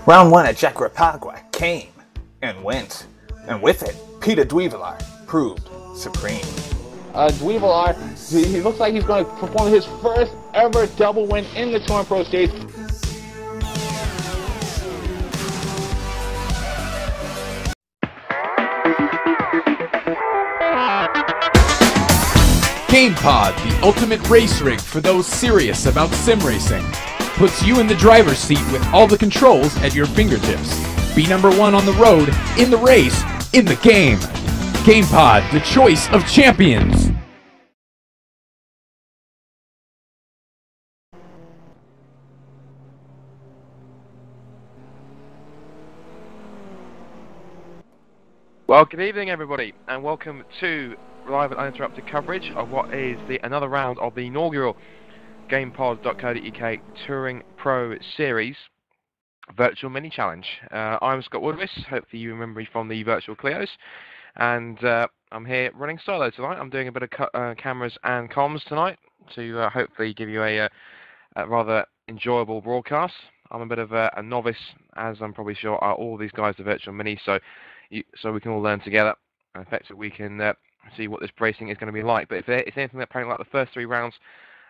Round 1 at Jacarapagua came and went, and with it, Peter Duivelar proved supreme. Duivelar, he looks like he's going to perform his first ever double win in the Touring Pro Series. GamePod, the ultimate race rig for those serious about sim racing. Puts you in the driver's seat with all the controls at your fingertips. Be number one on the road, in the race, in the game. GamePod, the choice of champions. Well, good evening everybody, and welcome to live and uninterrupted coverage of what is another round of the inaugural GamePod.co.uk Touring Pro Series Virtual Mini Challenge. I'm Scott Woodwiss, hopefully you remember me from the Virtual Clios, and I'm here running solo tonight. I'm doing a bit of cameras and comms tonight to hopefully give you a rather enjoyable broadcast. I'm a bit of a novice, as I'm probably sure are all these guys are Virtual Mini, so we can all learn together, and effectively we can see what this racing is going to be like. But if it's anything that apparently like the first three rounds,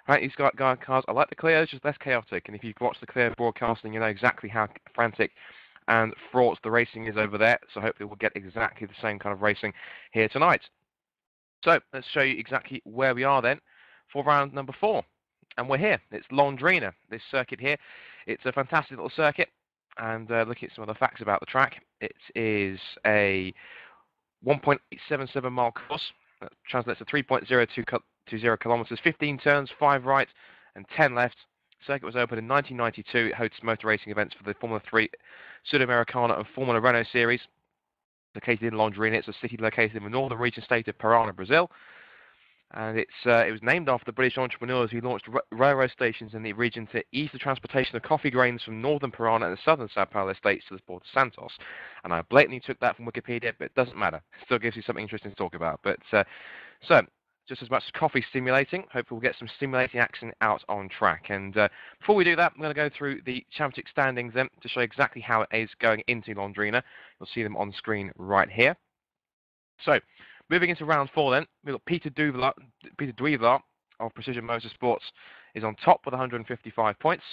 apparently these cars, I like the Clio's, just less chaotic, and if you've watched the Clio broadcasting, you know exactly how frantic and fraught the racing is over there, so hopefully we'll get exactly the same kind of racing here tonight. So let's show you exactly where we are then for round number 4, and we're here. It's Londrina, this circuit here. It's a fantastic little circuit, and looking at some of the facts about the track, it is a 1.877 mile course. That translates to 3.0220 kilometers, 15 turns, 5 right and 10 left. The circuit was opened in 1992. It hosts motor racing events for the Formula 3, Sudamericana and Formula Renault series. Located in Londrina, it's a city located in the northern region state of Parana, Brazil. And it was named after the British entrepreneurs who launched railroad stations in the region to ease the transportation of coffee grains from northern Parana and the southern Sao Paulo states to the port of Santos. And I blatantly took that from Wikipedia, but it doesn't matter. It still gives you something interesting to talk about. But so, just as much as coffee stimulating, hopefully we'll get some stimulating action out on track. And before we do that, I'm going to go through the championship standings then to show exactly how it is going into Londrina. You'll see them on screen right here. So, moving into round 4 then, we've got Peter Duivelar of Precision Motorsports is on top with 155 points.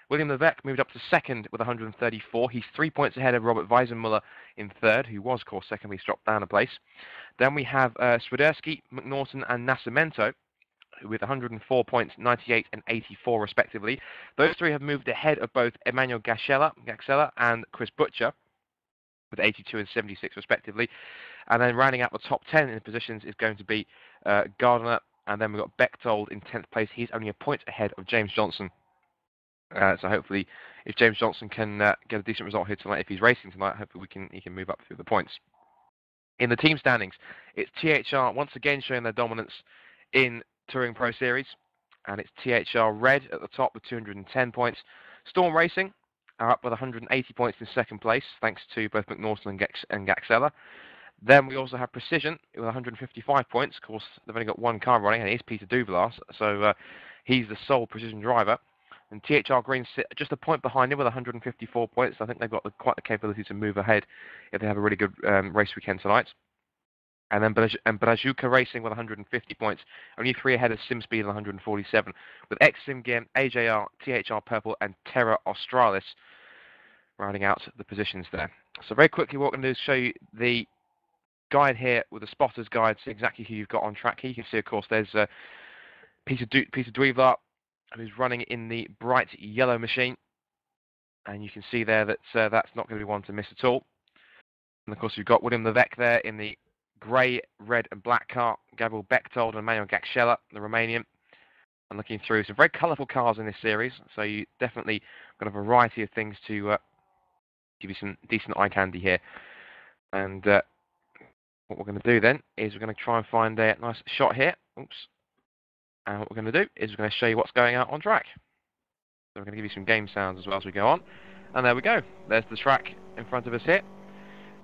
William Levesque moved up to second with 134. He's 3 points ahead of Robert Weisenmuller in third, who was, of course, second. He's dropped down a place. Then we have Swiderski, McNaughton and Nascimento with 104 points, 98 and 84 respectively. Those three have moved ahead of both Emmanuel Gaxella and Chris Butcher with 82 and 76 respectively. And then rounding out the top 10 in the positions is going to be Gardner, and then we've got Bechtold in 10th place. He's only a point ahead of James Johnson. So hopefully, if James Johnson can get a decent result here tonight, if he's racing tonight, hopefully he can move up through the points. In the team standings, it's THR once again showing their dominance in Touring Pro Series, and it's THR Red at the top with 210 points. Storm Racing are up with 180 points in second place, thanks to both McNaughton and Gaxella. Then we also have Precision with 155 points. Of course, they've only got one car running, and it is Peter Duivelar, so he's the sole Precision driver. And THR Green sit just a point behind him with 154 points. I think they've got quite the capability to move ahead if they have a really good race weekend tonight. And then Brazuca Racing with 150 points, only 3 ahead of SimSpeed with 147, with X-Sim Game, AJR, THR Purple, and Terra Australis rounding out the positions there. So very quickly, what we're going to do is show you the guide here with the spotter's guide, see exactly who you've got on track here. You can see, of course, there's Peter Duivelar, who's running in the bright yellow machine, and you can see there that that's not going to be one to miss at all. And of course, you've got William Levesque there in the grey, red, and black car. Gabriel Bechtold and Emmanuel Gaxella, the Romanian. I'm looking through some very colourful cars in this series, so you definitely got a variety of things to give you some decent eye candy here. And what we're going to do then is we're going to try and find a nice shot here. Oops. And what we're going to do is we're going to show you what's going out on track. So we're going to give you some game sounds as well as we go on. And there we go. There's the track in front of us here.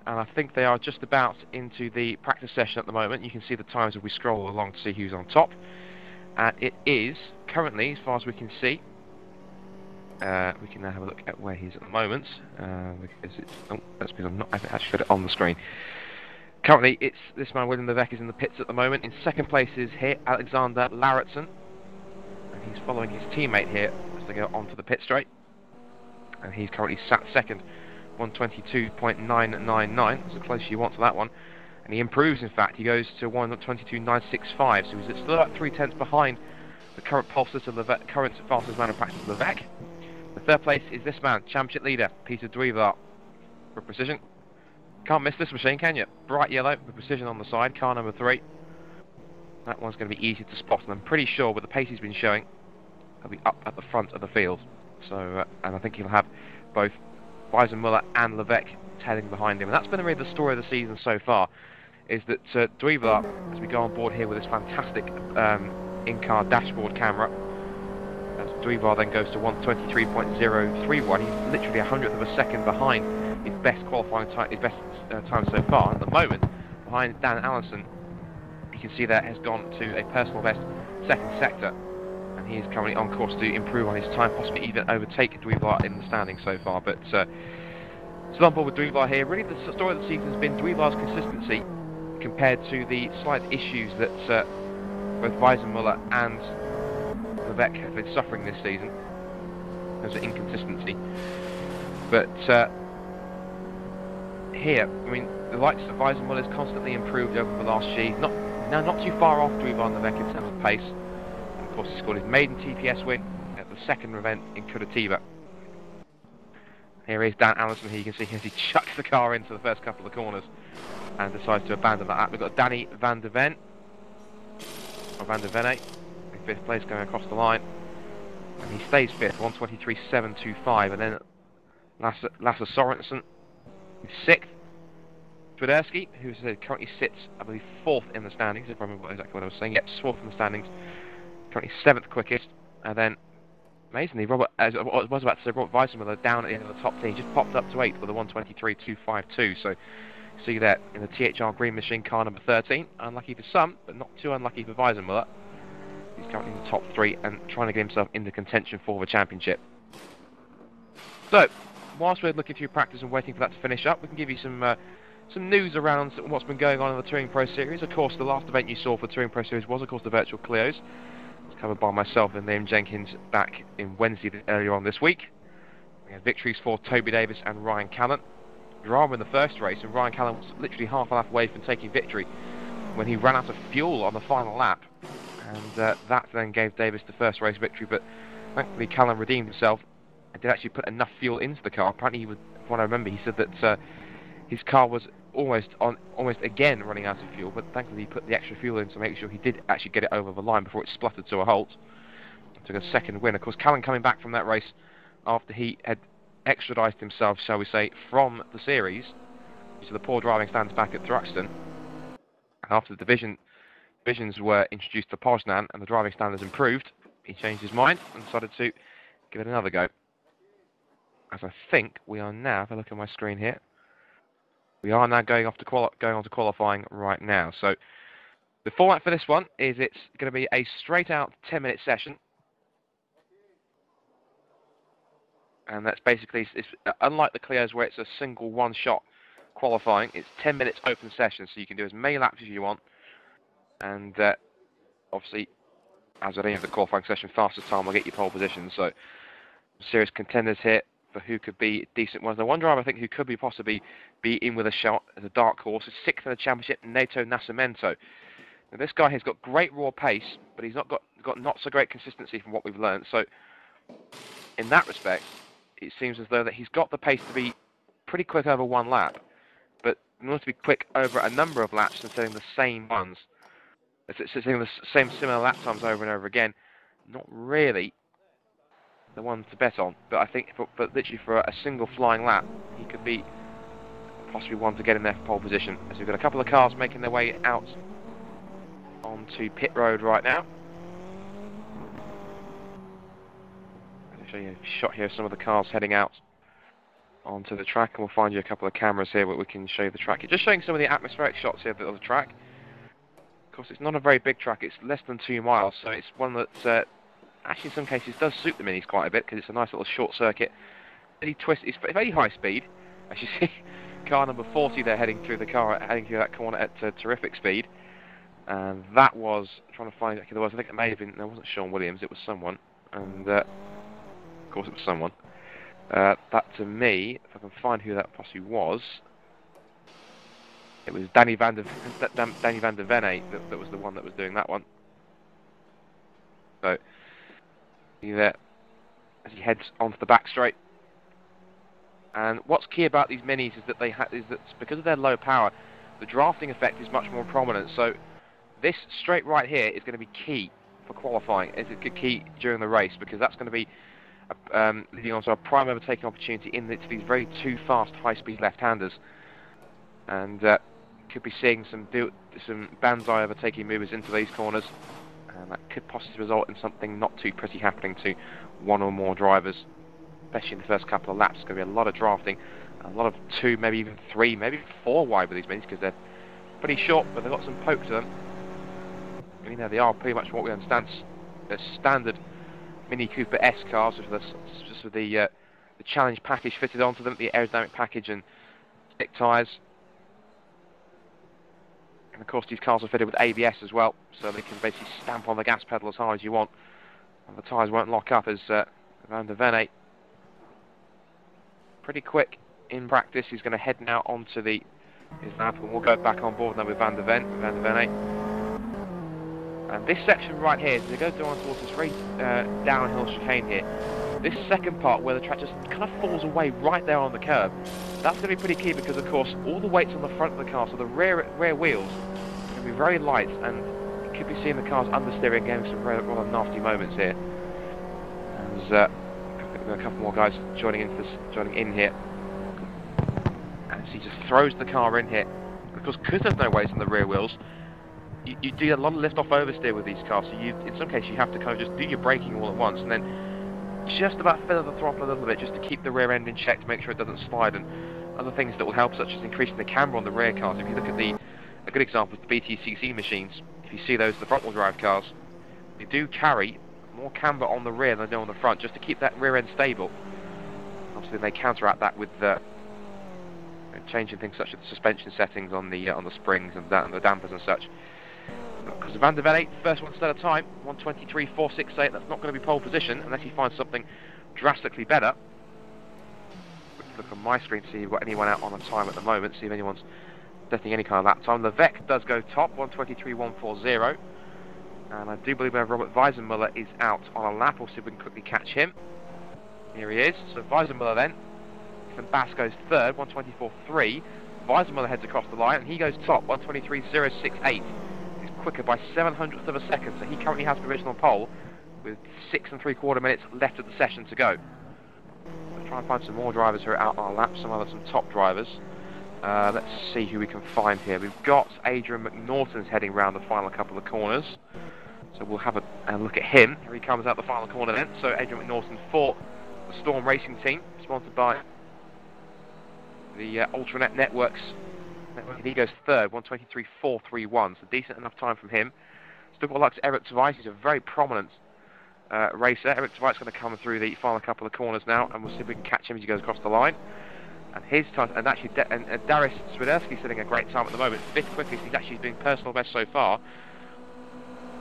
And I think they are just about into the practice session at the moment. You can see the times as we scroll along to see who's on top. And it is currently, as far as we can see, we can now have a look at where he's at the moment. Because it's, oh, that's because I haven't actually got it on the screen. Currently, it's this man, William Levesque, is in the pits at the moment. In second place is here Alexander Larrattson. And he's following his teammate here as they go onto the pit straight. And he's currently sat second, 122.999. That's the closest you want to that one. And he improves, in fact. He goes to 122.965. So he's still about 3/10 behind the current pole sitter, current fastest man in practice, Levesque. The third place is this man, championship leader, Peter Druivelaar. For precision. Can't miss this machine, can you? Bright yellow with precision on the side, car number 3. That one's going to be easy to spot, and I'm pretty sure with the pace he's been showing, he'll be up at the front of the field. So, and I think he'll have both Weisenmuller and Levesque tailing behind him. And that's been really the story of the season so far, is that Druivelaar, as we go on board here with this fantastic in-car dashboard camera, as Druivelaar then goes to 123.031, he's literally 100th of a second behind his best qualifying time, his best time so far. At the moment, behind Dan Allison, you can see that has gone to a personal best second sector, and he is currently on course to improve on his time, possibly even overtake Druivelaar in the standings so far. But still on board with Druivelaar here. Really, the story of the season has been Druivelaar's consistency compared to the slight issues that both Weisenmuller and Levesque have been suffering this season as an inconsistency. But here, I mean, the likes of Weisenmuller has constantly improved over the last year. Not too far off Druivelaar and Levesque in terms of pace. And of course, he scored his maiden TPS win at the second event in Curitiba. Here is Dan Allison. Here you can see as he chucks the car into the first couple of corners and decides to abandon that. We've got Danny van der Ven, or van der Venne, in 5th place going across the line. And he stays 5th, 123.725. And then Lasse Sorensen, who's 6th. Twiderski, who currently sits, I believe, 4th in the standings, if I remember exactly what I was saying. Yep, 4th in the standings. Currently 7th quickest. And then, amazingly, Robert, as I was about to say, Robert Weisenmuller down at the end of the top 10. He just popped up to 8th with a 123.252. So, see that in the THR Green Machine, car number 13. Unlucky for some, but not too unlucky for Weisenmuller. He's currently in the top 3 and trying to get himself into contention for the championship. So, whilst we're looking through practice and waiting for that to finish up, we can give you some news around what's been going on in the Touring Pro Series. Of course, the last event you saw for Touring Pro Series was, of course, the Virtual Clios. It's covered by myself and Liam Jenkins back in Wednesday earlier on this week. We had victories for Toby Davis and Ryan Callan. Drama in the first race, and Ryan Callan was literally half a lap away from taking victory when he ran out of fuel on the final lap. And that then gave Davis the first race victory, but thankfully Callan redeemed himself and did actually put enough fuel into the car. Apparently, from what I remember, he said that his car was almost again running out of fuel, but thankfully he put the extra fuel in to make sure he did actually get it over the line before it spluttered to a halt. Took a second win. Of course, Callan coming back from that race after he had extradiced himself, shall we say, from the series due to the poor driving standards back at Thruxton. And after the divisions were introduced to Poznan and the driving standards improved, he changed his mind and decided to give it another go. As I think we are now, if I look at my screen here, we are now going on to qualifying right now. So the format for this one is it's going to be a straight out 10-minute session. And that's basically, it's unlike the Clios where it's a single one-shot qualifying, it's 10 minutes open session, so you can do as many laps as you want. And obviously, as at the end of the qualifying session, fastest time will get you pole position. So serious contenders here for who could be decent ones. The one driver I think who could possibly be in with a shot as a dark horse is 6th in the championship, Neto Nascimento. Now this guy has got great raw pace, but he's got not so great consistency from what we've learned. So in that respect, it seems as though that he's got the pace to be pretty quick over one lap, but in order to be quick over a number of laps and setting the same ones, setting the same similar lap times over and over again, not really the one to bet on. But I think, but literally for a single flying lap, he could be possibly one to get in there for pole position. As we've got a couple of cars making their way out onto pit road right now. I'll show you a shot here of some of the cars heading out onto the track, and we'll find you a couple of cameras here where we can show you the track. Just showing some of the atmospheric shots here of the track. Of course, it's not a very big track, it's less than 2 miles, so it's one that actually in some cases does suit the Minis quite a bit because it's a nice little short circuit. Really twist. It's very high speed. As you see, car number 40 there heading through that corner at terrific speed. And that was, trying to find, I think it may have been, no, it wasn't Sean Williams, it was someone. And of course it was someone. That to me, if I can find who that possibly was, it was Danny van der Venne that was the one that was doing that one. So, see there, as he heads onto the back straight. And what's key about these Minis is that because of their low power, the drafting effect is much more prominent. So this straight right here is going to be key for qualifying. It's a key during the race because that's going to be leading on to a prime overtaking opportunity into these very too fast, high-speed left-handers. And could be seeing some banzai overtaking movers into these corners, and that could possibly result in something not too pretty happening to one or more drivers, especially in the first couple of laps. There's going to be a lot of drafting, a lot of 2, maybe even 3, maybe 4 wide with these Minis because they're pretty short, but they've got some poke to them. And, you know, they are pretty much what we understand as standard Mini Cooper S cars, just with the challenge package fitted onto them, the aerodynamic package and stick tyres. And of course these cars are fitted with ABS as well, so they can basically stamp on the gas pedal as hard as you want, and the tyres won't lock up. As Van der Venne, pretty quick in practice, he's going to head now onto his lap, and we'll go back on board now with Van der Venne. And this section right here, as they go down towards this very downhill chicane here, this second part where the track just kind of falls away right there on the curb, that's going to be pretty key because, of course, all the weight's on the front of the car, so the rear wheels are going to be very light, and you could be seeing the cars understeering and getting some rather nasty moments here. And there's a couple more guys joining in here. And he just throws the car in here. And of course, because there's no weight on the rear wheels, you do a lot of lift-off oversteer with these cars, so in some cases you have to kind of just do your braking all at once, and then just about feather the throttle a little bit just to keep the rear end in check to make sure it doesn't slide, and other things that will help, such as increasing the camber on the rear cars. If you look at a good example is the BTCC machines, if you see those, the front-wheel drive cars, they do carry more camber on the rear than they do on the front, just to keep that rear end stable. Obviously they counteract that with changing things such as the suspension settings on the springs and the dampers and such. Because Van der Venne, first one set of time, 1:23.468. That's not going to be pole position unless he finds something drastically better. Look on my screen to see if we've got anyone out on a time at the moment, see if anyone's setting any kind of lap time. Levesque does go top, 1:23.140. And I do believe Robert Weisenmuller is out on a lap. We'll see if we can quickly catch him. Here he is. So Weisenmuller then. Ethan Bass goes third, 1:24.3. Weisenmuller heads across the line and he goes top, 1:23.068. Quicker by 7/100ths of a second, so he currently has the original pole with 6 3/4 minutes left of the session to go. We'll try and find some more drivers who are out on a lap, some top drivers. Let's see who we can find here. We've got Adrian McNaughton's heading round the final couple of corners, so we'll have a look at him. Here he comes out the final corner then. So Adrian McNaughton for the Storm Racing team, sponsored by the Ultranet Networks. He goes third, 1:23.431, so decent enough time from him. Still got luck to Eric Tveit. He's a very prominent racer. Eric Tveit's going to come through the final couple of corners now, and we'll see if we can catch him as he goes across the line. And his time, and actually Darius Swiderski's sitting a great time at the moment, 5th quickest. He's actually been personal best so far.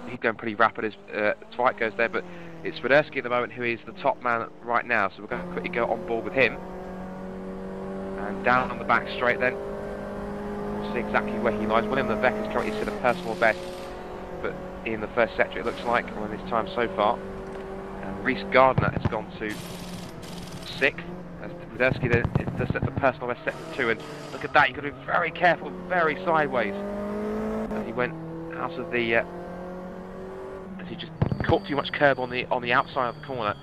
He's going pretty rapid as Tveit goes there, but it's Swiderski at the moment who is the top man right now, so we're going to quickly go on board with him. And down on the back straight then. See exactly where he lies. William Levesque is currently set a personal best, but in the first sector it looks like, or in his time so far. And Reese Gardner has gone to 6th. As Swiderski does set the personal best sector 2, and look at that, you've got to be very careful, very sideways. And he went out of the as he just caught too much curb on the outside of the corner,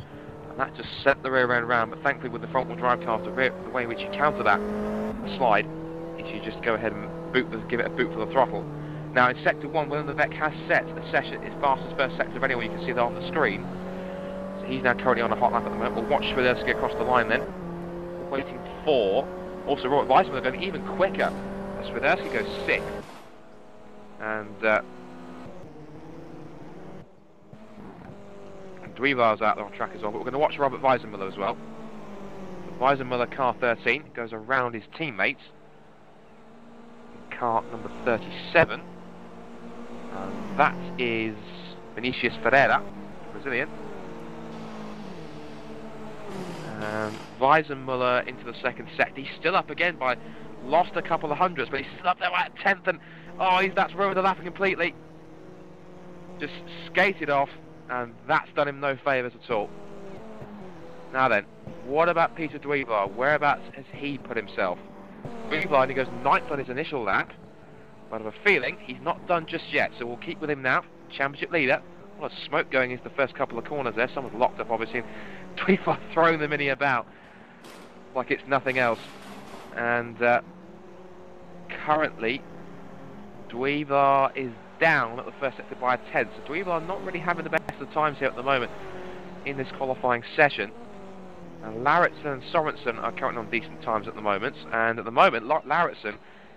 and that just sent the rear end round. But thankfully with the front wheel drive cars, the way in which you counter that slide, you just go ahead and give it a boot for the throttle. Now in sector 1, William Levesque has set a session as fast as first sector of anyone. You can see that on the screen. So he's now currently on a hot lap at the moment. We'll watch Swiderski across the line then. We're waiting for also Robert Weisenmuller going even quicker as Swiderski goes 6th. And And Dweevar's out there on track as well, but we're going to watch Robert Weisenmuller as well. Weisenmuller, car 13, goes around his teammates. Car number 37. And that is Vinicius Ferreira, Brazilian. And Weisenmuller into the second sector. He's still up again by, lost a couple of hundreds, but he's still up there at 10th, and that's ruined the lap completely. Just skated off, and that's done him no favours at all. Now then, what about Peter Dweevar? Whereabouts has he put himself? Dweevar only goes 9th on his initial lap, but I have a feeling he's not done just yet, so we'll keep with him now. Championship leader. A lot of smoke going into the first couple of corners there. Someone's locked up, obviously. Dweevar throwing the Mini about like it's nothing else. And currently, Dweevar is down at the first sector by a 10th. So Dweevar not really having the best of times here at the moment in this qualifying session. And Lauritsen and Sorensen are currently on decent times at the moment. And at the moment, Lauritsen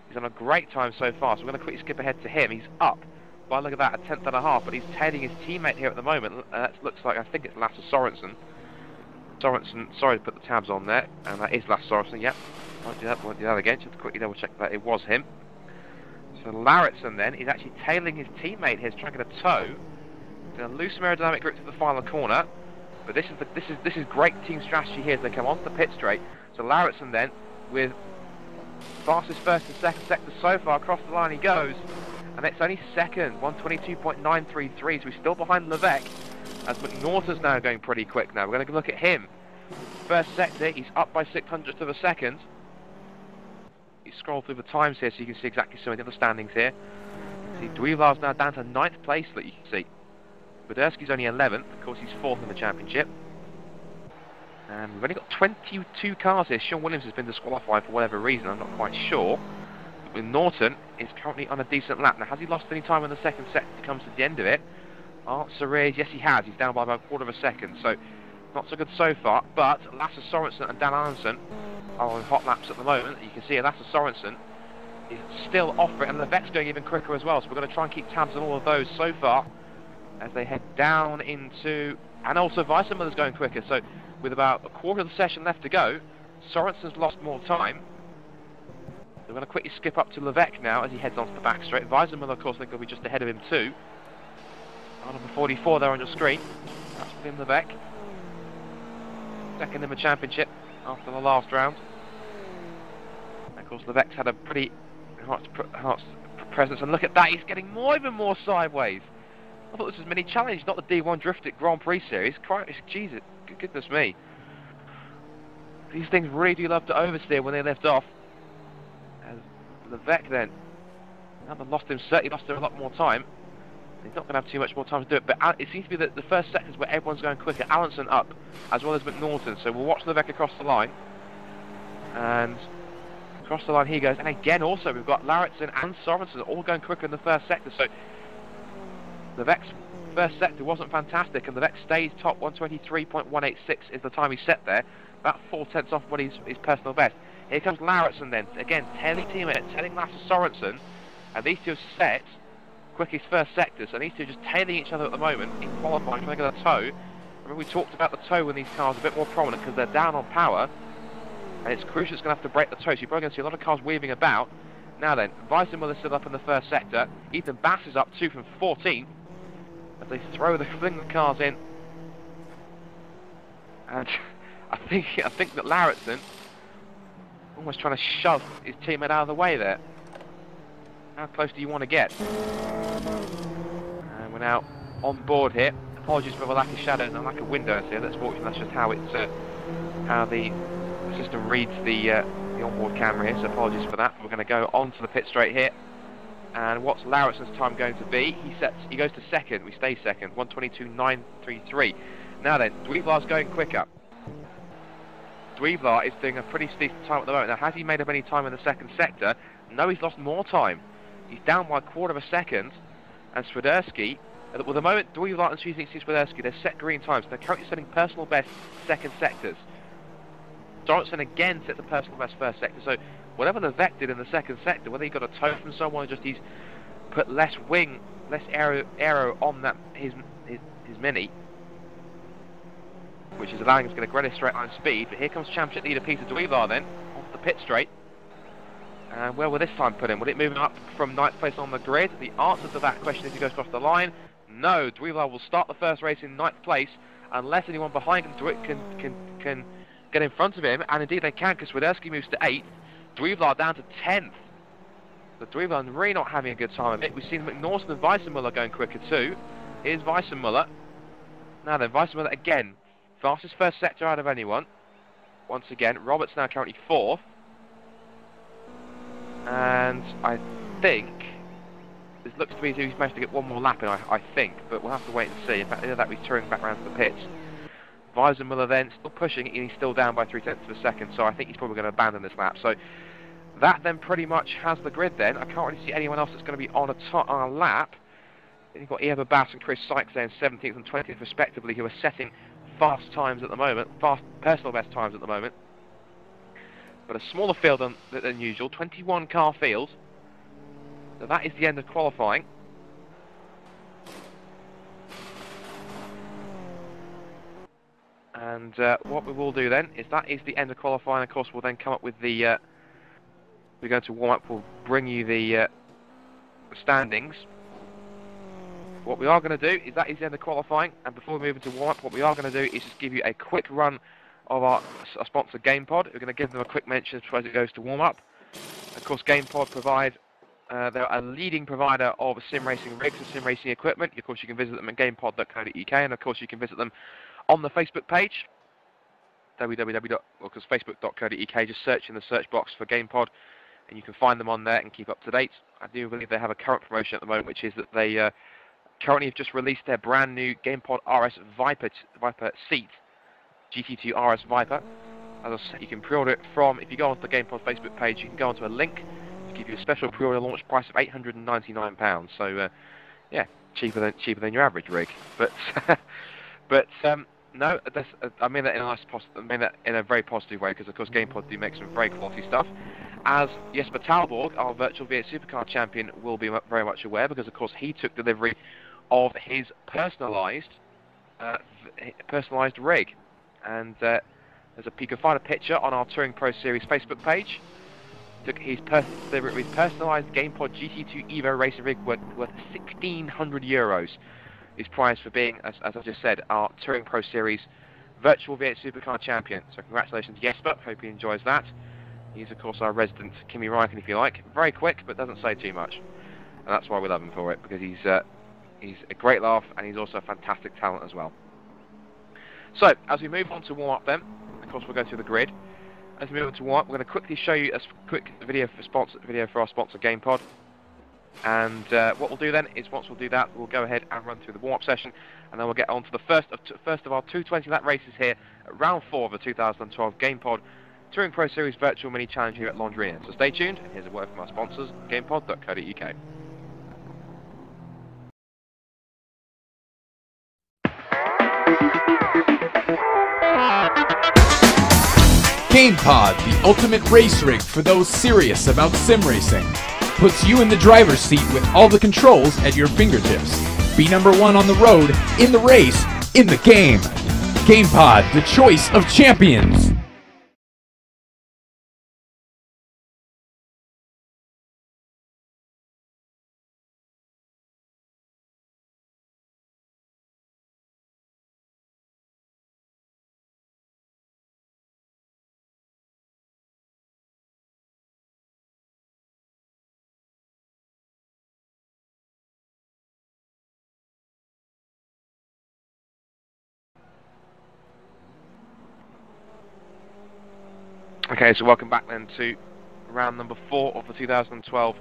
is on a great time so far. So we're going to quickly skip ahead to him. He's up by, look at that, a 10th and a half. But he's tailing his teammate here at the moment. That looks like, I think it's Lasse Sorensen. Sorensen, sorry to put the tabs on there. And that is Lasse Sorensen, yep. Won't do that again. Just to quickly double check that it was him. So Lauritsen then is actually tailing his teammate here, trying to get a toe. Going to lose some aerodynamic grip to the final corner. But this is great team strategy here as they come onto the pit straight. So Lauritsen then, with fastest first and second sector so far, across the line he goes. And it's only second, 122.933, so he's still behind Levesque, as McNaughton's now going pretty quick now. We're going to look at him. First sector, he's up by 600th of a second. You scroll through the times here so you can see exactly some of the other standings here. See, Dweevar's now down to 9th place that you can see. Buderski's only 11th, of course he's 4th in the championship. And we've only got 22 cars here. Sean Williams has been disqualified for whatever reason, I'm not quite sure. But Norton is currently on a decent lap. Now, has he lost any time in the second sector to come to the end of it? Answer is, yes he has. He's down by about a quarter of a second, so not so good so far. But Lasse Sorensen and Dan Allenson are on hot laps at the moment. You can see Lasse Sorensen is still off it, and Levesque's going even quicker as well. So we're going to try and keep tabs on all of those so far as they head down into, and also Weisenmuller's going quicker. So with about a quarter of the session left to go, Sorensen's lost more time. We're going to quickly skip up to Levesque now as he heads onto the back straight. Weisenmuller, of course, I think will be just ahead of him too. Number 44 there on your screen. That's Wim Levesque. Second in the championship after the last round. And of course, Levesque's had a pretty enhanced presence. And look at that, he's getting even more sideways. I thought this was a mini challenge, not the D1 Drift at Grand Prix series. Jesus, goodness me. These things really do love to oversteer when they lift off. As Levesque then, now they've lost him, certainly lost him a lot more time. He's not going to have too much more time to do it, but it seems to be the first sectors where everyone's going quicker. Allenson up, as well as McNaughton. So we'll watch Levesque across the line. And across the line he goes. And again, also, we've got Lauritsen and Sorensen all going quicker in the first sector. So Levesque's first sector wasn't fantastic, and Levesque stays top. 123.186 is the time he set there. About 4/10 off what his personal best. Here comes Lauritsen then. Again, tailing teammate, tailing Lasse Sorensen. And these two have set quickest first sector, so these two are just tailing each other at the moment in qualifying, trying to get a tow. Remember we talked about the tow when these cars are a bit more prominent because they're down on power, and it's crucial it's going to have to break the tow, so you're probably going to see a lot of cars weaving about. Now then, Weisenmuller's still up in the first sector. Ethan Bass is up 2 from 14 as they fling the cars in. And I think that Lauritsen almost trying to shove his teammate out of the way there. How close do you want to get? And we're now on board here. Apologies for the lack of shadows and lack of windows here. That's fortunate. That's just how how the system reads the onboard camera here. So apologies for that. We're going to go onto the pit straight here. And what's Lauritsen's time going to be? He goes to second. We stay second. 122.933. Now then, Dweevar's going quicker. Dweevar is doing a pretty decent time at the moment. Now, has he made up any time in the second sector? No, he's lost more time. He's down by a quarter of a second, and Swiderski, well, the moment Dweevar and Swiderski, they're set green times. They're currently setting personal best second sectors. Sorensen again sets a personal best first sector. So whatever Levesque did in the second sector, whether he got a tow from someone or just he's put less wing, less aero on that his Mini, which is allowing us to get a greater straight line speed. But here comes championship leader Peter Dweevar then, off the pit straight. And where will this time put him? Will it move him up from 9th place on the grid? The answer to that question is he goes across the line. No, Dweevar will start the first race in 9th place unless anyone behind him can get in front of him. And indeed they can, because Swiderski moves to 8th. Dweevar down to 10th. So Dweevar really not having a good time of it. We've seen McNaughton and Weissenmuller going quicker too. Here's Weissenmuller. Now then, Weissenmuller again. Fastest first sector out of anyone. Once again, Roberts now currently 4th. And I think this looks to be he's managed to get one more lap in, I think, but we'll have to wait and see. In fact, either that he's touring back around to the pits. Weissenmuller then still pushing, and he's still down by 0.3 of a second, so I think he's probably going to abandon this lap. So that then pretty much has the grid then. I can't really see anyone else that's going to be on a lap. You've got Ieva Bass and Chris Sykes there in 17th and 20th respectively, who are setting fast times at the moment, fast personal best times at the moment. But a smaller field than usual, 21 car field. So that is the end of qualifying. And what we will do then is that is the end of qualifying. Of course, we'll then come up with the. We're going to warm up. We'll bring you the standings. What we are going to do is that is the end of qualifying. And before we move into warm up, what we are going to do is just give you a quick run of our sponsor GamePod. We're going to give them a quick mention as it goes to warm up. Of course, GamePod provide. They're a leading provider of sim racing rigs and sim racing equipment. Of course, you can visit them at gamepod.co.uk, and of course, you can visit them on the Facebook page, facebook.co.uk. Just search in the search box for GamePod, and you can find them on there and keep up to date. I do believe they have a current promotion at the moment, which is that they currently have just released their brand new GamePod RS Viper seat, GT2 RS Viper. As I said, you can pre-order it from, if you go onto the GamePod Facebook page, you can go onto a link to give you a special pre-order launch price of £899. So, yeah, cheaper than your average rig. But, no, I mean that in a very positive way, because of course GamePod do make some very quality stuff. As Jesper Talborg, our virtual V8 Supercar champion, will be very much aware, because of course he took delivery of his personalised rig. And you can find a picture on our Touring Pro Series Facebook page. Took his personalised GamePod GT2 Evo racing rig worth €1,600. His prize for being, as I just said, our Touring Pro Series virtual V8 Supercar champion. So congratulations, Jesper. Hope he enjoys that. He's of course our resident Kimi Räikkönen, if you like. Very quick, but doesn't say too much. And that's why we love him for it, because he's a great laugh, and he's also a fantastic talent as well. So, as we move on to warm-up then, of course we'll go through the grid. As we move on to warm-up, we're going to quickly show you a quick video for our sponsor GamePod. And what we'll do then is, once we'll do that, we'll go ahead and run through the warm-up session, and then we'll get on to the first of our 220 lap races here at round 4 of the 2012 GamePod Touring Pro Series Virtual Mini Challenge here at Londrina. So stay tuned, and here's a word from our sponsors, gamepod.co.uk. GamePod, the ultimate race rig for those serious about sim racing. Puts you in the driver's seat with all the controls at your fingertips. Be #1 on the road, in the race, in the game. GamePod, the choice of champions. Okay, so welcome back then to round number 4 of the 2012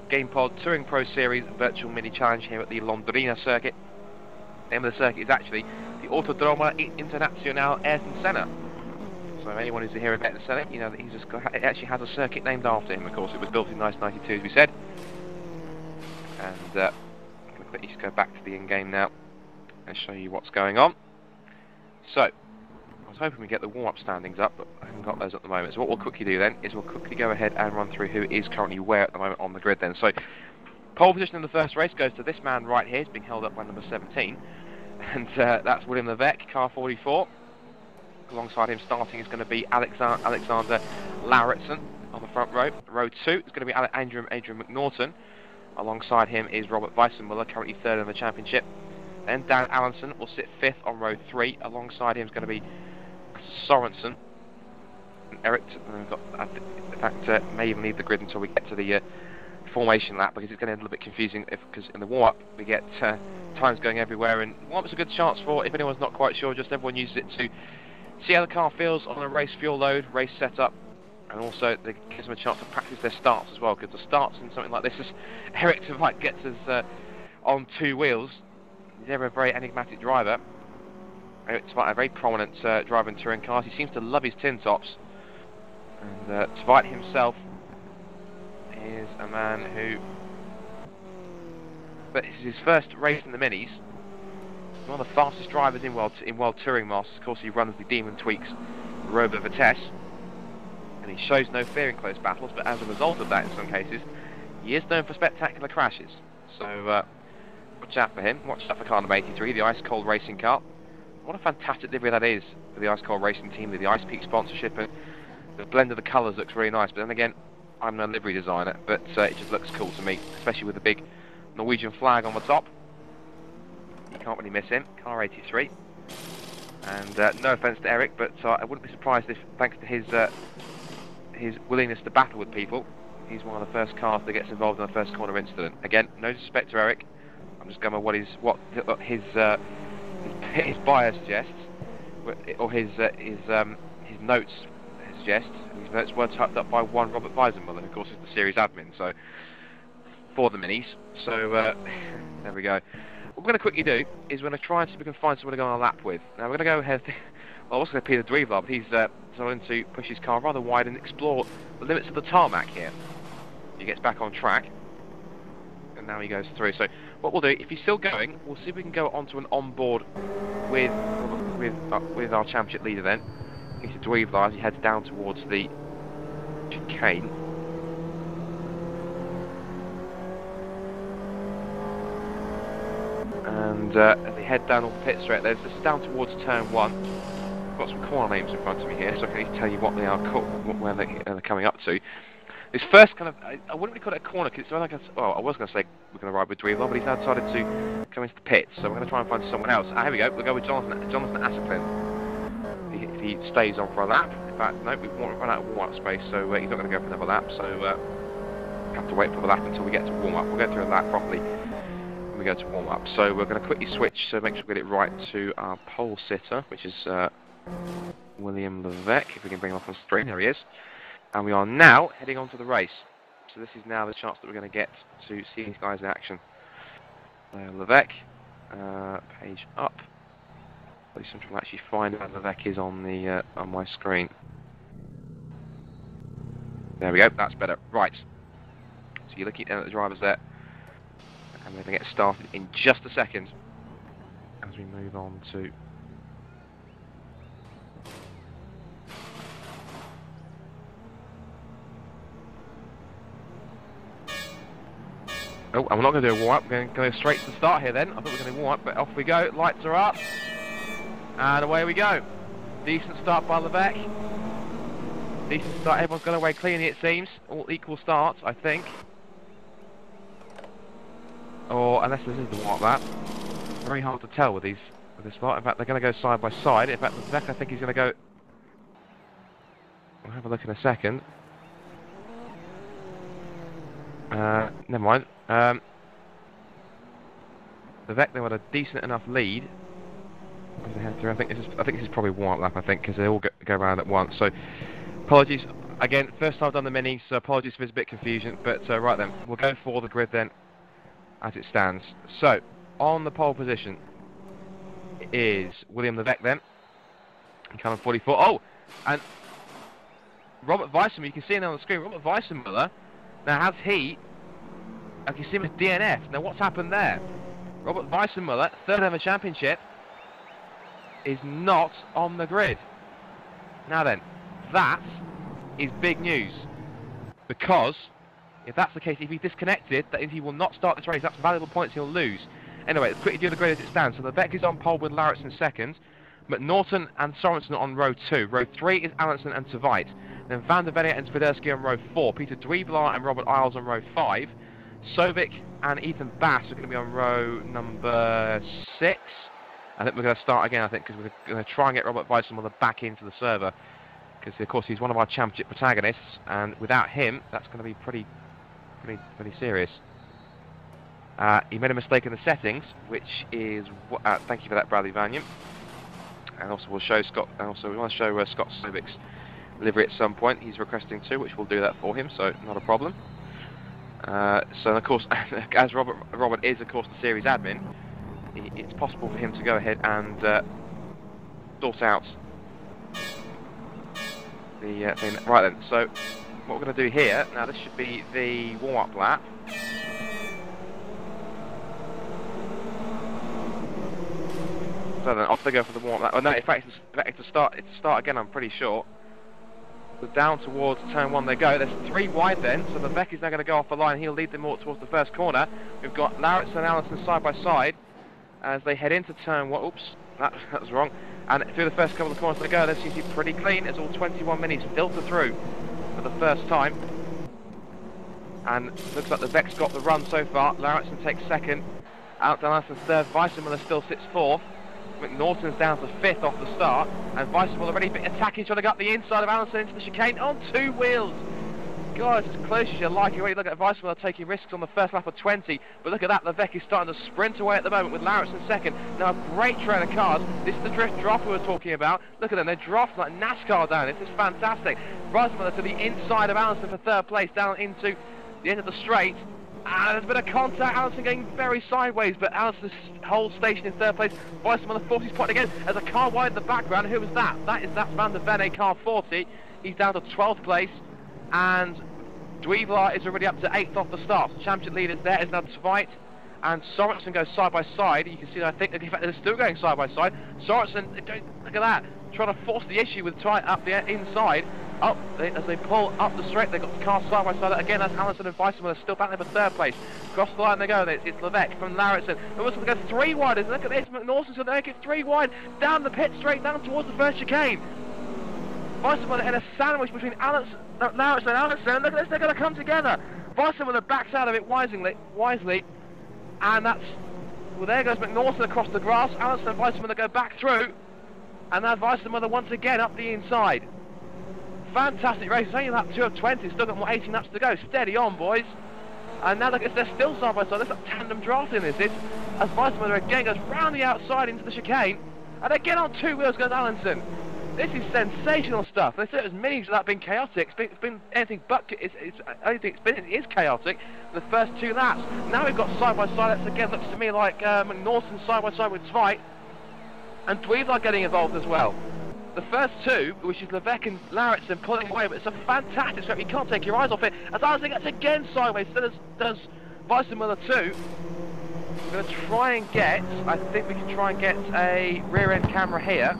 GamePod Touring Pro Series Virtual Mini Challenge here at the Londrina circuit. The name of the circuit is actually the Autodromo Internacional Ayrton Senna. So anyone who's here at Ayrton Senna, you know that it actually has a circuit named after him. Of course, it was built in 1992, as we said. And I'm going to quickly just go back to the in-game now and show you what's going on. So, I was hoping we get the warm-up standings up, but I haven't got those at the moment. So what we'll quickly do then is we'll quickly go ahead and run through who is currently where at the moment on the grid then. So, pole position in the first race goes to this man right here. He's being held up by number 17. And that's William Levesque, car 44. Alongside him starting is going to be Alexander Lauritsen on the front row. Row 2 is going to be Adrian McNaughton. Alongside him is Robert Weissenmuller, currently 3rd in the championship. Then Dan Allenson will sit 5th on row 3. Alongside him is going to be Sorensen. And Eric, in fact, may even leave the grid until we get to the formation lap, because it's going to end a little bit confusing, because in the warm-up we get times going everywhere, and warm-up's a good chance for, if anyone's not quite sure, just everyone uses it to see how the car feels on a race fuel load, race setup, and also it gives them a chance to practice their starts as well, because the starts in something like this is Eric Tveit gets us on 2 wheels. He's never a very enigmatic driver. Eric Tveit, a very prominent driver in touring cars. He seems to love his tin tops, and Tveit himself is a man who, but this is his first race in the minis. One of the fastest drivers in World Touring Masters. Of course, he runs the Demon Tweaks Rover Vitesse, and he shows no fear in close battles, but as a result of that, in some cases, he is known for spectacular crashes. So watch out for him. Watch out for car number 83, the Ice Cold Racing car. What a fantastic livery that is for the Ice Cold Racing team, with the Ice Peak sponsorship, and the blend of the colours looks really nice. But then again, I'm no livery designer, but it just looks cool to me, especially with the big Norwegian flag on the top. You can't really miss him. Car 83. And no offence to Eric, but I wouldn't be surprised if, thanks to his willingness to battle with people, he's one of the first cars that gets involved in a first corner incident. Again, no disrespect to Eric. I'm just going by what his bio suggests, or his notes suggest. His notes were typed up by one Robert Weissenmuller, who of course is the series admin, so for the minis. So there we go. What we're going to quickly do is we're going to try and see if we can find someone to go on a lap with. Now we're going to go ahead. Well, I was going to Peter Dweevler, but he's starting to push his car rather wide and explore the limits of the tarmac here. He gets back on track, and now he goes through. So what we'll do, if he's still going, we'll see if we can go onto an onboard with our championship leader then, Peter Dweevler, as he heads down towards the chicane. And as they head down on the pit straight, this is down towards turn 1. I've got some corner names in front of me here, so I can tell you what they are, where they're coming up to. This first kind of, I wouldn't really call it a corner, because it's like well, I was going to say we're going to ride with Dweevler, but he's now decided to come into the pits, so we're going to try and find someone else. Here we go, we'll go with Jonathan Asselin. If he stays on for a lap. In fact, no, we've run out of warm-up space, so he's not going to go for another lap, so have to wait for the lap until we get to warm-up. We'll go through a lap properly when we go to warm-up. So we're going to quickly switch, so make sure we get it right, to our pole sitter, which is William Levesque, if we can bring him up on screen. There he is. And we are now heading on to the race. So this is now the chance that we're going to get to see these guys in action. Levesque, page up. I'm trying to actually find where Levesque is on the on my screen. There we go, that's better. Right. So you're looking at the drivers there. And we're going to get started in just a second as we move on to oh, and we're not going to do a warm-up, we're going to go straight to the start here then. I thought we were going to warm up, but off we go. Lights are up. And away we go. Decent start by Levesque. Decent start, everyone's gone away cleanly it seems. All equal starts, I think. Or, unless this is the warm-up lap. Very hard to tell with this lot. In fact, they're going to go side by side. In fact, Levesque, I think he's going to go... We'll have a look in a second. Never mind. Levesque, they had a decent enough lead. I think this is probably warm-up lap, I think, because they all go around at once. So, apologies. Again, first time I've done the mini, so apologies if there's a bit of confusion. But, right then, we'll go for the grid then, as it stands. So, on the pole position is William Levesque then. In car 44. Oh! And Robert Weissenmuller, you can see him on the screen. Robert Weissenmuller, now has he... I can see him as DNF. Now, what's happened there? Robert Weissenmuller, third ever championship, is not on the grid. Now then, that is big news, because if that's the case, if he's disconnected, that means he will not start this race. That's valuable points he'll lose. Anyway, let's quickly do the grid as it stands. So Levesque is on pole with Lauritsen second. McNaughton and Sorensen on row 2. Row 3 is Allenson and Tveit. Then Van der Venne and Swiderski on row 4. Peter Dweebelaar and Robert Isles on row 5. Sovic and Ethan Bass are going to be on row number 6. I think we're going to start again, I think, because we're going to try and get Robert Weissmuller back into the server. Because, of course, he's one of our championship protagonists, and without him, that's going to be pretty serious. He made a mistake in the settings, which is... thank you for that, Bradley Vanium. And also we'll show Scott... And also we want to show Scott Sovic's livery at some point. He's requesting too, which we'll do that for him, so not a problem. So, of course, as Robert is, of course, the series admin, it's possible for him to go ahead and sort out the thing. Right then, so what we're going to do here, now this should be the warm-up lap. So then off they go for the warm-up lap. Oh no, in fact, it's to start again, I'm pretty sure. So down towards turn 1 they go. There's 3 wide then, so the Beck is now going to go off the line. He'll lead them all towards the first corner. We've got Lauritz and Allison side by side as they head into turn 1. Oops, that was wrong. And through the first couple of corners they go. They seem to be pretty clean as all 21 minis filter through for the first time. And looks like the Beck's got the run so far. Lauritz takes second. Allison's third. Weissmuller still sits fourth. McNaughton's down to 5th off the start, and Weissmuller already attacking, trying to get up the inside of Allison into the chicane on 2 wheels. God, it's as close as you like. You already look at Weissmuller taking risks on the first lap of 20, but look at that, Levesque is starting to sprint away at the moment with Lauritz in second. Now a great train of cars. This is the drift drop we were talking about. Look at them, they're drafting like NASCAR down. This is fantastic. Weissmuller to the inside of Allison for 3rd place, down into the end of the straight. And there's a bit of contact, Allison going very sideways, but Allison's whole station in 3rd place. Weissmuller 40's point again. There's a car wide in the background. Who was that? That's Van der Venne, car 40. He's down to 12th place. And Dweebelaar is already up to 8th off the start. So championship leaders there is now Tveit and Sorensen go side by side. You can see that, I think, in fact, they're still going side by side. Sorensen, look at that, trying to force the issue with Tveit up the inside. As they pull up the straight, they've got the car side by side. Again, that's Allison and Weissmuller still battling for 3rd place. Across the line they go. It's Levesque from Lauritz. And also they go 3 wide. Look at this, McNaughton's going to make it 3 wide. Down the pit straight, down towards the first chicane. Weissmuller in a sandwich between Lauritz and Allison. Look at this, they're going to come together. Weissmuller backs out of it wisely. And that's... Well, there goes McNaughton across the grass. Allison and Weissmuller go back through. And now Weissmuller once again up the inside. Fantastic race. It's only lap 2 of 20. Still got more 18 laps to go. Steady on, boys. And now look, they're still side by side. There's a tandem drafting this is. As Weissmuller again goes round the outside into the chicane. And again on 2 wheels goes Allison. This is sensational stuff. They said it was minis without being chaotic. It's been anything but... It is chaotic. The first 2 laps. Now we've got side by side. That's again looks to me like McNaughton side by side with Tveit. And Dweebelaar getting involved as well. The first 2, which is Levesque and Lauritz, pulling away, but it's a fantastic step. You can't take your eyes off it. As Allison gets again sideways, so does Weissmuller too. We're going to try and get, I think we can try and get a rear end camera here,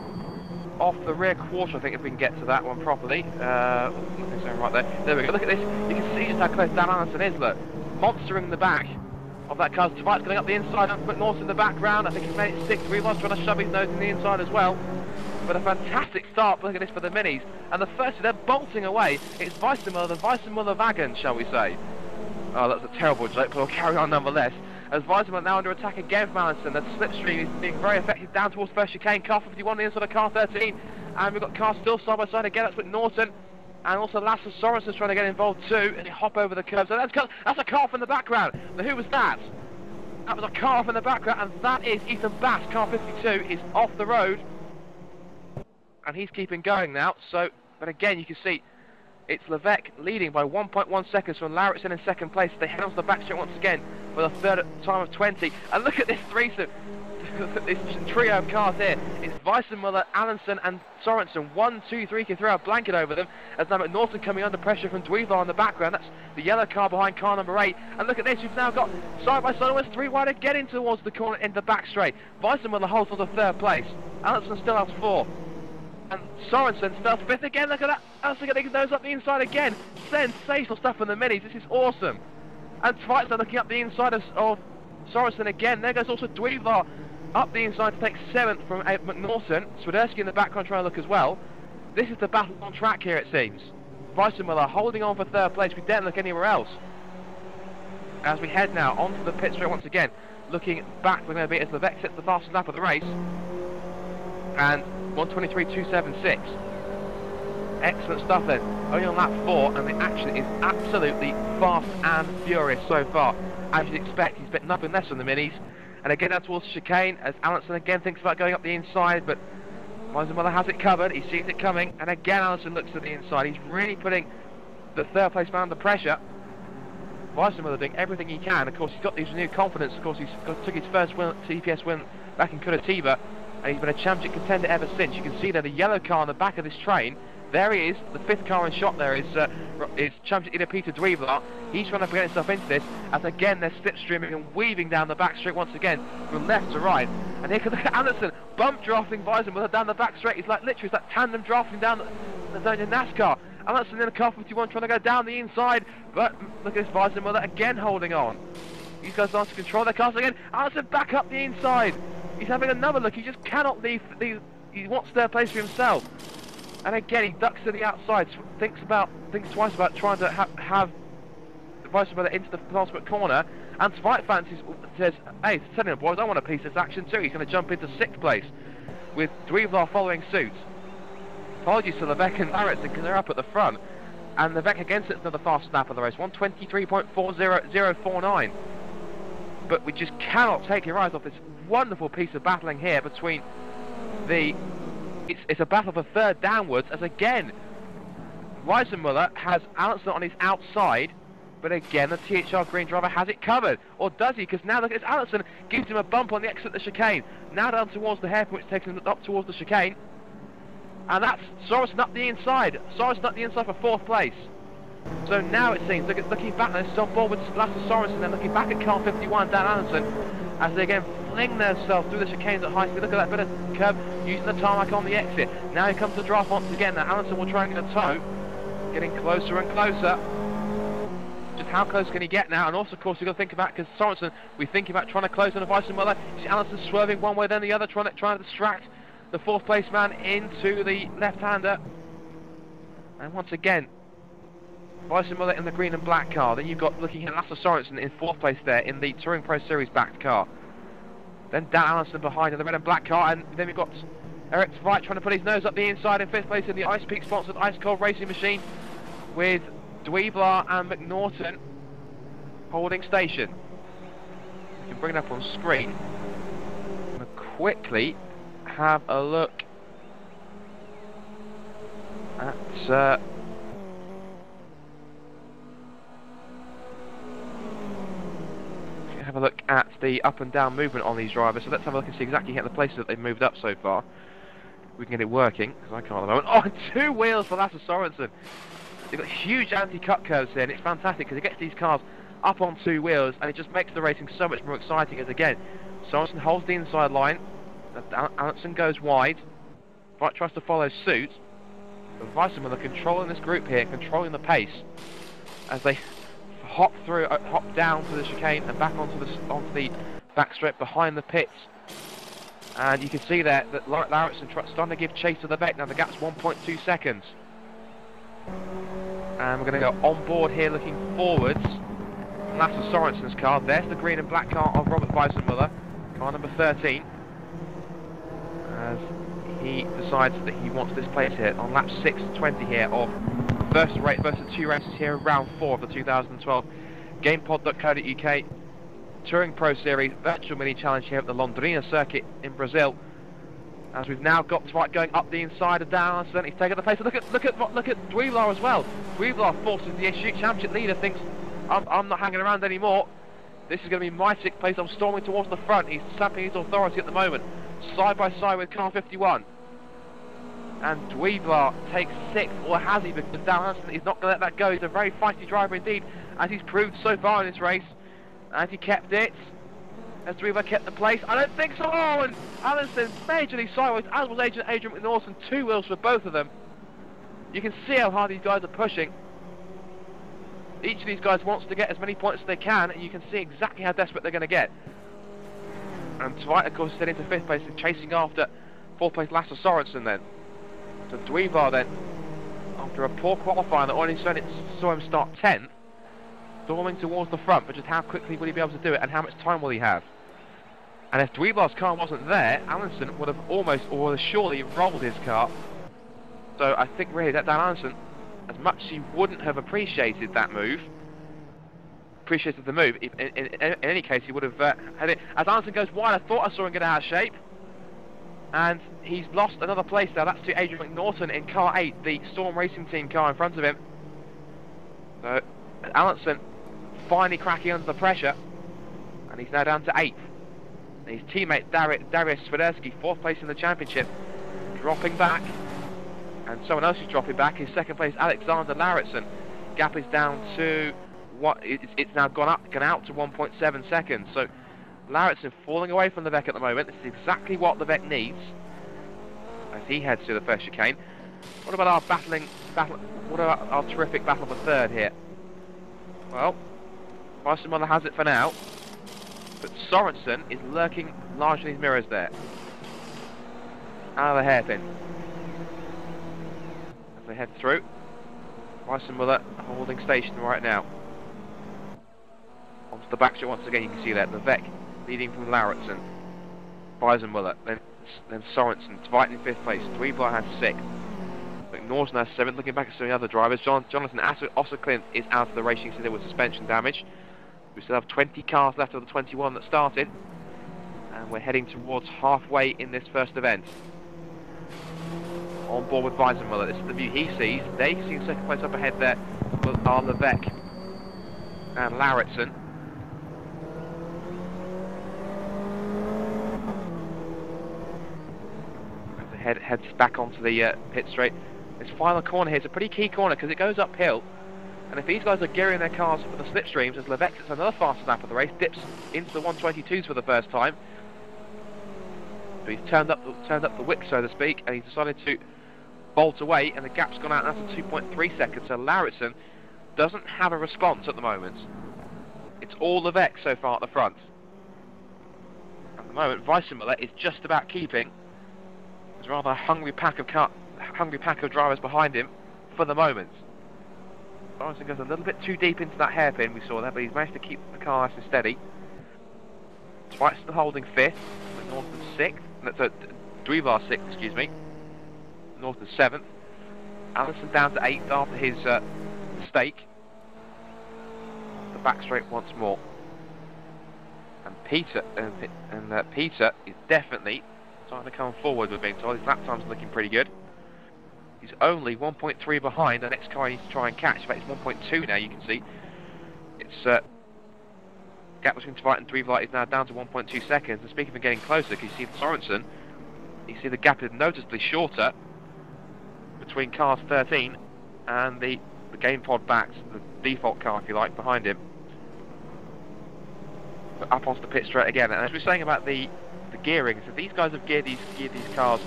off the rear quarter, I think, if we can get to that one properly. Nothing's going right there. There we go. Look at this. You can see just how close Dan Allison is, look. Monster in the back of that car. Tveit's going up the inside, and McNaughton in the background. I think he's made it 6. Dweebelaar's trying to shove his nose in the inside as well. But a fantastic start, look at this for the minis. And the first, they're bolting away. It's Weissmuller, the Weissmuller wagon, shall we say. Oh, that's a terrible joke, but we'll carry on nonetheless. As Weissmuller now under attack again from Allison. The slipstream is being very effective down towards first chicane. Car 51 on the inside of car 13. And we've got cars still side by side again. That's McNaughton. And also Lasse Sorensen's trying to get involved too. And they hop over the curb. So that's a car from the background. Now who was that? That was a car from the background. And that is Ethan Bass. Car 52 is off the road. And he's keeping going now, so, but again, you can see it's Levesque leading by 1.1 seconds from Lauritz in 2nd place. They head onto the back straight once again for the 3rd time of 20. And look at this threesome, this trio of cars here. It's Weissmuller, Allison and Sorensen. 1, 2, 3 can throw a blanket over them. As now McNaughton coming under pressure from Dweebelaar in the background. That's the yellow car behind car number 8. And look at this, we've now got side by side, almost 3 wide again in towards the corner in the back straight. Weissmuller holds on to 3rd place. Allison still has 4. And Sorensen starts 5th again. Look at that. Allison getting his nose up the inside again. Sensational stuff from the minis. This is awesome. And Tveit's looking up the inside of Sorensen again. There goes also Dweebelaar. up the inside to take 7th from McNaughton. Swiderski in the background trying to look as well. This is the battle on track here, it seems. Weissenmüller holding on for 3rd place. We don't look anywhere else. As we head now onto the pit straight once again, looking back, we're going to be as Levesque sets the fastest lap of the race. And 1:23.276. Excellent stuff then. Only on lap 4, and the action is absolutely fast and furious so far. As you'd expect, he's bit nothing less than the minis. And again down towards the chicane, as Allison again thinks about going up the inside, but Weissenmüller has it covered, he sees it coming, and again Allison looks to the inside. He's really putting the 3rd place man under pressure. Weissenmüller doing everything he can. Of course, he's got these renewed confidence. Of course, took his first TPS win back in Curitiba, and he's been a championship contender ever since. You can see there the yellow car on the back of this train. There he is, the 5th car in shot there is champion leader Peter Dweebler. He's trying to get himself into this, as again they're slipstreaming and weaving down the back straight once again, from left to right. And here comes Anderson, bump drafting Weissenmüller down the back straight. It's like literally, it's like tandem drafting down the zone in NASCAR. Anderson in a car 51 trying to go down the inside, but look at this Weissenmüller again holding on. These guys are to control their cars again. Anderson back up the inside. He's having another look, he just cannot leave, he wants 3rd place for himself. And again, he ducks to the outside, thinks twice about trying to have Weissenmüller into the penultimate corner. And Zweitfans says, hey, telling him, boys, I want a piece of this action too. He's going to jump into 6th place, with Dweebler following suit. Apologies to Levesque and Larritzen because they're up at the front. And Levesque again sits another fast lap of the race, 1:23.40049. But we just cannot take your eyes off this wonderful piece of battling here between the... It's a battle for 3rd downwards, as again Weissenmüller has Allison on his outside, but again the THR green driver has it covered. Or does he? Because now look at Allison, gives him a bump on the exit of the chicane. Now down towards the hairpin, which takes him up towards the chicane. And that's Sorensen up the inside. Sorensen up the inside for 4th place. So now it seems, looking back, this is on board with Lasse Sorensen, then looking back at car 51, Dan Anderson, as they again fling themselves through the chicanes at high speed. Look at that bit of curb, using the tarmac on the exit. Now here comes the draft once again. Now Anderson will try and get a toe, getting closer and closer. Just how close can he get now? And also, of course, you've got to think about, because Sorensen, we think about trying to close on a Weissenmüller. You see Anderson swerving one way then the other, trying to distract the 4th place man into the left-hander. And once again, Weissenmüller in the green and black car. Then you've got, looking at Lasse Sorensen in 4th place there in the Touring Pro Series backed car. Then Dan Allison behind in the red and black car, and then we've got Eric Tveit trying to put his nose up the inside in 5th place in the Ice Peak sponsored Ice Cold Racing Machine, with Dweebler and McNaughton holding station. You can bring it up on screen. I'm going to quickly have a look at have a look at the up and down movement on these drivers. So let's have a look and see exactly the places that they've moved up so far. We can get it working, because I can't at the moment. Oh, and 2 wheels for Lasse Sorensen. They've got huge anti-cut curves here, and it's fantastic because it gets these cars up on 2 wheels, and it just makes the racing so much more exciting. As again, Sorensen holds the inside line, Anderson goes wide, Wright tries to follow suit, but Weissenmüller controlling this group here, controlling the pace, as they hop down to the chicane and back onto the back strip behind the pits. And you can see there that Larritzen starting to give chase to the Levesque. Now the gap's 1.2 seconds. And we're going to go on board here looking forwards. Lasse Sorensen's car. There's the green and black car of Robert Weissenmüller, car number 13. As he decides that he wants this place here on lap 6:20 here of versus 2 races here in round 4 of the 2012 GamePod.co.uk Touring Pro Series Virtual Mini Challenge here at the Londrina circuit in Brazil. As we've now got Dwight going up the inside of down, so he's taken the place. Look at Dweebler as well. Dweebler forces the issue. Championship leader thinks, I'm not hanging around anymore. This is going to be my 6th place. I'm storming towards the front. He's sapping his authority at the moment. Side by side with car 51. And Dweebler takes 6th, or has he? Because Dan Anderson is not going to let that go. He's a very feisty driver indeed, as he's proved so far in this race. And he kept it. Has Dweebler kept the place? I don't think so. Oh, and Anderson majorly sideways, as was Adrian McNaughton. 2 wheels for both of them. You can see how hard these guys are pushing. Each of these guys wants to get as many points as they can, and you can see exactly how desperate they're going to get. And Tveit, of course, is heading into 5th place, and chasing after 4th place Lasse Sorensen then. So Dweevar then, after a poor qualifying that only saw him start 10th, storming towards the front, but just how quickly will he be able to do it, and how much time will he have? And if Dweevar's car wasn't there, Allinson would have almost, or would have surely rolled his car. So I think really that Dan Allinson, as much as he wouldn't have appreciated that move, appreciated the move, in any case he would have had it. As Allinson goes wide, I thought I saw him get out of shape. And he's lost another place now. That's to Adrian McNaughton in car 8, the Storm Racing Team car in front of him. So Allinson finally cracking under the pressure, and he's now down to 8th. And his teammate Darius Swiderski, 4th place in the championship, dropping back. And someone else is dropping back is 2nd place Alexander Lauritsen. Gap is down to what? It's now gone out to 1.7 seconds. So Lauritsen falling away from Levesque at the moment. This is exactly what Levesque needs as he heads to the first chicane. What about our what about our terrific battle for 3rd here? Well, Weissmuller has it for now, but Sorensen is lurking largely in his mirrors there. Out of the hairpin. As they head through, Weissmuller holding station right now. Onto the back straight once again, you can see that Levesque leading from Lauritsen, Weissmuller, then Sorensen, Tveit in 5th place, Dweevar has 6th, McNaughton has 7th, looking back at some of the other drivers. Jonathan Osserklint is out of the racing today with suspension damage. We still have 20 cars left of the 21 that started, and we're heading towards halfway in this first event. On board with Weissmuller, this is the view he sees. They see 2nd place up ahead there are Levesque and Lauritsen. Heads back onto the pit straight. This final corner here is a pretty key corner because it goes uphill, and if these guys are gearing their cars for the slipstreams, as Levesque gets another fast lap of the race, dips into the 122s for the first time. So he's turned up the whip, so to speak, and he's decided to bolt away, and the gap's gone out now to 2.3 seconds. So Lauritsen doesn't have a response at the moment. It's all Levesque so far at the front. At the moment, Weissmuller is just about keeping. There's rather a hungry pack of drivers behind him for the moment. Sorensen goes a little bit too deep into that hairpin, we saw that, but he's managed to keep the car nice and steady. Tveit still holding 5th, McNaughton 6th, no, Dweevar 6th, excuse me. Norton 7th. Allinson down to 8th after his mistake. The back straight once more. And Peter Peter is definitely starting to come forward, we're being told. His lap time's looking pretty good. He's only 1.3 behind the next car he needs to try and catch. In fact, it's 1.2 now, you can see. It's gap between Tveit and Dweevar is now down to 1.2 seconds. And speaking of getting closer, can you see Sorensen? You see the gap is noticeably shorter between cars 13 and the game pod backs, the default car, if you like, behind him. But up onto the pit straight again. And as we were saying about the gearing, so these guys have geared these cars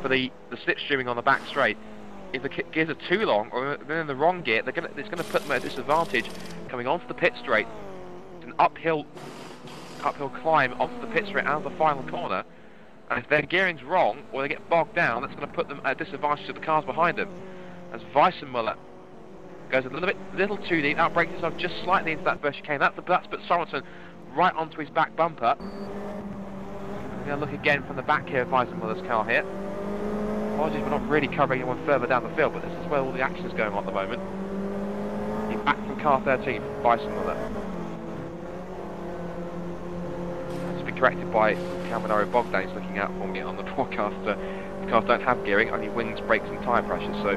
for the slipstreaming on the back straight. If the gears are too long or they're in the wrong gear, it's going to put them at a disadvantage coming onto the pit straight. It's an uphill climb onto the pit straight out of the final corner. And if their gearing's wrong or they get bogged down, that's going to put them at a disadvantage to the cars behind them. As Weissmuller goes a little too deep, outbrakes himself just slightly into that first chicane. That's put Sorensen right onto his back bumper. We're going to look again from the back here of Weissmuller's car here. Apologies, we're not really covering anyone further down the field, but this is where all the action is going on at the moment. He's back from car 13, Weissmuller. That's been corrected by Caminaro Bogdan. He's looking out for me on the broadcast. The cars don't have gearing, only wings, brakes and tyre pressure, so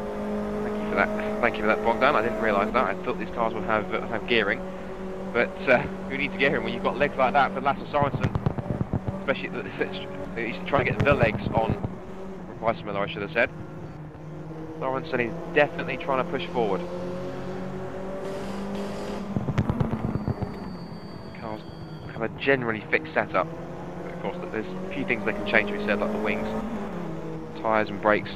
thank you for that. Thank you for that, Bogdan. I didn't realise that. I thought these cars would have gearing. But who needs gearing when you've got legs like that for Lasse Sorensen? Especially he's trying to get the legs on Weissmuller, I should have said. Sorensen is definitely trying to push forward. Cars have a generally fixed setup. But of course, there's a few things they can change, we said, like the wings, tyres and brakes.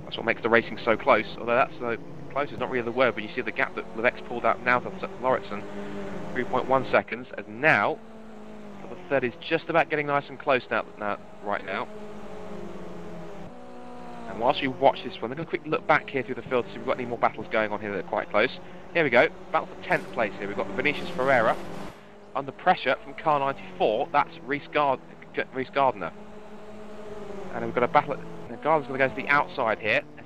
That's what makes the racing so close. Although that's close is not really the word, but you see the gap that Levesque pulled out now to Lauritsen, 3.1 seconds, as now, for the third is just about getting nice and close right now. And whilst you watch this one, I'm going to quickly look back here through the field to see if we've got any more battles going on here that are quite close. Here we go, battle for 10th place here. We've got Vinicius Ferreira under pressure from car 94. That's Reece Gardner. And we've got a battle. Gardner's going to go to the outside here. Has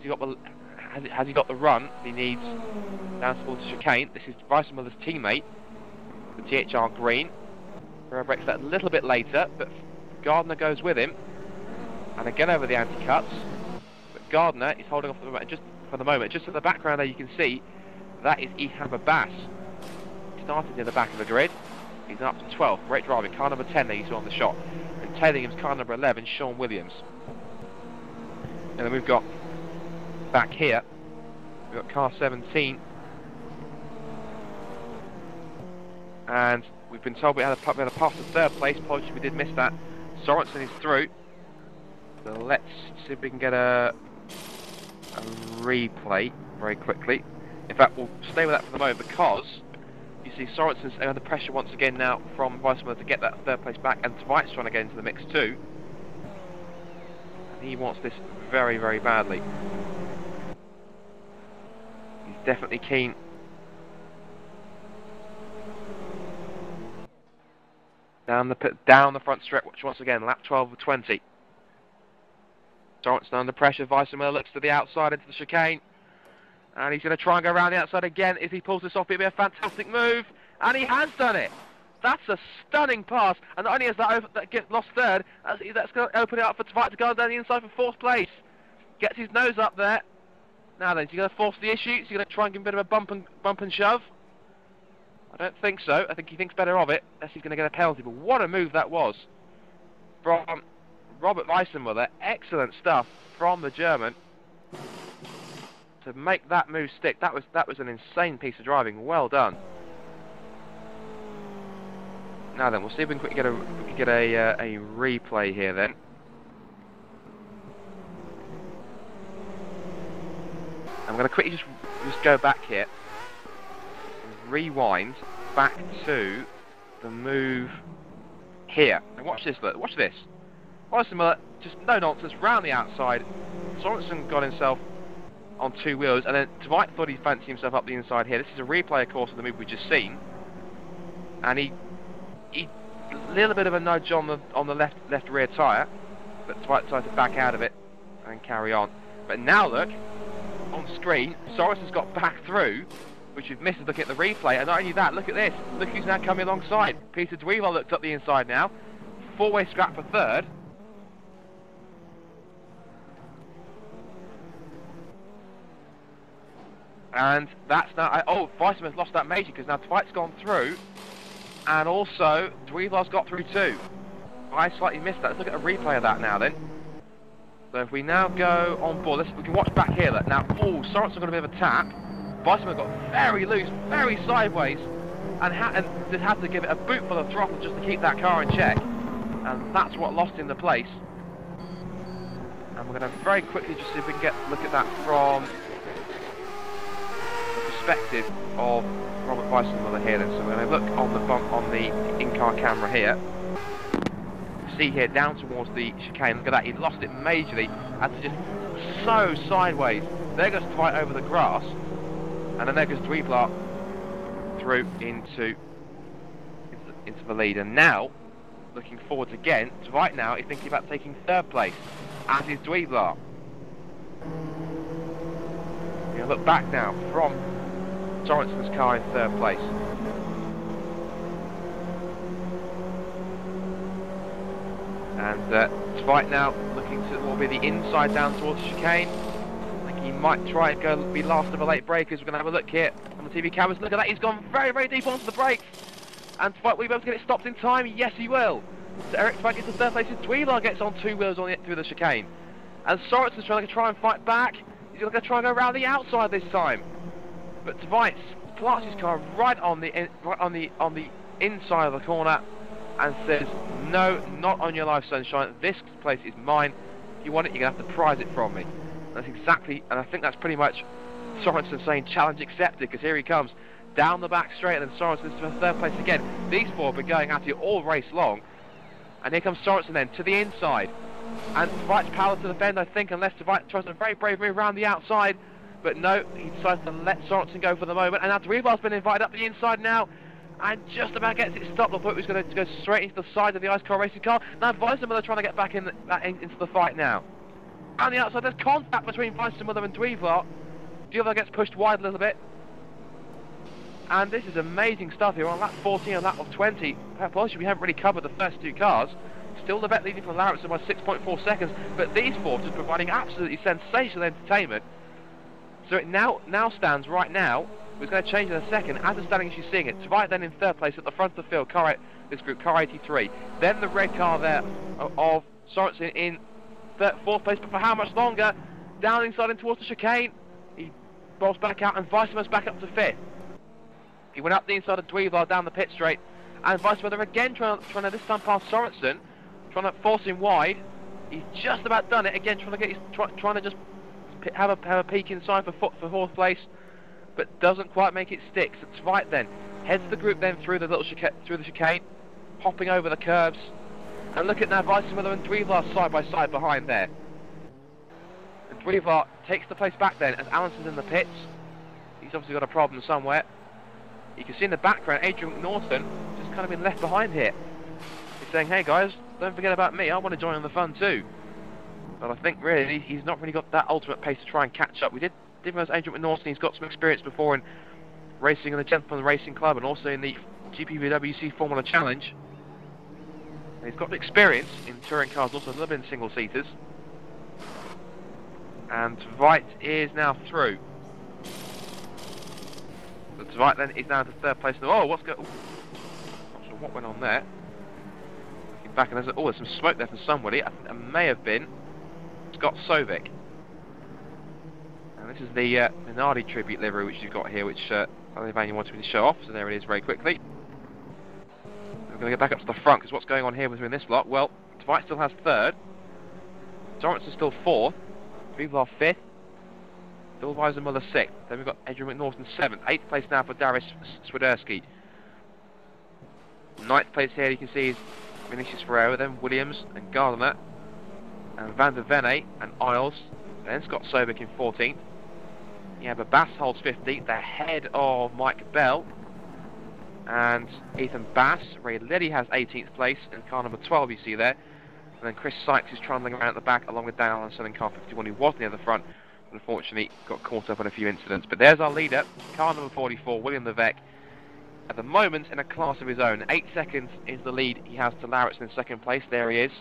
he got the run he needs down towards the chicane? This is Weissmuller's teammate, the THR Green. Ferreira breaks that a little bit later, but Gardner goes with him. And again over the anti-cuts. But Gardner is holding off just for the moment. Just in the background there you can see that is Ihab Abbas. He started near the back of the grid. He's up to 12. Great driving. Car number 10 there you saw on the shot. And tailing him is car number 11, Sean Williams. And then we've got back here, we've got car 17. And we've been told we had a pass to third place. Apologies, we did miss that. Sorensen is through. So let's see if we can get a replay very quickly. In fact, we'll stay with that for the moment because you see Sorensen's under pressure once again now from Weissmuller to get that third place back, and Tvite's trying to get into the mix too. And he wants this very, very badly. He's definitely keen. Down the front strip, which once again, lap 12 of 20. Sorensen under pressure. Weissmuller looks to the outside into the chicane. And he's going to try and go around the outside again. If he pulls this off, it'll be a fantastic move. And he has done it. That's a stunning pass. And not only has that get lost third, that's going to open it up for Tvite to go down the inside for fourth place. Gets his nose up there. Now then, is he going to force the issue? Is he going to try and give him a bit of a bump and shove? I don't think so. I think he thinks better of it, unless he's going to get a penalty. But what a move that was from Robert Weissmuller. Excellent stuff from the German to make that move stick. That was an insane piece of driving. Well done. Now then, we'll see if we can quickly get a replay here then. I'm going to quickly just go back here and rewind back to the move here. Now watch this, look. Watch this. Weissmuller, just no nonsense, round the outside. Sorensen got himself on two wheels, and then Tvite thought he'd fancy himself up the inside here. This is a replay, of course, of the move we've just seen. And he a little bit of a nudge on the left rear tyre, but Tvite decided to back out of it and carry on. But now look, on screen, Sorensen's got back through, which we've missed looking at the replay, and not only that, look at this. Look who's now coming alongside. Peter Dweeval looked up the inside now. Four-way scrap for third. And that's now... oh, Weissmuller's lost that major because now Tvite's gone through. And also, Dweeval's got through too. I slightly missed that. Let's look at a replay of that now then. So if we now go on board, we can watch back here. Look. Now, oh, Sorensen got a bit of a tap. Weissmuller got very loose, very sideways. And just had to give it a boot full of throttle just to keep that car in check. And that's what lost him the place. And we're going to very quickly just see if we can look at that from perspective of Robert Weissmuller here then. So we're going to look on the in-car camera here. See here down towards the chicane. Look at that, he lost it majorly. Had to just so sideways. There goes Tvite over the grass, and then there goes Dweeval through into the lead. And now, looking forwards again, Tvite now is thinking about taking third place, as is Dweeval. You look back now from Sorensen's car in third place. And Tvite now looking to what will be the inside down towards the chicane. I think he might try and be last of the late breakers. We're going to have a look here on the TV cameras. Look at that, he's gone very, very deep onto the brakes. And Tvite will be able to get it stopped in time. Yes, he will. So Eric Tvite gets the third place. Dweeval gets on two wheels through the chicane. And Sorensen's trying to try and fight back. He's going to try and go around the outside this time. But Tvite plants his car right on the inside of the corner and says, no, not on your life, sunshine. This place is mine. If you want it, you're going to have to prize it from me. That's exactly, and I think that's pretty much Sorensen saying challenge accepted, because here he comes down the back straight, and then Sorensen's for third place again. These four have been going at it all race long, And here comes Sorensen then, to the inside. And Tvite's power to defend, I think, unless Tvite tries a very brave move around the outside. But no, he decides to let Sorensen go for the moment. And now Dweevar's been invited up the inside now. And just about gets it stopped. I thought he was going to go straight into the side of the Ice Cold Racing car. Now Weissmuller trying to get back into the fight now. On the outside, there's contact between Weissmuller and Dweevar. Dweevar gets pushed wide a little bit. And this is amazing stuff here on lap 14 and lap of 20. Apologies, we haven't really covered the first two cars. Still the vet leading from Lauritsen by 6.4 seconds. But these four just providing absolutely sensational entertainment. So it now stands right now. It's going to change in a second. As the standing as you're seeing it, Tvite then in third place at the front of the field. This group, car 83. Then the red car there of Sorensen in fourth place. But for how much longer? Down inside and towards the chicane. He rolls back out and Weissmuller's back up to fifth. He went up the inside of Dweevar down the pit straight. And Weissmuller again trying to this time pass Sorensen. Trying to force him wide. He's just about done it. Again, trying to just have a peek inside for fourth place. But doesn't quite make it stick. So Tvite then heads the group then through the chicane, hopping over the curbs. And look at now Weissmuller and Dweevar side by side behind there. And Dweevar takes the place back then as Allison's in the pits. He's obviously got a problem somewhere. You can see in the background Adrian McNaughton just kind of been left behind here. He's saying, hey guys, don't forget about me, I want to join in the fun too. But I think really he's not really got that ultimate pace to try and catch up. We did realize Adrian McNaughton, he's got some experience before in racing in the Gentleman Racing Club and also in the GPVWC Formula Challenge. And he's got experience in touring cars, also a little bit in single seaters. And Tvite is now through. So Tvite then is now to third place. Oh, what's going? Not sure what went on there. Looking back and there's some smoke there from somebody. I think that may have been Scott Sovic. And this is the Minardi tribute livery which you've got here, which Ivan wanted me to show off. So there it is, very quickly. We're going to get back up to the front because what's going on here within this block? Well, Tvite still has third. Sorensen still fourth. Dweevar fifth. Phil Weissmuller sixth. Then we've got Adrian McNaughton seventh. Eighth place now for Darius Swiderski. Ninth place here you can see is Vinicius Ferreira, then Williams and Gardner and Van der Venne and Isles. Then Scott Sobick in 14th. You have a Bass holds 15th, ahead of Mike Bell and Ethan Bass. Ray Liddy has 18th place in car number 12 you see there. And then Chris Sykes is trundling around at the back along with Dan Allenson in car 51 who was near the front. But unfortunately got caught up in a few incidents. But there's our leader, car number 44, William Levesque. At the moment in a class of his own. 8 seconds is the lead he has to Lauritsen in second place. There he is.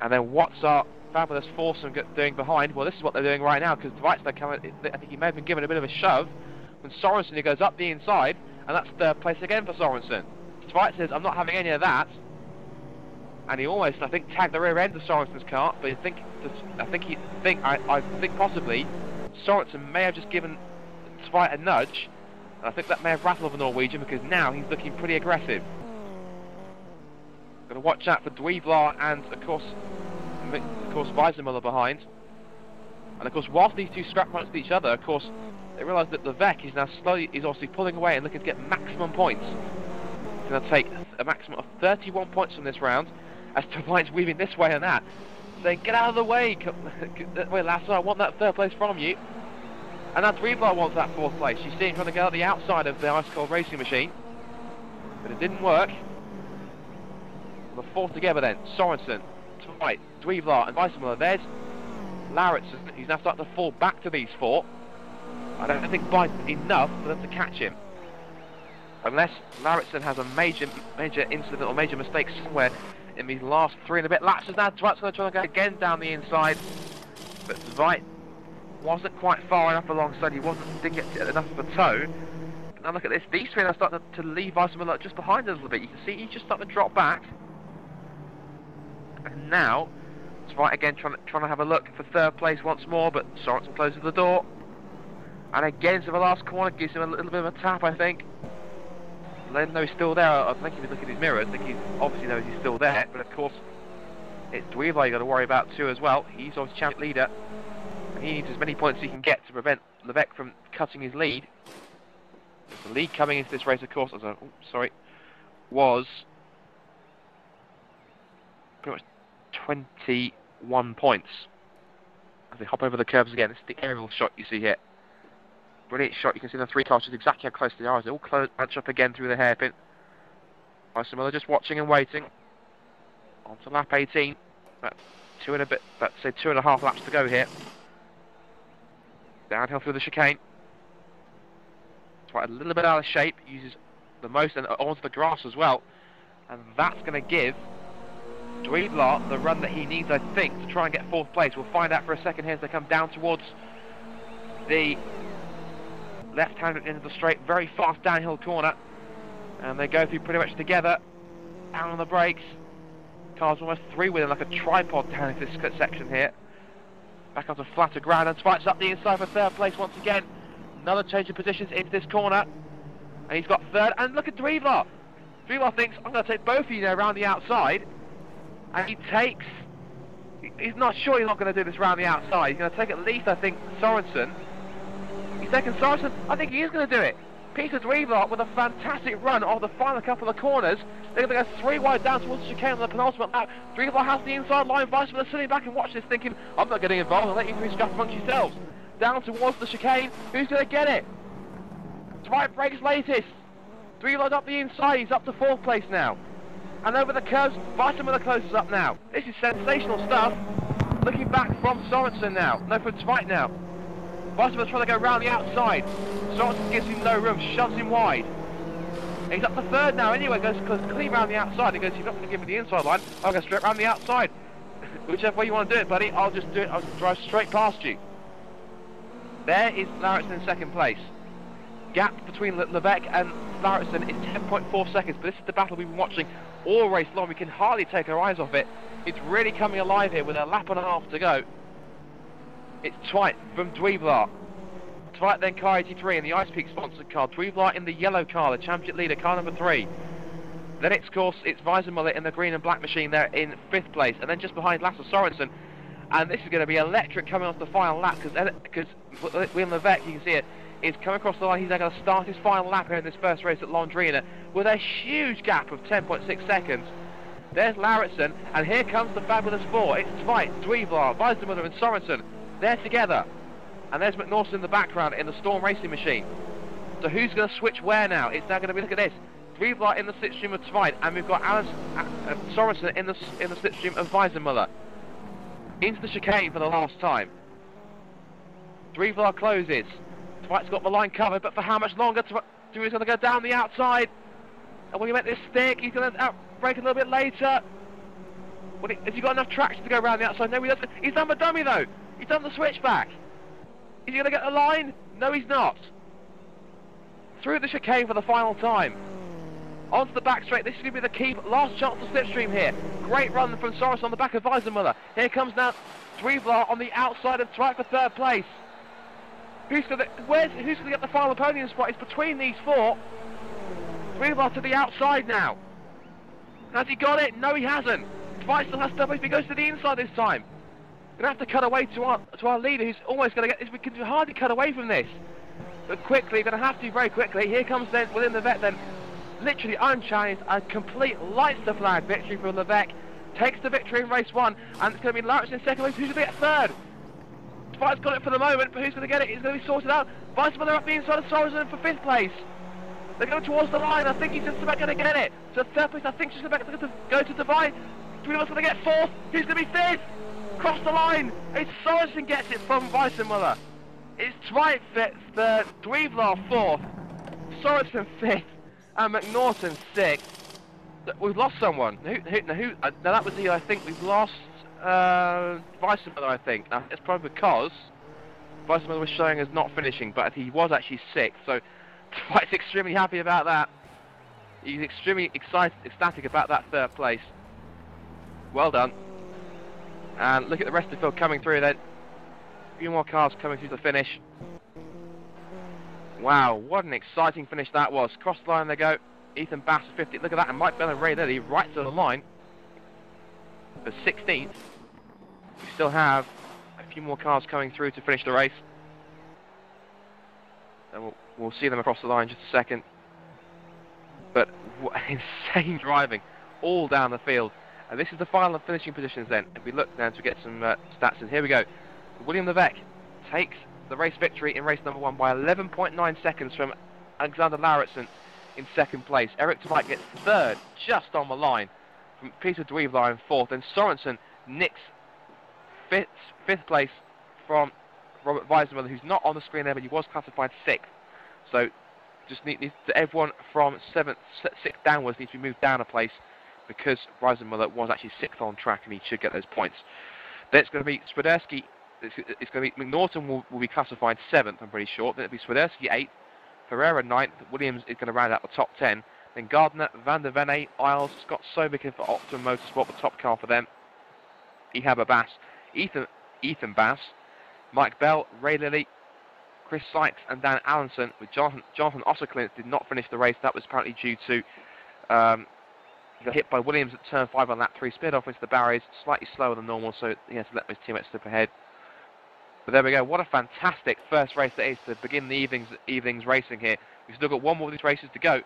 And then what's our fabulous foursome doing behind? Well, this is what they're doing right now because Tvite's coming. I think he may have been given a bit of a shove when Sorensen he goes up the inside, and that's third place again for Sorensen. Tvite says, "I'm not having any of that," and he almost, I think, tagged the rear end of Sorensen's car. But I think possibly Sorensen may have just given Tvite a nudge, and I think that may have rattled the Norwegian because now he's looking pretty aggressive. Got to watch out for Dweevar and of course Weissmuller behind. And of course whilst these two scrap points with each other, of course they realise that Levesque is now is obviously pulling away and looking to get maximum points. He's going to take a maximum of 31 points from this round as Tvite's weaving this way and that, saying get out of the way, wait Lasso, I want that third place from you. And now Dweevar wants that fourth place. You see him trying to get out the outside of the Ice Cold Racing machine, but it didn't work. The four together then, Sorensen, Tvite, Dweevar and Weissmuller. There's Lauritsen, he's now starting to fall back to these four. I don't think by enough for them to catch him. Unless Lauritsen has a major incident or major mistake somewhere in these last 3 and a bit laps. Now Tvite's going to try to go again down the inside. But Tvite wasn't quite far enough alongside, didn't get enough of a toe. But now look at this, these three are starting to leave Weissmuller just behind a little bit. You can see he's just starting to drop back. And now, Tvite again trying to have a look for third place once more, but Sorensen closes the door. And again, so the last corner gives him a little bit of a tap, I think. Let him know he's still there. I think he was looking at his mirror. I think he obviously knows he's still there. But of course, it's Dweevar you've got to worry about too as well. He's obviously champion leader. And he needs as many points as he can get to prevent Levesque from cutting his lead. The lead coming into this race, of course, was pretty much 21 points. As they hop over the curves again, this is the aerial shot you see here. Brilliant shot, you can see the 3 cars just exactly how close they are as they all bunch up again through the hairpin. Weisenmuller just watching and waiting. On to lap 18. That's 2.5 laps to go here. Downhill through the chicane. Twite a little bit out of shape, uses the most and onto the grass as well. And that's going to give Dweebler the run that he needs, I think, to try and get 4th place. We'll find out for a second here as they come down towards the left-hand end of the straight, very fast downhill corner. And they go through pretty much together. Down on the brakes. Cars almost 3 with him, like a tripod down in this section here. Back onto flatter ground and Twite's up the inside for 3rd place once again. Another change of positions into this corner. And he's got 3rd. And look at Dweebler. Dweebler thinks, I'm going to take both of you there around the outside. And he takes... He's not sure he's not going to do this around the outside. He's going to take at least, I think, Sorensen. He's taking Sorensen. I think he is going to do it. Peter Dweebler with a fantastic run off the final couple of corners. They're going to go 3 wide down towards the chicane on the penultimate lap. Dweebler has the inside line. Weisenmuller sitting back and watching this thinking, I'm not getting involved. I'll let you three scuff amongst yourselves. Down towards the chicane. Who's going to get it? Dwight breaks latest. Dweebler's up the inside. He's up to 4th place now. And over the curves, Weisenmuller closes up now. This is sensational stuff. Looking back from Sorensen now. No, from Dwight now. Weisenmuller trying to go round the outside. Sorensen gives him no room, shoves him wide. And he's up to 3rd now anyway, goes clean round the outside. He goes, you're not going to give me the inside line, I'll go straight round the outside. Whichever way you want to do it, buddy, I'll just do it, I'll drive straight past you. There is Lauritsen in 2nd place. Gap between Levesque and Lauritsen is 10.4 seconds, but this is the battle we've been watching all race long. We can hardly take our eyes off it. It's really coming alive here with a lap and a half to go. It's Twite from Dweebler. Twite then car 83 in the Ice Peak sponsored car. Dweebler in the yellow car, the championship leader, car number 3. Then it's Weisenmuller in the green and black machine there in 5th place. And then just behind Lasse Sorensen. And this is going to be electric coming off the final lap because William Levesque, you can see it, is coming across the line. He's now going to start his final lap here in this first race at Londrina with a huge gap of 10.6 seconds. There's Lauritsen, and here comes the fabulous 4. It's Twite, Dweebler, Weisenmuller and Sorensen. They're together. And there's McNaughton in the background in the Storm Racing machine. So who's going to switch where now? It's now going to be, look at this, Dweebler in the slipstream of Twite, and we've got Sorensen in the slipstream of Weisenmuller. Into the chicane for the last time. Dweebler closes. Twite's got the line covered, but for how much longer? Dweebler's going to go down the outside. And will he make this stick? He's going to outbrake a little bit later. Has he got enough traction to go around the outside? No, he doesn't. He's done the dummy though. He's done the switchback. Is he going to get the line? No, he's not. Through the chicane for the final time. Onto the back straight. This is going to be the key last chance to slipstream here. Great run from Sorensen on the back of Weisenmuller. Here comes now Dweebler on the outside of Twite for 3rd place. Who's going to get the final podium spot? It's between these 4. Dweebler to the outside now. Has he got it? No, he hasn't. Twite still has stuff if he goes to the inside this time. We're going to have to cut away to our leader who's almost going to get this. We can hardly cut away from this. But quickly, we're going to have to very quickly. Here comes then, within the vet then, literally unchallenged, a complete lights the flag victory for Levesque. Takes the victory in race 1, and it's going to be Lauritsen in 2nd place. Who's going to be at 3rd? Twite's got it for the moment, but who's going to get it? It's going to be sorted out. Weisenmuller up the inside of Sorensen for 5th place. They're going towards the line. I think he's just about going to get it. So 3rd place, I think she's about to go to divide. Dweebler's going to get 4th. Who's going to be 5th? Cross the line. It's Sorensen gets it from Weisenmuller. It's Twite 3rd, Dweebler 4th, Sorensen 5th, and McNaughton 6th. We've lost someone. Who? Now that was I think we've lost Weisenmuller, I think. Now it's probably because Weisenmuller was showing as not finishing, but he was actually 6th. So Twite's extremely happy about that. He's extremely ecstatic about that 3rd place. Well done. And look at the rest of the field coming through then. A few more cars coming through the finish. Wow, what an exciting finish that was. Cross the line they go. Ethan Bass 50. Look at that, and Mike Bell and Ray Lilly right to the line for 16th. We still have a few more cars coming through to finish the race. And we'll see them across the line in just a second. But insane driving all down the field. And this is the final finishing positions then. If we look now to get some stats in, here we go. William Levesque takes the race victory in race number 1 by 11.9 seconds from Alexander Lauritsen in second place. Eric Tveit gets third, just on the line, from Peter Dweevelaar in fourth. Then Sorensen nicks fifth place from Robert Weisenmuller, who's not on the screen there, but he was classified sixth. So just needs to, everyone from sixth downwards needs to be moved down a place, because Weisenmuller was actually sixth on track and he should get those points. Then it's going to be Swiderski. It's going to be McNaughton will be classified 7th, I'm pretty sure. Then it'll be Swiderski 8th, Ferreira 9th, Williams is going to round out the top 10. Then Gardner, Van der Venne, Isles, Scott Sobikin for Optimum Motorsport, the top car for them. Ihaba Bass, Ethan Bass, Mike Bell, Ray Lilly, Chris Sykes and Dan Allenson. With Jonathan Osserklint did not finish the race. That was apparently due to he got hit by Williams at turn 5 on lap 3, sped off into the barriers, slightly slower than normal, so he has to let his teammates slip ahead. But there we go. What a fantastic first race that is to begin the evening's racing here. We've still got one more of these races to go.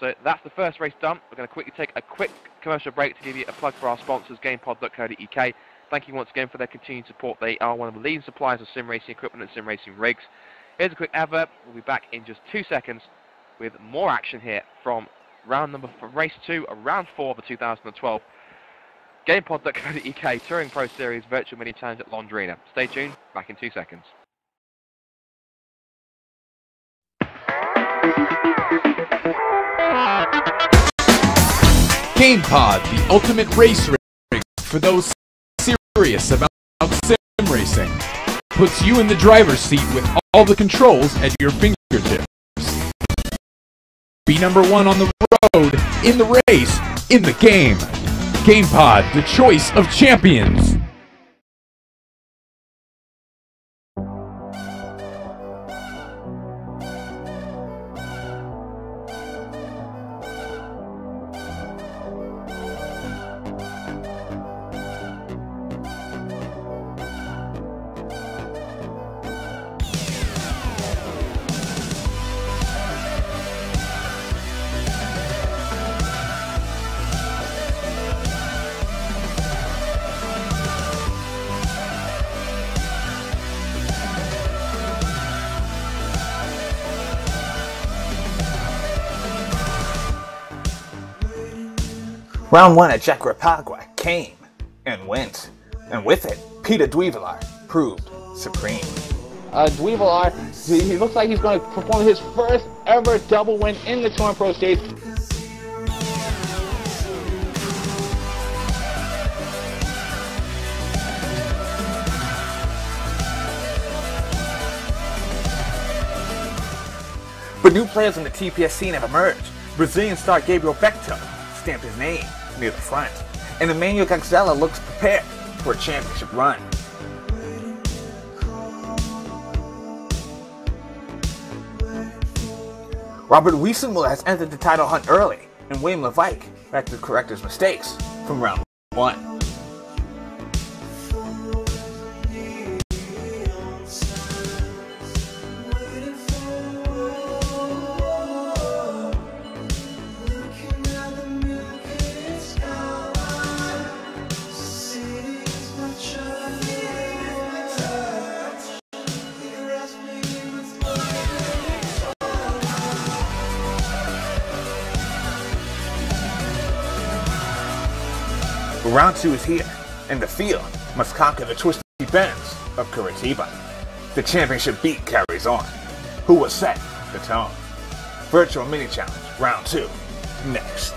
So that's the first race done. We're going to quickly take a quick commercial break to give you a plug for our sponsors, GamePod.co.uk. Thank you once again for their continued support. They are one of the leading suppliers of sim racing equipment and sim racing rigs. Here's a quick advert. We'll be back in just 2 seconds with more action here from race 2, round 4 of the 2012 GamePod.co.uk Touring Pro Series Virtual Mini Challenge at Londrina. Stay tuned, back in 2 seconds. GamePod, the ultimate race rig for those serious about sim racing. Puts you in the driver's seat with all the controls at your fingertips. Be number 1 on the road, in the race, in the game. GamePod, the choice of champions. Round 1 at Jacarapagua came and went, and with it, Peter Dweevelaar proved supreme. Dweevelaar, he looks like he's going to perform his first ever double win in the Touring Pro Series. But new players on the TPS scene have emerged. Brazilian star Gabriel Bechtel stamped his name near the front, and Emmanuel Gaxella looks prepared for a championship run. Robert Weisenmuller has entered the title hunt early, and William Levesque had to correct his mistakes from round 1. Round 2 is here, and the field must conquer the twisty bends of Curitiba. The championship beat carries on. Who will set the tone? Virtual Mini Challenge, Round 2, next.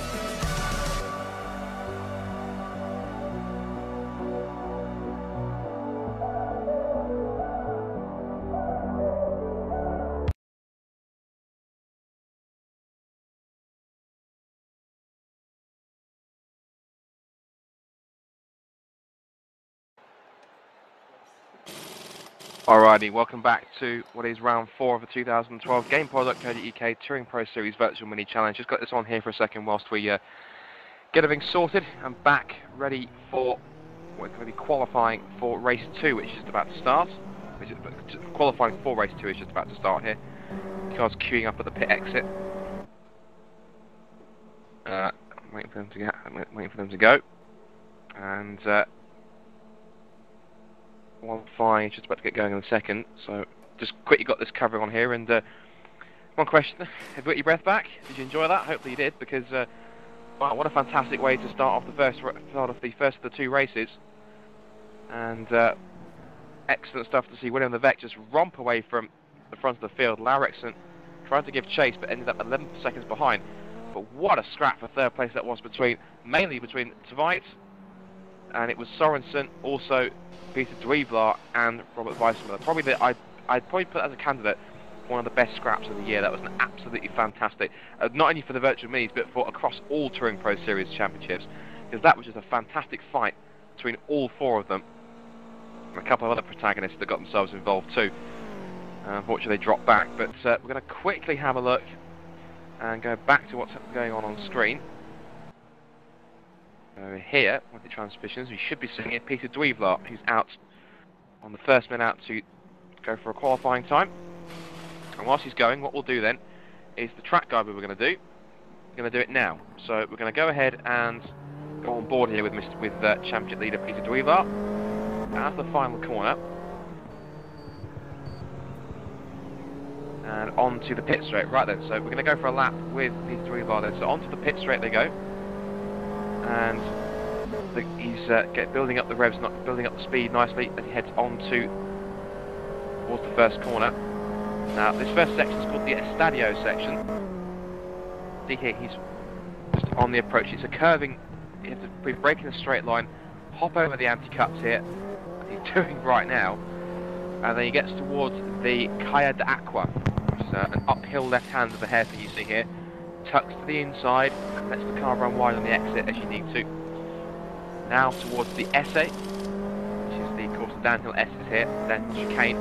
Alrighty, welcome back to what is round 4 of the 2012 GamePod.co.uk Touring Pro Series Virtual Mini Challenge. Just got this on here for a second whilst we get everything sorted. I'm back ready for we're going to be qualifying for race 2, which is just about to start. Qualifying for race 2 is just about to start here. Cars queuing up at the pit exit. I'm waiting for them to go. And one fine, just about to get going in a second. So just quickly got this covering on here. And one question: have you got your breath back? Did you enjoy that? Hopefully you did, because wow, what a fantastic way to start off the first of the two races. And excellent stuff to see William Levesque just romp away from the front of the field. Lauritzen tried to give chase, but ended up 11 seconds behind. But what a scrap for third place that was mainly between Tveit, and it was Sorensen, also Peter Dweevelaar and Robert Weissmuller. Probably I'd probably put as a candidate one of the best scraps of the year. That was an absolutely fantastic, not only for the virtual minis, but for across all Touring Pro Series championships, because that was just a fantastic fight between all four of them. And a couple of other protagonists that got themselves involved too. Unfortunately, they dropped back. But we're going to quickly have a look and go back to what's going on screen. Over here, with the transmissions, we should be seeing here Peter Dweevelaar, who's out on the first man out to go for a qualifying time. And whilst he's going, what we'll do then is the track guide we were going to do. We're going to do it now. So we're going to go ahead and go on board here with championship leader Peter Dweevelaar. Out of the final corner. And onto the pit straight. Right then, so we're going to go for a lap with Peter Dweevelaar then. So onto the pit straight they go. And he's building up the revs, building up the speed nicely as he heads on towards the first corner. Now, this first section is called the Estadio section. See here, he's just on the approach. It's a curving, you have to be breaking a straight line, hop over the anti-cuts here, as he's doing right now, and then he gets towards the Caia d'Aqua, which is an uphill left-hand of the hairpin you see here, tucks to the inside, and lets the car run wide on the exit as you need to. Now towards the Esse, which is the, of course, the downhill S's here, then chicane.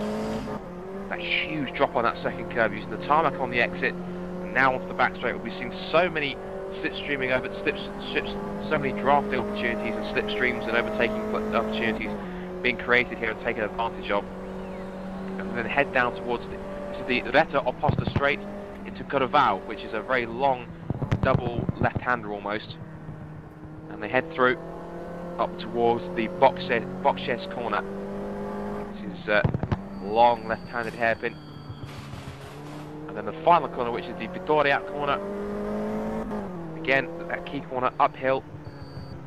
That huge drop on that second curve using the tarmac on the exit, and now onto the back straight. We've seen so many slipstreaming over so many drafting opportunities and slipstreams and overtaking opportunities being created here and taken advantage of. And then head down towards the Retta Opposta Straight into Corval, which is a very long double left-hander almost. And they head through up towards the Boxes corner, which is long left-handed hairpin, and then the final corner, which is the Vittoria corner. Again, that key corner uphill.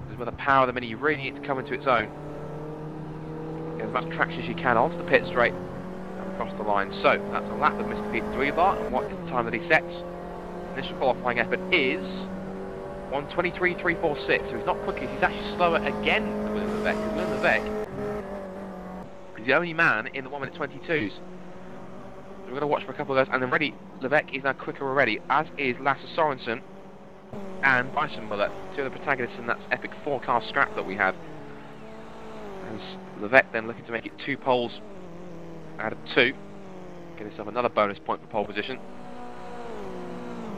This is where the power of the Mini really needs to come into its own. Get as much traction as you can onto the pit straight and across the line. So that's a lap of Mr. Peter Dweevelaar, and what is the time that he sets? Initial qualifying effort is 1:23.346. So he's not quicker. He's actually slower again than William Levesque. Because William Levesque is the only man in the 1:22s. So we're going to watch for a couple of those, and then Levesque is now quicker already, as is Lasse Sorensen and Weissmuller, two of the protagonists in that epic 4-car scrap that we had. As Levesque then looking to make it 2 poles out of 2, get himself another bonus point for pole position.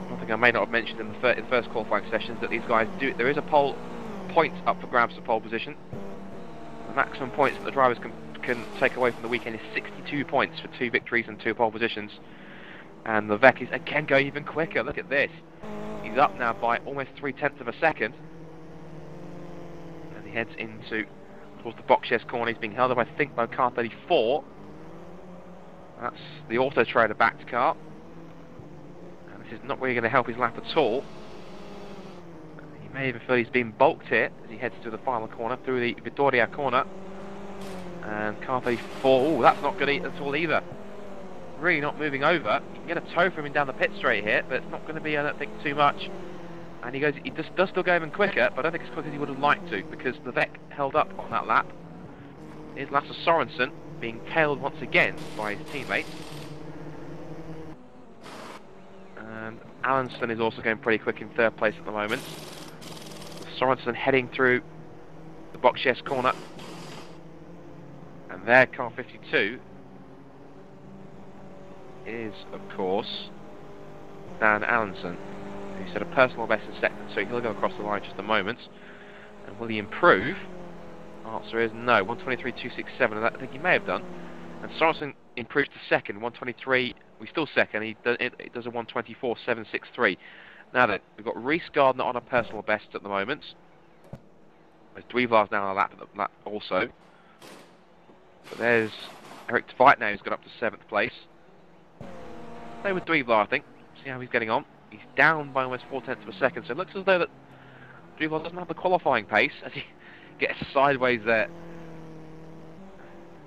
One thing I may not have mentioned in the first qualifying session is that these guys do. There is a pole point up for grabs for pole position. The maximum points that the drivers can take away from the weekend is 62 points for 2 victories and 2 pole positions. And Levesque is again going even quicker. Look at this. He's up now by almost 3/10 of a second. And he heads towards the Boxes corner. He's being held up, I think, by car 34. That's the Auto Trader backed car. And this is not really going to help his lap at all. He may even feel he's been bulked here as he heads to the final corner through the Vittoria corner. And car 34, oh, that's not good at all either. Really not moving over. You can get a tow from him down the pit straight here, but it's not going to be, I don't think, too much. And he does still go even quicker, but I don't think as quick as he would have liked to, because Levesque held up on that lap. Here's Lasse Sorensen being tailed once again by his teammates. And Allenson is also going pretty quick in 3rd place at the moment. Sorensen heading through the Boxes corner. And there, car 52 is, of course, Dan Allenson, who set a personal best in 2nd, so he'll go across the line in just a moment. And will he improve? Answer is no, 1:23.267, and that I think he may have done. And Sorensen improves to 2nd, 1:23, he's still 2nd, he does a 1:24.763. Now then, we've got Reece Gardner on a personal best at the moment. As Dweevar's now on a lap also. But there's Eric Tveit now, who's got up to 7th place. Stay with Dweevar, I think. See how he's getting on. He's down by almost 4/10 of a second, so it looks as though that Dweevar doesn't have the qualifying pace as he gets sideways there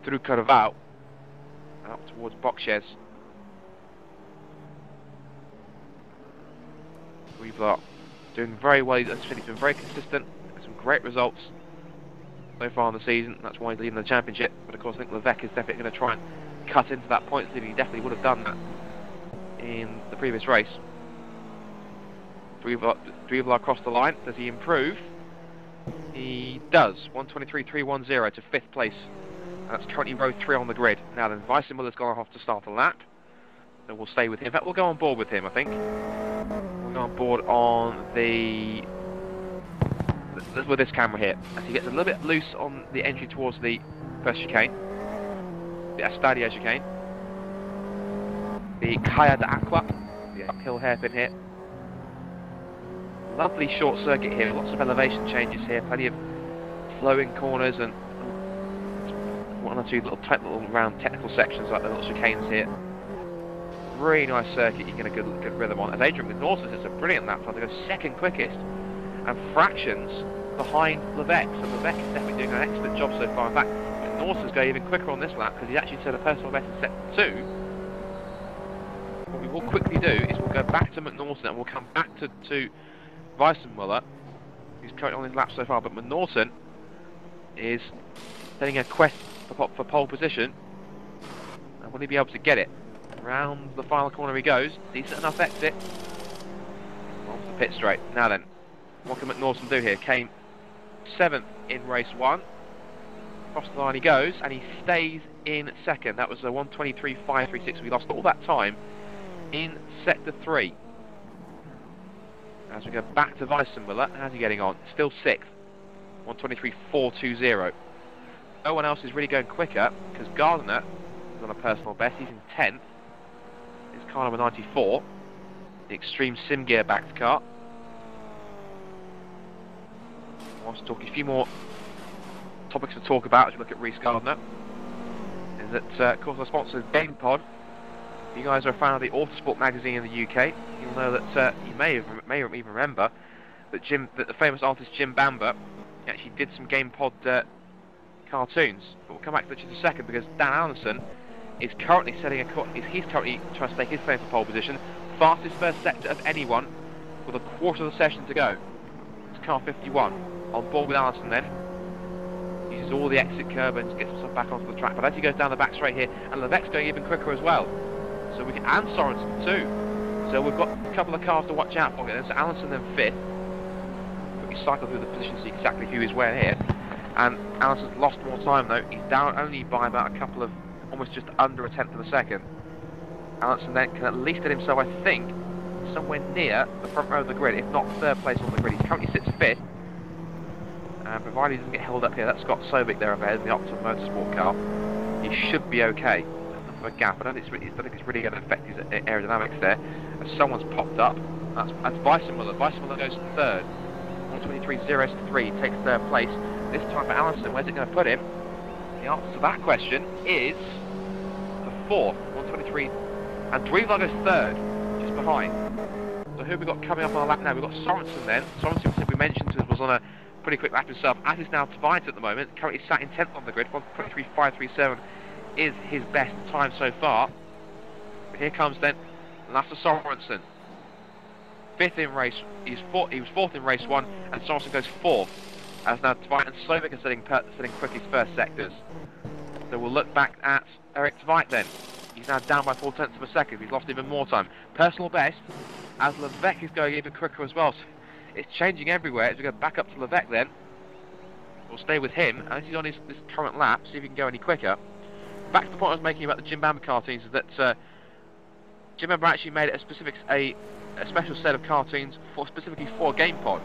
through Carval out towards Boxes. Dweevar doing very well. He's been very consistent. Some great results so far in the season. That's why he's leading the championship. But of course, I think Levesque is definitely going to try and cut into that points lead. He definitely would have done that in the previous race. Dweevar across the line. Does he improve? He does. 1:23.310 to 5th place. That's currently row 3 on the grid. Now then, Weissmuller's gone off to start a lap. So we'll stay with him. In fact, we'll go on board with him, I think. We'll go on board on the... with this camera here. As he gets a little bit loose on the entry towards the first chicane. The Estadio chicane. The Caia d'Aqua. The uphill hairpin here. Lovely short circuit here. Lots of elevation changes here. Plenty of flowing corners and one or two little round technical sections like the little chicanes here. Really nice circuit. You can get a good rhythm on. As Adrian McNaughton is a brilliant lap time to go 2nd quickest and fractions behind Levesque. So Levesque is definitely doing an excellent job so far. In fact, McNaughton's going even quicker on this lap because he's actually set a personal best in set 2. What we will quickly do is we'll go back to McNaughton and we'll come back to Weissmuller, who's currently on his lap so far. But McNaughton is setting a quest for pole position, and will he be able to get it? Round the final corner he goes. Decent enough exit. Onto the pit straight. Now then, what can McNaughton do here? Came 7th in race 1. Across the line he goes, and he stays in 2nd. That was a 1:23.536. We lost all that time in sector 3. As we go back to Weissmuller, how's he getting on? Still 6th. 1:23.420. No one else is really going quicker because Gardner is on a personal best. He's in 10th. It's car number 94. The Extreme Sim Gear backed car. I want to talk a few more topics to talk about as we look at Reece Gardner. Is that, of course, our sponsor is GamePod. If you guys are a fan of the Autosport magazine in the UK, you'll know that you may even remember that the famous artist Jim Bamber actually did some GamePod cartoons. But we'll come back to that in just a second because Dan Allenson is currently he's currently trying to stake his claim for pole position. Fastest first sector of anyone with a quarter of the session to go. It's car 51. On board with Allenson then. Uses all the exit curb and gets himself back onto the track. But as he goes down the back straight here, and Levesque's going even quicker as well. So we can, and Sorensen too. So we've got a couple of cars to watch out for. There's Allenson then 5th. Quickly cycle through the positions to see exactly who is where here. And Allison's lost more time though. He's down only by about a couple of, almost just under a 1/10 of a second. Allison then can at least get himself, I think, somewhere near the front row of the grid, if not 3rd place on the grid. He currently sits 5th. And provided he doesn't get held up here, that's Scott Sobick there ahead in the Optima Motorsport car. He should be okay. Enough of a gap. I don't think it's really going to affect his aerodynamics there. As someone's popped up. That's Weissmuller. Weissmuller goes 3rd. 1:23.03 takes 3rd place. This time for Allison, where's it going to put him? The answer to that question is the 4th, 1:23, and Dweevar goes 3rd, just behind. So who have we got coming up on our lap now? We've got Sorensen then. Sorensen, we mentioned, was on a pretty quick lap himself, as is now Tveit at the moment, currently sat in 10th on the grid. 1:23.537 is his best time so far. But here comes then Lasse Sorensen. 5th in race, he was 4th in race 1, and Sorensen goes 4th. As now Tveit and Sobick are setting quickest first sectors. So we'll look back at Eric Tveit then. He's now down by 4/10 of a second. He's lost even more time. Personal best, as Levesque is going even quicker as well. So it's changing everywhere. As we go back up to Levesque then, we'll stay with him. And as he's on this current lap, see if he can go any quicker. Back to the point I was making about the Jim Bamber cartoons, is that Jim Bamber actually made a special set of cartoons specifically for GamePod.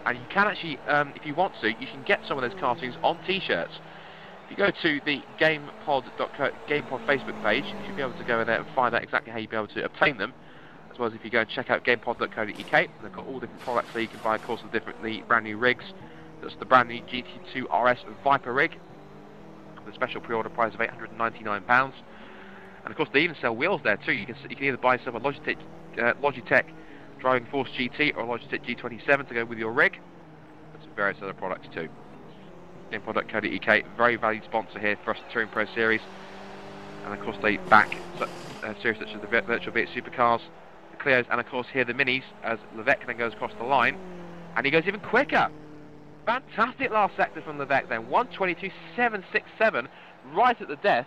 And you can actually, if you want to, you can get some of those cartoons on T-shirts. If you go to the GamePod Facebook page, you should be able to go in there and find out exactly how you'll be able to obtain them. As well as if you go and check out gamepod.co.uk, they've got all different products there you can buy, of course, the brand new rigs, That's the brand new GT2 RS Viper rig, with a special pre-order price of £899. And of course, they even sell wheels there too. You can either buy yourself a Logitech Driving Force GT or a Logitech G27 to go with your rig. There's various other products too. GamePod.co.uk, very valued sponsor here for us at Touring Pro Series. And of course, they back series such as the Virtual V8 Supercars, the Clios, and of course here the Minis, as Levesque then goes across the line, and he goes even quicker. Fantastic last sector from Levesque then, 1:22.767, right at the death,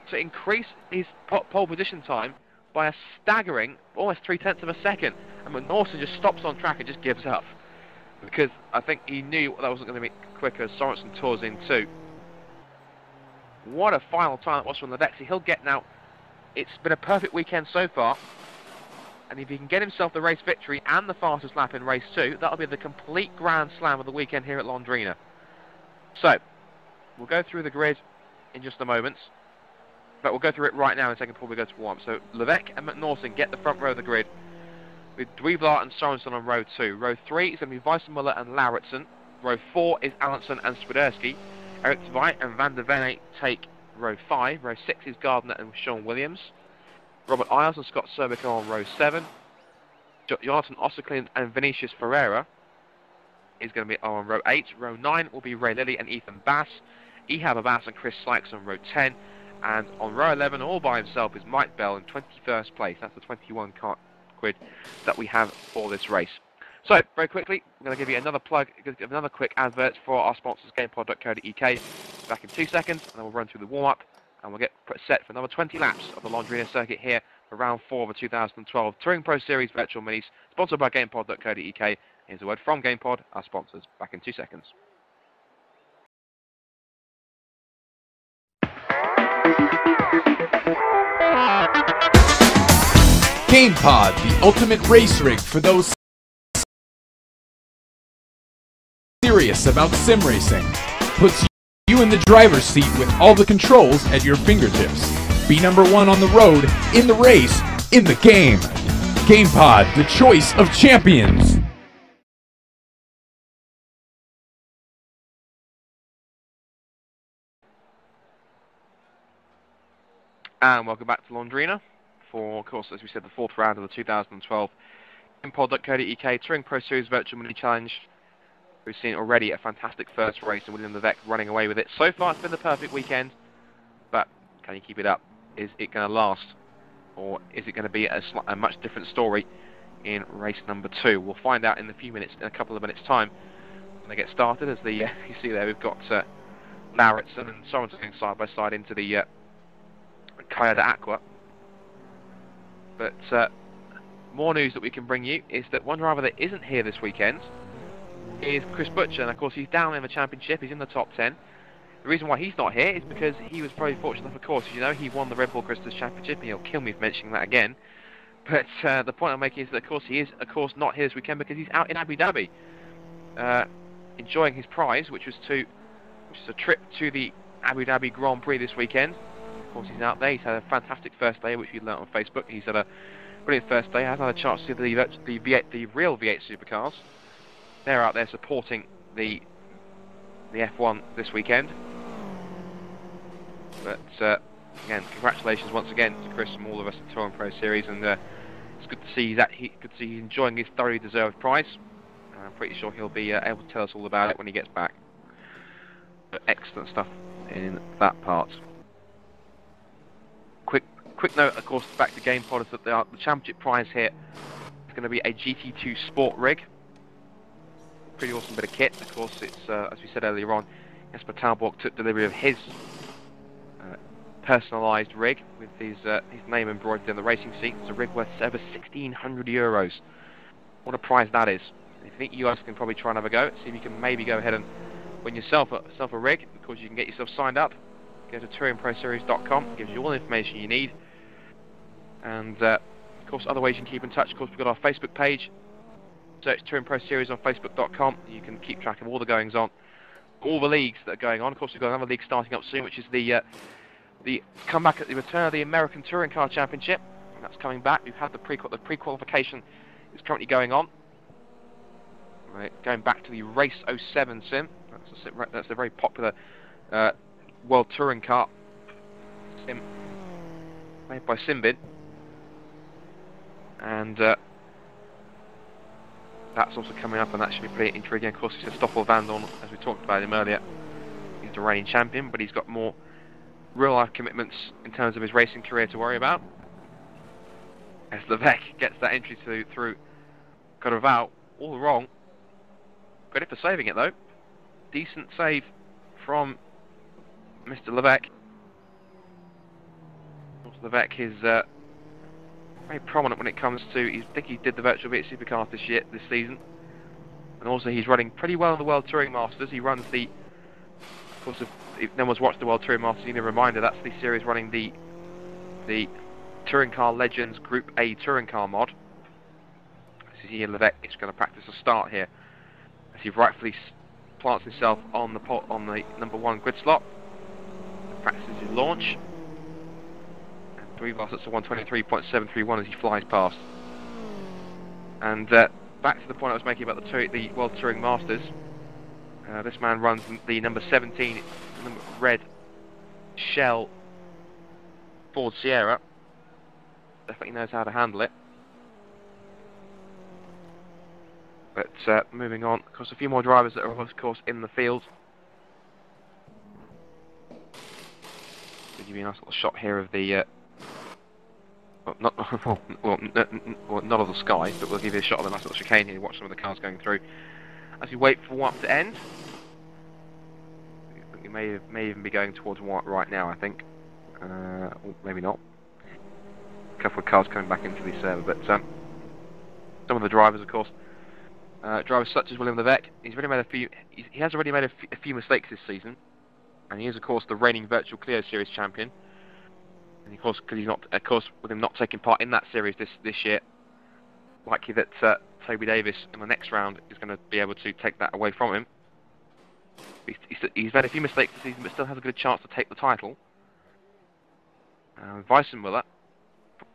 to increase his pole position time by a staggering almost 0.3 of a second. And McNaughton just stops on track and just gives up, because I think he knew that wasn't going to be quicker as Sorensen tours in too. What a final time it was from Levesque. He'll get now. It's been a perfect weekend so far, and if he can get himself the race victory and the fastest lap in race 2, that'll be the complete grand slam of the weekend here at Londrina. So, we'll go through the grid in just a moment, but we'll go through it right now in a second before we go to warm. So, Levesque and McNaughton get the front row of the grid, with Dweeblatt and Sorensen on row 2. Row 3 is going to be Weissmuller and Lauritsen. Row 4 is Allenson and Swiderski. Eric Tveit and Van der Venne take row 5. Row 6 is Gardner and Sean Williams. Robert Isles and Scott Serbico on row 7. Jonathan Osserklint and Vinicius Ferreira is going to be on row 8. Row 9 will be Ray Lilly and Ethan Bass. Ehab Abbas and Chris Sykes on row 10. And on row 11, all by himself, is Mike Bell in 21st place. That's the 21 car grid that we have for this race. So, very quickly, I'm going to give you another plug, another quick advert for our sponsors, GamePod.co.uk. Back in 2 seconds, and then we'll run through the warm-up, and we'll get set for another 20 laps of the Londrina circuit here for round 4 of the 2012 Touring Pro Series Virtual Minis, sponsored by GamePod.co.uk. Here's a word from GamePod, our sponsors. Back in 2 seconds. GamePod, the ultimate race rig for those serious about sim racing, puts you in the driver's seat with all the controls at your fingertips. Be number 1 on the road, in the race, in the game. GamePod, the choice of champions. And welcome back to Londrina for, of course, as we said, the 4th round of the 2012 GamePod.co.uk Touring Pro Series Virtual Mini Challenge. We've seen already a fantastic first race and William Levesque running away with it. So far, it's been the perfect weekend, but can you keep it up? Is it going to last, or is it going to be a much different story in race number 2? We'll find out in in a couple of minutes' time when they get started. As you see there, we've got Lauritsen and Sorensen going side by side into the Kaya de Aqua. But more news that we can bring you is that one driver that isn't here this weekend is Chris Butcher, and of course he's down in the championship. He's in the top 10. The reason why he's not here is because he was very fortunate enough, of course, as you know, he won the Red Bull Christmas Championship, and he'll kill me for mentioning that again. But the point I'm making is that, of course, he is, not here this weekend because he's out in Abu Dhabi, enjoying his prize, which is a trip to the Abu Dhabi Grand Prix this weekend. Of course, he's out there. He's had a fantastic first day, which we learnt on Facebook. He's had a brilliant first day. He hasn't had a chance to see the real V8 supercars. They're out there supporting the F1 this weekend. But again, congratulations once again to Chris from all of us at Touring Pro Series, and it's good to see he's enjoying his thoroughly deserved prize. I'm pretty sure he'll be able to tell us all about it when he gets back. But excellent stuff in that part. Quick note, of course, back to GamePod, is that the championship prize here is going to be a GT2 Sport rig. Pretty awesome bit of kit. Of course, it's as we said earlier on, Jesper Talborg took delivery of his personalised rig with his name embroidered in the racing seat. It's a rig worth over €1,600. What a prize that is! If you think you guys can probably try and have a go, see if you can maybe go ahead and win yourself a rig. Of course, you can get yourself signed up. Go to TouringProSeries.com. Gives you all the information you need. And of course, other ways you can keep in touch. Of course, we've got our Facebook page. Search Touring Pro Series on Facebook.com. You can keep track of all the goings on, all the leagues that are going on. Of course, we've got another league starting up soon, which is the comeback at the return of the American Touring Car Championship. And that's coming back. We've had the pre-qualification is currently going on. Right, going back to the Race 07 sim. That's a very popular World Touring Car sim made by Simbin. And that's also coming up, and that should be pretty intriguing. Of course, it's Stoffel Vandoorne, as we talked about him earlier. He's the reigning champion, but he's got more real-life commitments in terms of his racing career to worry about. As Levesque gets that entry through Corval, all wrong. Credit for saving it, though. Decent save from Mr. Levesque. Levesque is very prominent when it comes to. I think he did the Virtual Beat Supercars this season, and also he's running pretty well in the World Touring Masters. He runs the, of course, if no one's watched the World Touring Masters, you need a reminder that's the series running the Touring Car Legends Group A Touring Car mod. This is here Levesque is going to practice a start here, as he rightfully plants himself on the #1 grid slot. Practices his launch. We've lost at 123.731 as he flies past. And back to the point I was making about the World Touring Masters. This man runs the number 17 red Shell Ford Sierra. Definitely knows how to handle it. But moving on, of course, a few more drivers that are, of course, in the field. Give you a nice little shot here of the. Not of the sky, but we'll give you a shot of a nice little chicane here. Watch some of the cars going through as we wait for warm-up to end. We may even be going towards warm-up right now, I think. Or maybe not. A couple of cars coming back into the server, but some of the drivers, of course, drivers such as William Levesque. He has already made a few mistakes this season, and he is, of course, the reigning Virtual Clio Series champion. And of course, because he's not, of course, with him not taking part in that series this year, likely that Toby Davis in the next round is going to be able to take that away from him. He's made a few mistakes this season, but still has a good chance to take the title. Weissenmuller,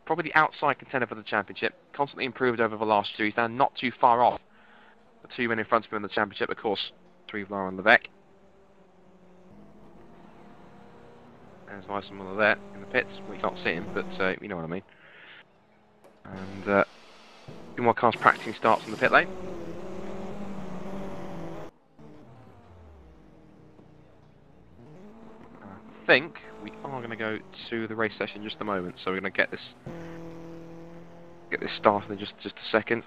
probably the outside contender for the championship, constantly improved over the last two. He's now not too far off the two men in front of him in the championship, of course, Drevlar and Levesque. There's Weissenmuller there in the pits. We can't see him, but you know what I mean. And a few more cars practicing starts in the pit lane. I think we are going to go to the race session in just a moment, so we're going to get this started in just a second.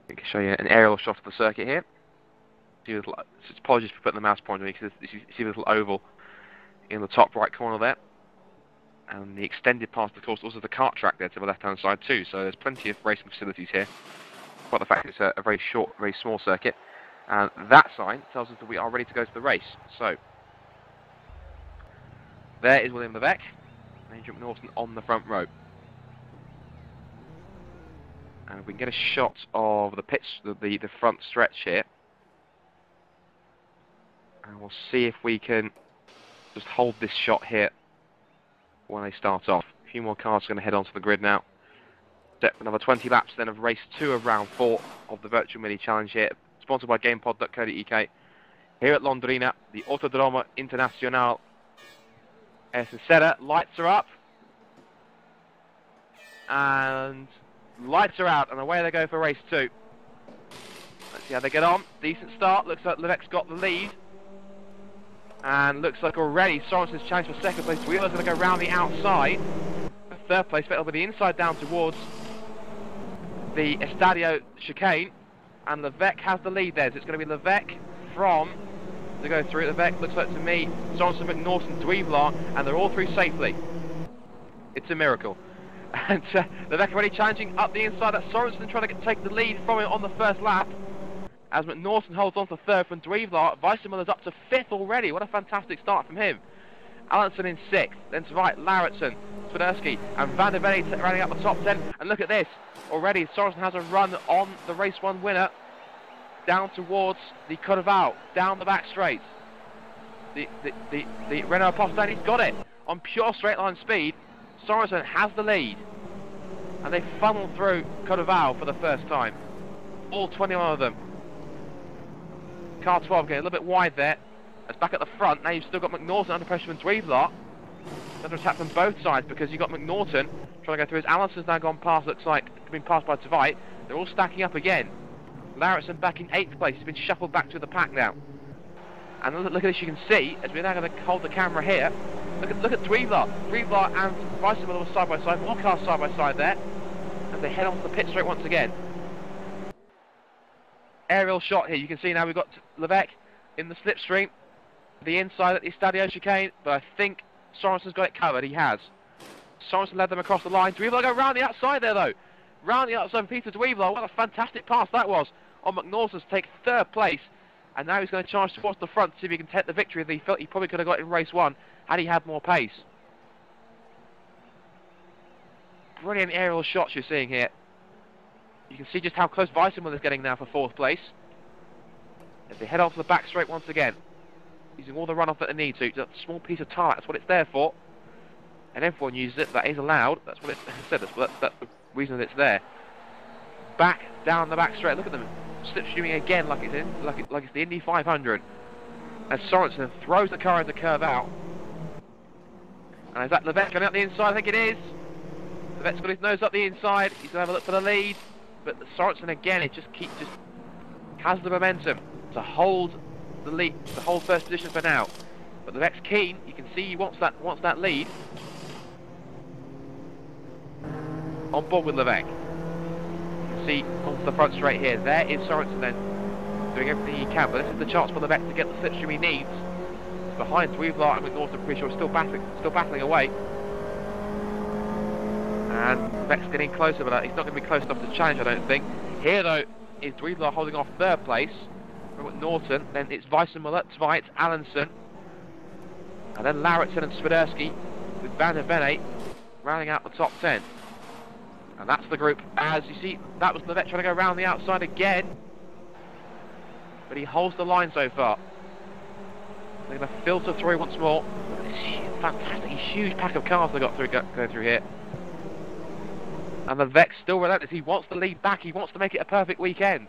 I can show you an aerial shot of the circuit here. Apologies for putting the mouse pointer in, because you see the little oval in the top right corner there, and the extended part, of course, also the kart track there to the left hand side too, so there's plenty of racing facilities here, despite the fact it's a very short, very small circuit. And that sign tells us that we are ready to go to the race. So there is William Levesque and Adrian Norton on the front row, and we can get a shot of the pitch, the front stretch here. And we'll see if we can just hold this shot here when they start off. A few more cars are going to head onto the grid now. Set for another 20 laps then of race 2 of round 4 of the Virtual Mini Challenge here. Sponsored by GamePod.co.uk. Here at Londrina, the Autodromo Internacional Sincera. Lights are up. And lights are out, and away they go for race 2. Let's see how they get on. Decent start. Looks like Levesque's got the lead. And looks like already Sorensen's challenge for second place. Wheeler's going to go round the outside. Third place, Vettel with the inside down towards the Estadio chicane. And Levesque has the lead there. So it's going to be Levesque to go through. Levesque looks like to me, Sorensen, McNaughton, Drevlar, and they're all through safely. It's a miracle. And Levesque already challenging up the inside. That's Sorensen trying to take the lead from him on the first lap, as McNaughton holds on to third from Drevlar. Weissenmuller's up to 5th already. What a fantastic start from him. Allenson in 6th. Then to right, Lauritsen, Swiderski, and Van der Velde running up the top 10. And look at this. Already, Sorensen has a run on the race 1 winner down towards the Corval, down the back straight. The Renault Postane, he's got it. On pure straight line speed, Sorensen has the lead. and they funneled through Codaval for the first time. All 21 of them. Car 12 getting a little bit wide there. It's back at the front. Now you've still got McNaughton under pressure from Dweebler. Under attack from both sides because you've got McNaughton trying to go through his. Allison's now gone past, looks like been passed by Tveit. They're all stacking up again. Lauritsen back in 8th place. He's been shuffled back to the pack now. And look at this, you can see, as we're now going to hold the camera here, look at Dweebler. Dweebler and Weissman were side by side, more cars side by side there, as they head onto the pit straight once again. Aerial shot here, you can see now we've got Levesque in the slipstream, the inside at the Estadio chicane, but I think Sorensen's got it covered, he has. Sorensen led them across the line. Dweebler go round the outside there though. Round the outside of Peter Dweebler. What a fantastic pass that was on McNaughton to take 3rd place. And now he's going to charge towards the front to see if he can take the victory that he felt he probably could have got in race 1 had he had more pace. Brilliant aerial shots you're seeing here. You can see just how close Weissman is getting now for 4th place. As they head off to the back straight once again. Using all the runoff that they need to. Just a small piece of tyre, that's what it's there for. And everyone uses it, that is allowed. That's what it said, that's the reason that it's there. Back down the back straight, look at them. Slipstreaming again like it's the Indy 500. As Sorensen throws the car in the curve out. And is that Levesque going up the inside? I think it is. Levesque's got his nose up the inside. He's going to have a look for the lead. But Sorensen again, it just has the momentum to hold the lead, to hold 1st position for now. But Levesque's keen. You can see he wants that lead. On board with Levesque. See onto the front straight here. There is Sorensen then doing everything he can, but this is the chance for Levesque to get the slipstream he needs. It's behind Dweebler and McNaughton, pretty sure still battling away. And Levesque's getting closer, but he's not going to be close enough to challenge, I don't think. Here though is Dweebler holding off 3rd place from McNaughton. Then it's Weissmuller, Tveit, Allenson, and then Lauritsen and Swiderski with Van der Venne rounding out the top 10. And that's the group. As you see, that was Levesque trying to go around the outside again. But he holds the line so far. They're going to filter through once more. This fantastic, huge pack of cars they got going through here. And Levesque still relentless. He wants the lead back. He wants to make it a perfect weekend.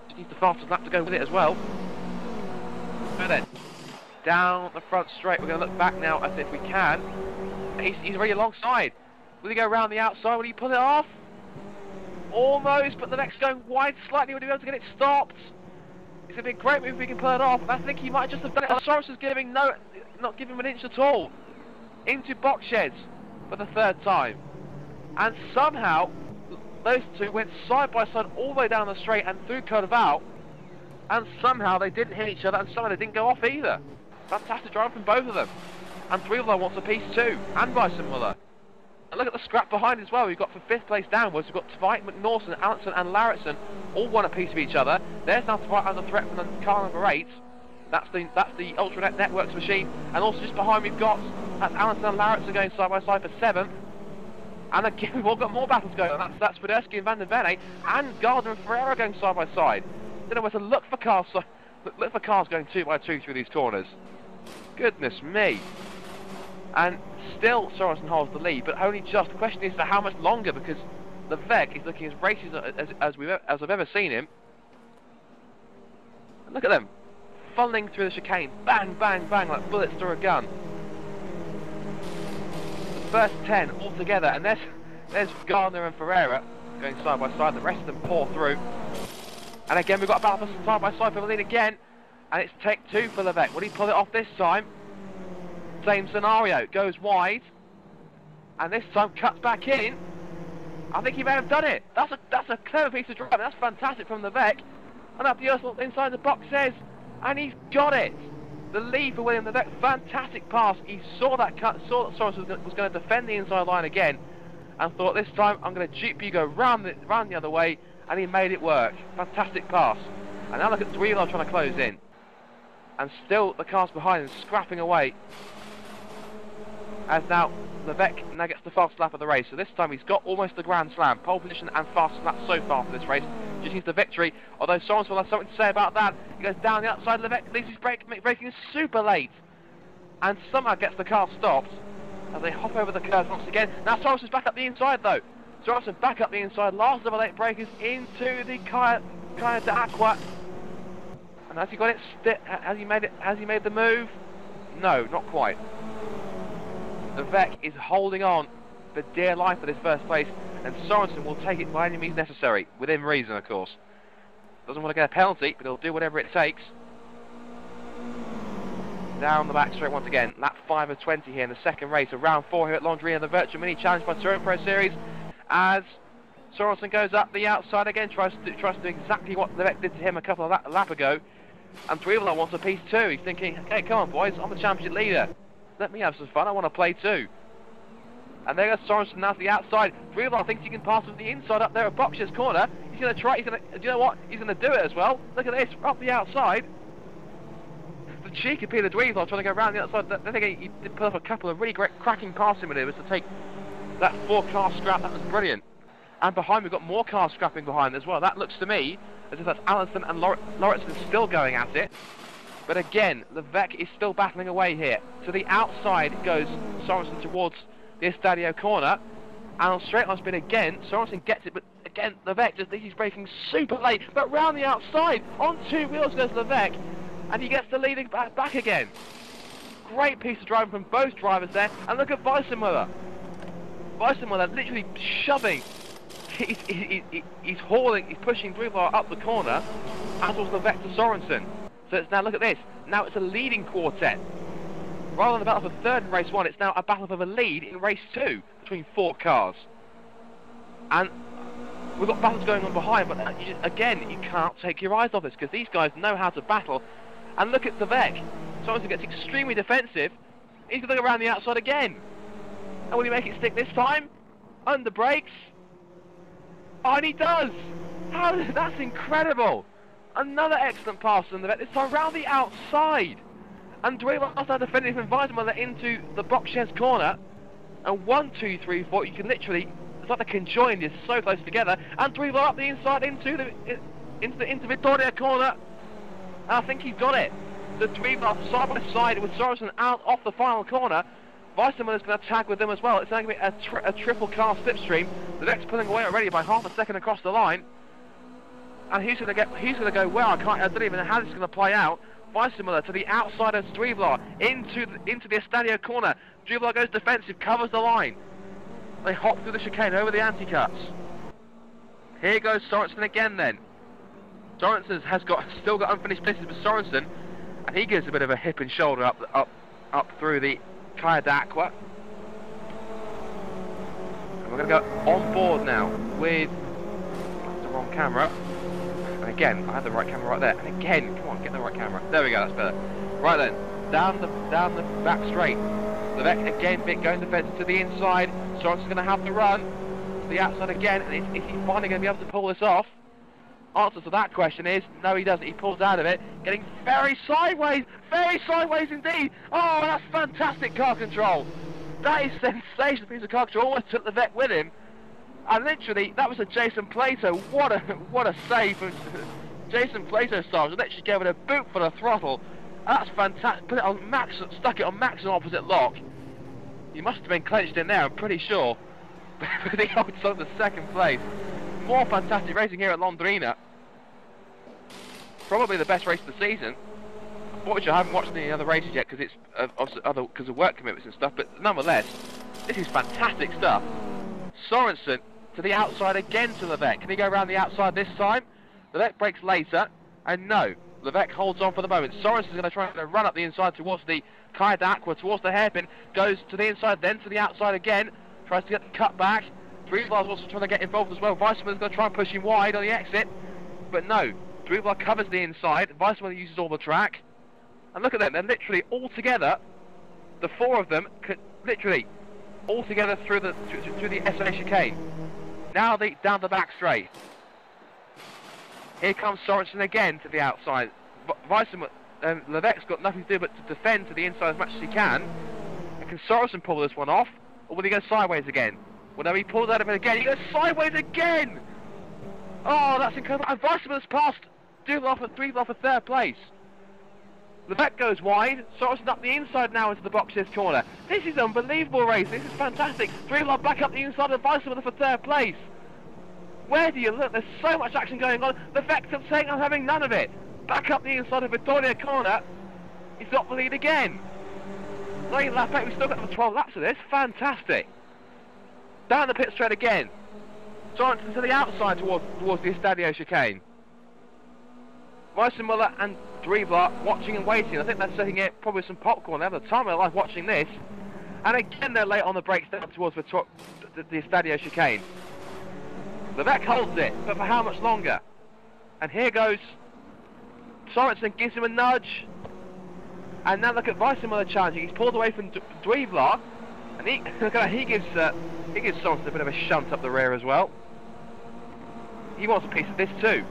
Just needs the fastest lap to go with it as well. So then, down the front straight. We're going to look back now as if we can. He's already alongside. Will he go around the outside? Will he pull it off? Almost, but the next going wide slightly. Will he be able to get it stopped? It's going to be a great move if we can pull it off. And I think he might just have done it. Sorensen's giving not giving him an inch at all. Into box sheds for the 3rd time. And somehow, those two went side by side all the way down the straight and through Codaval. And somehow they didn't hit each other and somehow they didn't go off either. Fantastic drive from both of them. And Dweebler wants a piece too. And Weissmuller. And look at the scrap behind as well. We've got for 5th place downwards. We've got Tveit, McNaughton, Allenson and Lauritsen all want a piece of each other. There's now Tveit under threat from the car number 8. That's the Ultranet Networks machine. And also just behind we've got that's Allenson and Lauritsen going side by side for 7th. And again we've all got more battles going on. That's Swiderski and Van der Venne and Gardner and Ferreira going side by side. Don't know where to look for cars. Look for cars going 2 by 2 through these corners. Goodness me. And still Sorensen holds the lead, but only just. The question is for how much longer, because Levesque is looking as racy as I've ever seen him. And look at them, funneling through the chicane, bang, bang, bang, like bullets through a gun. The first 10 all together, and there's Gardner and Ferreira going side by side. The rest of them pour through. And again, we've got a battle for side by side for the lead again, and it's take 2 for Levesque. Will he pull it off this time? Same scenario, goes wide, and this time cuts back in. I think he may have done it. That's a clever piece of driving. That's fantastic from Levesque. And up the inside the box says, and he's got it. The lead for William Levesque, fantastic pass. He saw that cut, saw that Sorensen was going to defend the inside line again, and thought this time I'm going to dupe you, go round the other way, and he made it work. Fantastic pass. And now look at Dweebler trying to close in, and still the cars behind him scrapping away. As now Levesque now gets the fastest lap of the race. So this time he's got almost the Grand Slam. Pole position and fastest lap so far for this race. Just needs the victory. Although Sorensen will have something to say about that. He goes down the outside. Levesque leaves his braking super late. And somehow gets the car stopped. As they hop over the curve once again. Now Sorensen's back up the inside though. Sorensen back up the inside, last of the late breakers into the Kaya d'Aqua. And has he got it? Has he made the move? No, not quite. The Vec is holding on for dear life for this first place, and Sorensen will take it by any means necessary, within reason, of course. Doesn't want to get a penalty, but he'll do whatever it takes. Down the back straight once again. Lap 5 of 20 here in the second race of round 4 here at Londrina, the virtual mini challenge by TouringProSeries. As Sorensen goes up the outside again, tries to do exactly what the Vec did to him a couple of lap ago. And Drievelaar wants a piece too. He's thinking, okay, come on boys, I'm the championship leader. Let me have some fun, I want to play too. And there goes Sorensen now to the outside. Drievelaar thinks he can pass from the inside up there at Boxer's corner. He's going to try, do you know what? He's going to do it as well. Look at this, up the outside. The cheek of Peter Drievelaar trying to go around the outside. Then again, he did put up a couple of really great cracking passing maneuvers to take that 4-car scrap. That was brilliant. And behind we've got more cars scrapping behind as well. That looks to me as if that's Allison and Lauritsen still going at it. But again, the Vec is still battling away here. To the outside goes Sorensen towards the Estadio corner. And on straight line spin again, Sorensen gets it, but again, the Vec just thinks he's braking super late. But round the outside, on 2 wheels goes the Vec, and he gets the leading back again. Great piece of driving from both drivers there. And look at Weissenmuller. Weissenmuller literally shoving. He's hauling, he's pushing Drievelaar up the corner, as was the Vec to Sorensen. So it's now, look at this, now it's a leading quartet. Rather than a battle for third in race 1, it's now a battle for the lead in race 2 between 4 cars. And we've got battles going on behind, but again, you can't take your eyes off this, because these guys know how to battle. And look at the Vec. Sorensen gets extremely defensive. He's going to go around the outside again. And will he make it stick this time? Under brakes. Oh, and he does! That's incredible! Another excellent pass from the Vec, this time round the outside! And Drievelaar now defending from Weissenmuller into the Boxer's corner. And 1, 2, 3, 4, you can literally, it's like they can join this so close together. And Drievelaar up the inside into Victoria corner. And I think he's got it. The Drievelaar side by side with Sorensen out off the final corner. Weissenmuller's going to tag with them as well. It's going to be a triple car slipstream. The Vec's pulling away already by half a second across the line. And who's going to go where? I don't even know how this is going to play out. Weissenmuller to the outside of Drievelaar into the Estadio corner. Drievelaar goes defensive, covers the line. They hop through the chicane over the anti-cuts. Here goes Sorensen again then. Sorensen has still got unfinished places with Sorensen, and he gives a bit of a hip and shoulder up through the Kaya d'Aqua. And we're going to go on board now with the wrong camera. And again, I had the right camera right there. And again, come on, get the right camera. There we go, that's better. Right then, down the back straight. The Vec again going defensive to the inside. Sorensen's going to have to run to the outside again. And is he finally going to be able to pull this off? Answer to that question is, no he doesn't, he pulls out of it, getting very sideways indeed. Oh, that's fantastic car control. That is sensational piece of car control, almost took the Vec with him. And literally, that was a Jason Plato, what a save from Jason Plato style, literally gave it a boot for the throttle. That's fantastic, put it on max, stuck it on max and opposite lock. He must have been clenched in there, I'm pretty sure. But he holds on to second place. More fantastic racing here at Londrina. Probably the best race of the season. Unfortunately, I haven't watched any other races yet because it's because of work commitments and stuff. But nonetheless, this is fantastic stuff. Sorensen to the outside again to the Vec. Can he go around the outside this time? The Vec breaks later, and no, the Vec holds on for the moment. Sorensen's going to try to run up the inside towards the Kaya d'Aqua, towards the hairpin. Goes to the inside, then to the outside again. Tries to get the cut back. Drievelaar's also trying to get involved as well. Weissenmuller's going to try and push him wide on the exit. But no, Drievelaar covers the inside. Weissenmuller uses all the track. And look at them, they're literally all together. The 4 of them, literally, all together through the SA chicane. Now down the back straight. Here comes Sorensen again to the outside. Weissenmuller, the Vec's got nothing to do but to defend to the inside as much as he can. And can Sorensen pull this one off? Or will he go sideways again? Well, no, he pulls out of it again. He goes sideways again! Oh, that's incredible. And Weissenmuller's passed Drievelaar for third place. Levesque goes wide, Sorensen up the inside now into the boxes corner. This is unbelievable race, this is fantastic. Drevlar back up the inside of Weissmuller for third place. Where do you look? There's so much action going on. Levesque kept saying I'm having none of it. Back up the inside of Vittoria corner. He's got the lead again. 9 lap 8, we've still got another 12 laps of this. Fantastic. Down the pit straight again. Sorensen to the outside towards the Estadio chicane. Weissmuller and Drevlar watching and waiting. I think they're sitting here probably some popcorn. They have the time of their life watching this. And again they're late on the brakes down towards the Estadio chicane. Levesque holds it, but for how much longer? And here goes Sorensen, gives him a nudge. And now look at Weissmuller challenging. He's pulled away from Drevlar. And he gives Sorensen a bit of a shunt up the rear as well. He wants a piece of this too.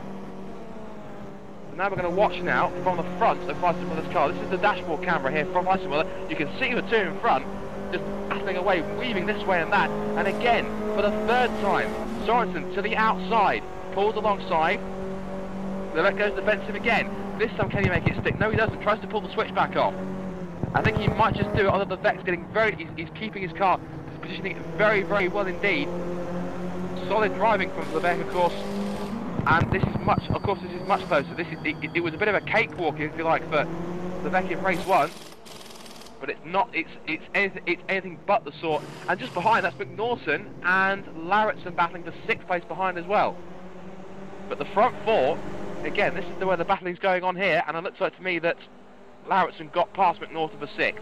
Now we're going to watch now from the front of Weissmuller's car. This is the dashboard camera here from Weissmuller. You can see the two in front just battling away, weaving this way and that. And again, for the third time, Sorensen to the outside, pulls alongside. Levesque goes defensive again. This time can he make it stick? No, he doesn't. Tries to pull the switch back off. I think he might just do it, although Levesque's getting he's keeping his car, positioning it very, very well indeed. Solid driving from Levesque, of course. And this is much closer. It was a bit of a cakewalk, if you like, for Levesque in race 1, but it's not. It's anything but the sort. And just behind, that's McNaughton and Larritzen battling for 6th place behind as well. But the front 4, again, this is where the battling's going on here, and it looks like to me that Larritzen got past McNaughton for 6th.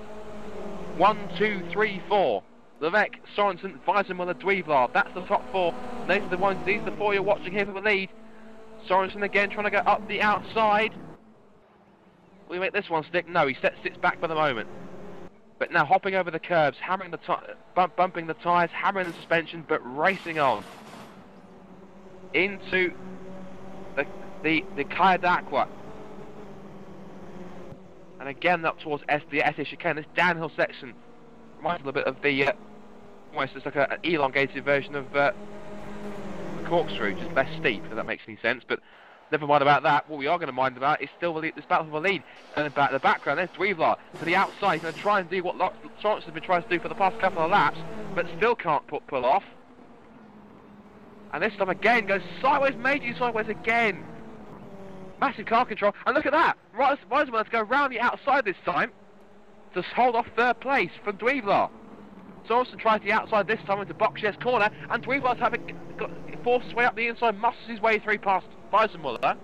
1, 2, 3, 4. Levesque, Sorensen, Weissmuller, Drevlar. That's the top 4. These are the 4 you're watching here for the lead. Sorensen again trying to go up the outside. Will he make this one stick? No, he sits back for the moment. But now hopping over the curbs, hammering bumping the tyres, hammering the suspension, but racing on into the Caia d'Acqua. And again up towards the SS chicane. This downhill section reminds a little bit of the almost just like an elongated version of the corkscrew, just less steep, if that makes any sense. But never mind about that. What we are going to mind about is still this battle for the lead. And in the background, there's Drevlar to the outside. He's going to try and do what Sorensen has been trying to do for the past couple of laps, but still can't pull off. And this time again goes sideways, majorly sideways again. Massive car control, and look at that. Weissmuller to go round the outside this time to hold off 3rd place from Drevlar. Sorensen tries the outside this time into Boxier's corner, and Drevlar's forced his way up the inside, muscles his way through past Weissmuller.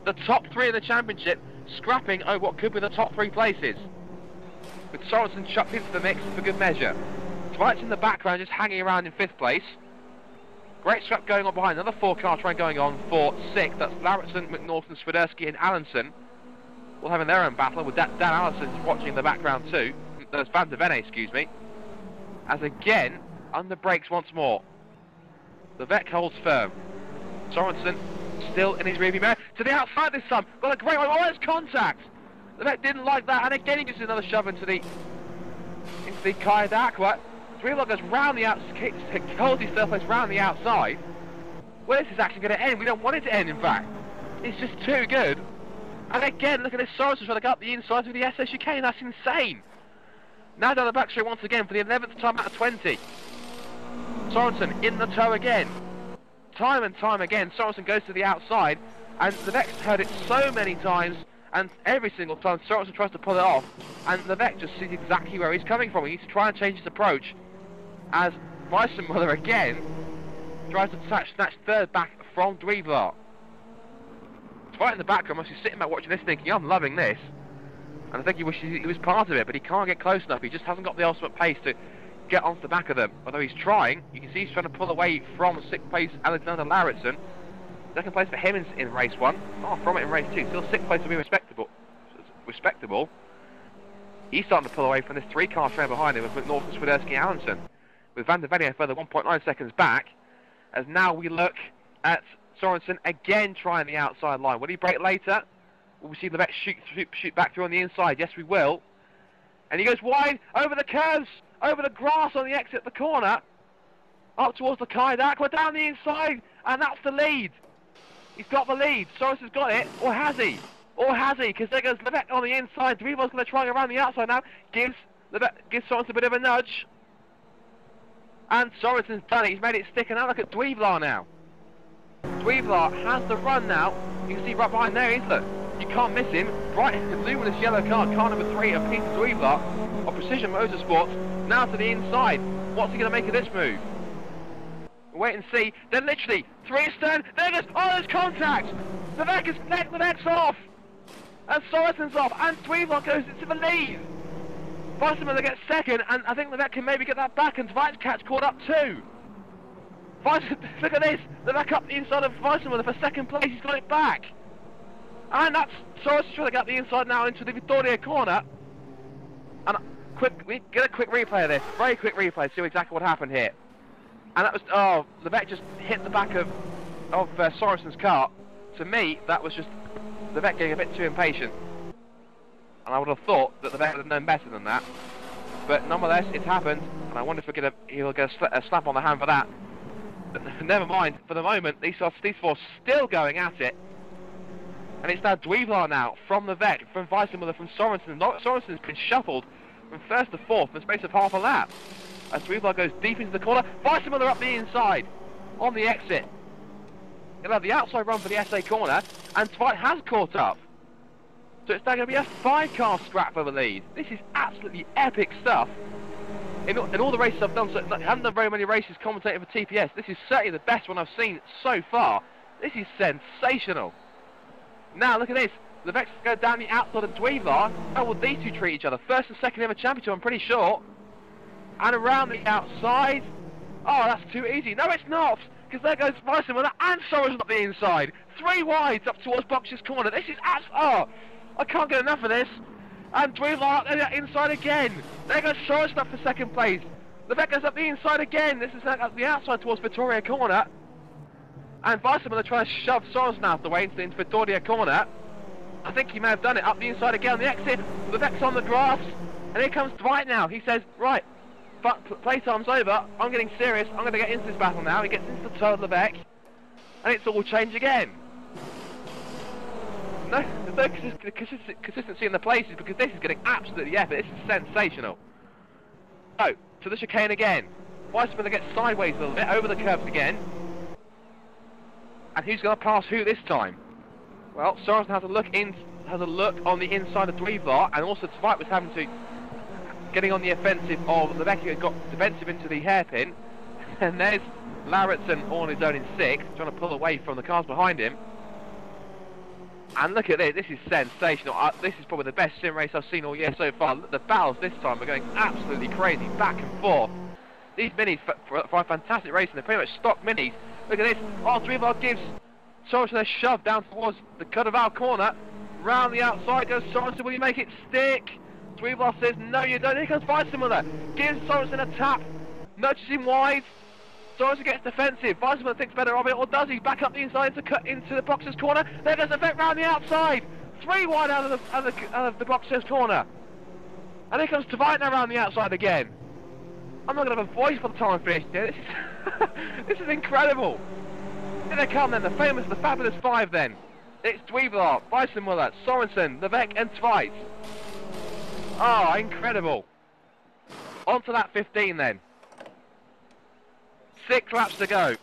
The top 3 in the championship scrapping over what could be the top 3 places, with Sorensen chucked into the mix for good measure. Dwight's in the background just hanging around in 5th place. Great scrap going on behind, another 4-car train going on for 6th. That's Larritzen, McNaughton, Swiderski and Allenson all having their own battle, with Dan Allison watching in the background too. There's Van der Venne, excuse me. As again, under brakes once more. Levesque holds firm. Sorensen still in his rearview mirror. To the outside this time. Got a great one. Oh, it's contact. Levesque didn't like that. And again, he gets another shove into the Caia d'Acqua. Drevlar goes round the outside. Holds his third place round the outside. Well, this is actually going to end. We don't want it to end, in fact. It's just too good. And again, look at this. Sorensen trying to go up the inside with the SS chicane. That's insane. Now down the back straight once again for the 11th time out of 20. Sorensen in the tow again. Time and time again, Sorensen goes to the outside, and Levesque heard it so many times, and every single time Sorensen tries to pull it off, and Levesque just sees exactly where he's coming from. He needs to try and change his approach, as Weissmuller again tries to snatch 3rd back from Drevlar. Right in the background, must be sitting back watching this thinking, I'm loving this. And I think he wishes he was part of it, but he can't get close enough. He just hasn't got the ultimate pace to get onto the back of them. Although he's trying, you can see he's trying to pull away from 6th place Alexander Larritzen. 2nd place for him in race 1. Oh, from it in race 2. Still 6th place to be respectable. He's starting to pull away from this 3-car train behind him with McNaughton, Swiderski, Allenson. With Van der Venne a further 1.9 seconds back. As now we look at Sorensen again trying the outside line. Will he brake later? Will we see Levesque shoot back through on the inside? Yes, we will. And he goes wide, over the curves, over the grass on the exit of the corner, up towards the Caia d'Acqua, down the inside, and that's the lead. He's got the lead. Sorensen's got it, or has he? Or has he? Because there goes Levesque on the inside. Dweevar's going to try and go around the outside now. Gives Sorensen a bit of a nudge. And Sorensen's done it. He's made it stick. And now look at Dweevar now. Dweevar has the run now. You can see right behind there, he's look. You can't miss him. Bright luminous yellow card. Car number 3 of Peter Dweevar of Precision Motorsports. Now to the inside. What's he going to make of this move? Wait and see. Then literally, 3 stern. There goes. Oh, there's contact. Levesque's off. And Sorensen's off. And Dweevar goes into the lead. Weissmuller gets second. And I think Levesque can maybe get that back. And Weizkat's caught up too. Look at this. Levesque up the inside of Weissmuller for second place. He's got it back. And that's Sorensen trying to get the inside now into the Vittoria corner. And we get a quick replay of this. Very quick replay to see exactly what happened here. And that was, oh, Levesque just hit the back of Sorensen's car. To me, that was just Levesque getting a bit too impatient. And I would have thought that Levesque would have known better than that. But nonetheless, it's happened. And I wonder if he'll get a slap on the hand for that. But never mind, for the moment, these four still going at it. And it's now Dweevar now, from Levesque, from Weissmuller, from Sorensen. Sorensen's been shuffled from first to fourth in the space of half a lap. As Dweevar goes deep into the corner, Weissmuller up the inside, on the exit. He'll have the outside run for the SA corner, and Tveit has caught up. So it's now going to be a 5-car scrap for the lead. This is absolutely epic stuff. In all the races I've done, so I haven't done very many races commentating for TPS. This is certainly the best one I've seen so far. This is sensational. Now look at this. Levesque go down the outside of Dweevar. How will these two treat each other? First and second ever championship, I'm pretty sure. And around the outside. Oh, that's too easy. No, it's not. Because there goes Weissmuller and Sorensen up the inside. 3 wides up towards Box's corner. This is I can't get enough of this. And Dweevar up the inside again. There goes Sorensen up for second place. Levesque goes up the inside again. This is up the outside towards Vittoria corner. And Weissmuller trying to shove Sorensen out of the way into Vittoria corner. I think he may have done it up the inside again on the exit. Levesque's on the grass. And here comes Tveit now. He says, right, but playtime's over. I'm getting serious. I'm going to get into this battle now. He gets into the toe of Levesque. And it's all changed again. No, there's no consistency in the places because this is getting absolutely epic. This is sensational. So, to the chicane again. Weissmuller gets sideways a little bit, over the curbs again. And who's going to pass who this time? Well, Sorensen has a look on the inside of Dweevar, and also Tveit was having to getting on the offensive of Levesque, who got defensive into the hairpin. And there's Lauritsen on his own in 6th, trying to pull away from the cars behind him. And look at this, this is sensational. This is probably the best sim race I've seen all year so far. The battles this time are going absolutely crazy, back and forth. These minis, for a fantastic race, and they're pretty much stock minis. Look at this, oh, Dweevar gives Sorensen a shove down towards the Cuddeval corner. Round the outside goes Sorensen, will you make it stick? Dweevar says, no you don't. Here comes Weissmuller, gives Sorensen a tap, nudges him wide. Sorensen gets defensive. Weissmuller thinks better of it, or does he? Back up the inside to cut into the Boxer's corner. There goes Levesque round the outside. 3 wide out of the Boxer's corner. And here comes Tveit now round the outside again. I'm not going to have a voice by the time I finish here. This is incredible. Here they come then, the fabulous 5 then. It's Dweevar, Weissmuller, Sorensen, Levesque and Tveit. Oh, incredible. On to that 15 then. 6 laps to go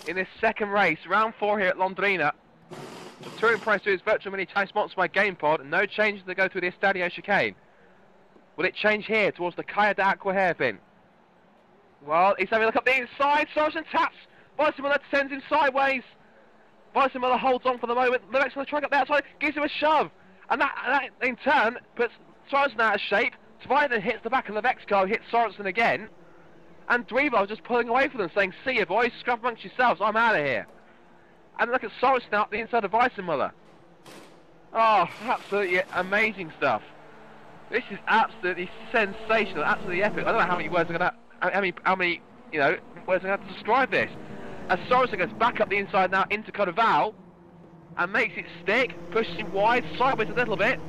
in this second race, round 4 here at Londrina. The TouringProSeries Virtual Mini Challenge sponsored by GamePod, and no changes to go through the Estadio chicane. Will it change here towards the Caia d'Aqua hairpin? Well, he's having a look up the inside. Sorensen taps. Weissmuller sends him sideways. Weissmuller holds on for the moment. Levesque's going to try and get the outside, gives him a shove. And that in turn puts Sorensen out of shape. Tveit then hits the back of Levesque's car, hits Sorensen again. And Dweevar was just pulling away from them, saying, see you boys, scrap amongst yourselves, I'm out of here. And look at Sorensen out the inside of Weissmuller. Oh, absolutely amazing stuff. This is absolutely sensational, absolutely epic. I don't know how many words I'm gonna, how many words I'm gonna have to describe this. As Sorensen goes back up the inside now into Cuddeval and makes it stick, pushes him wide, sideways a little bit.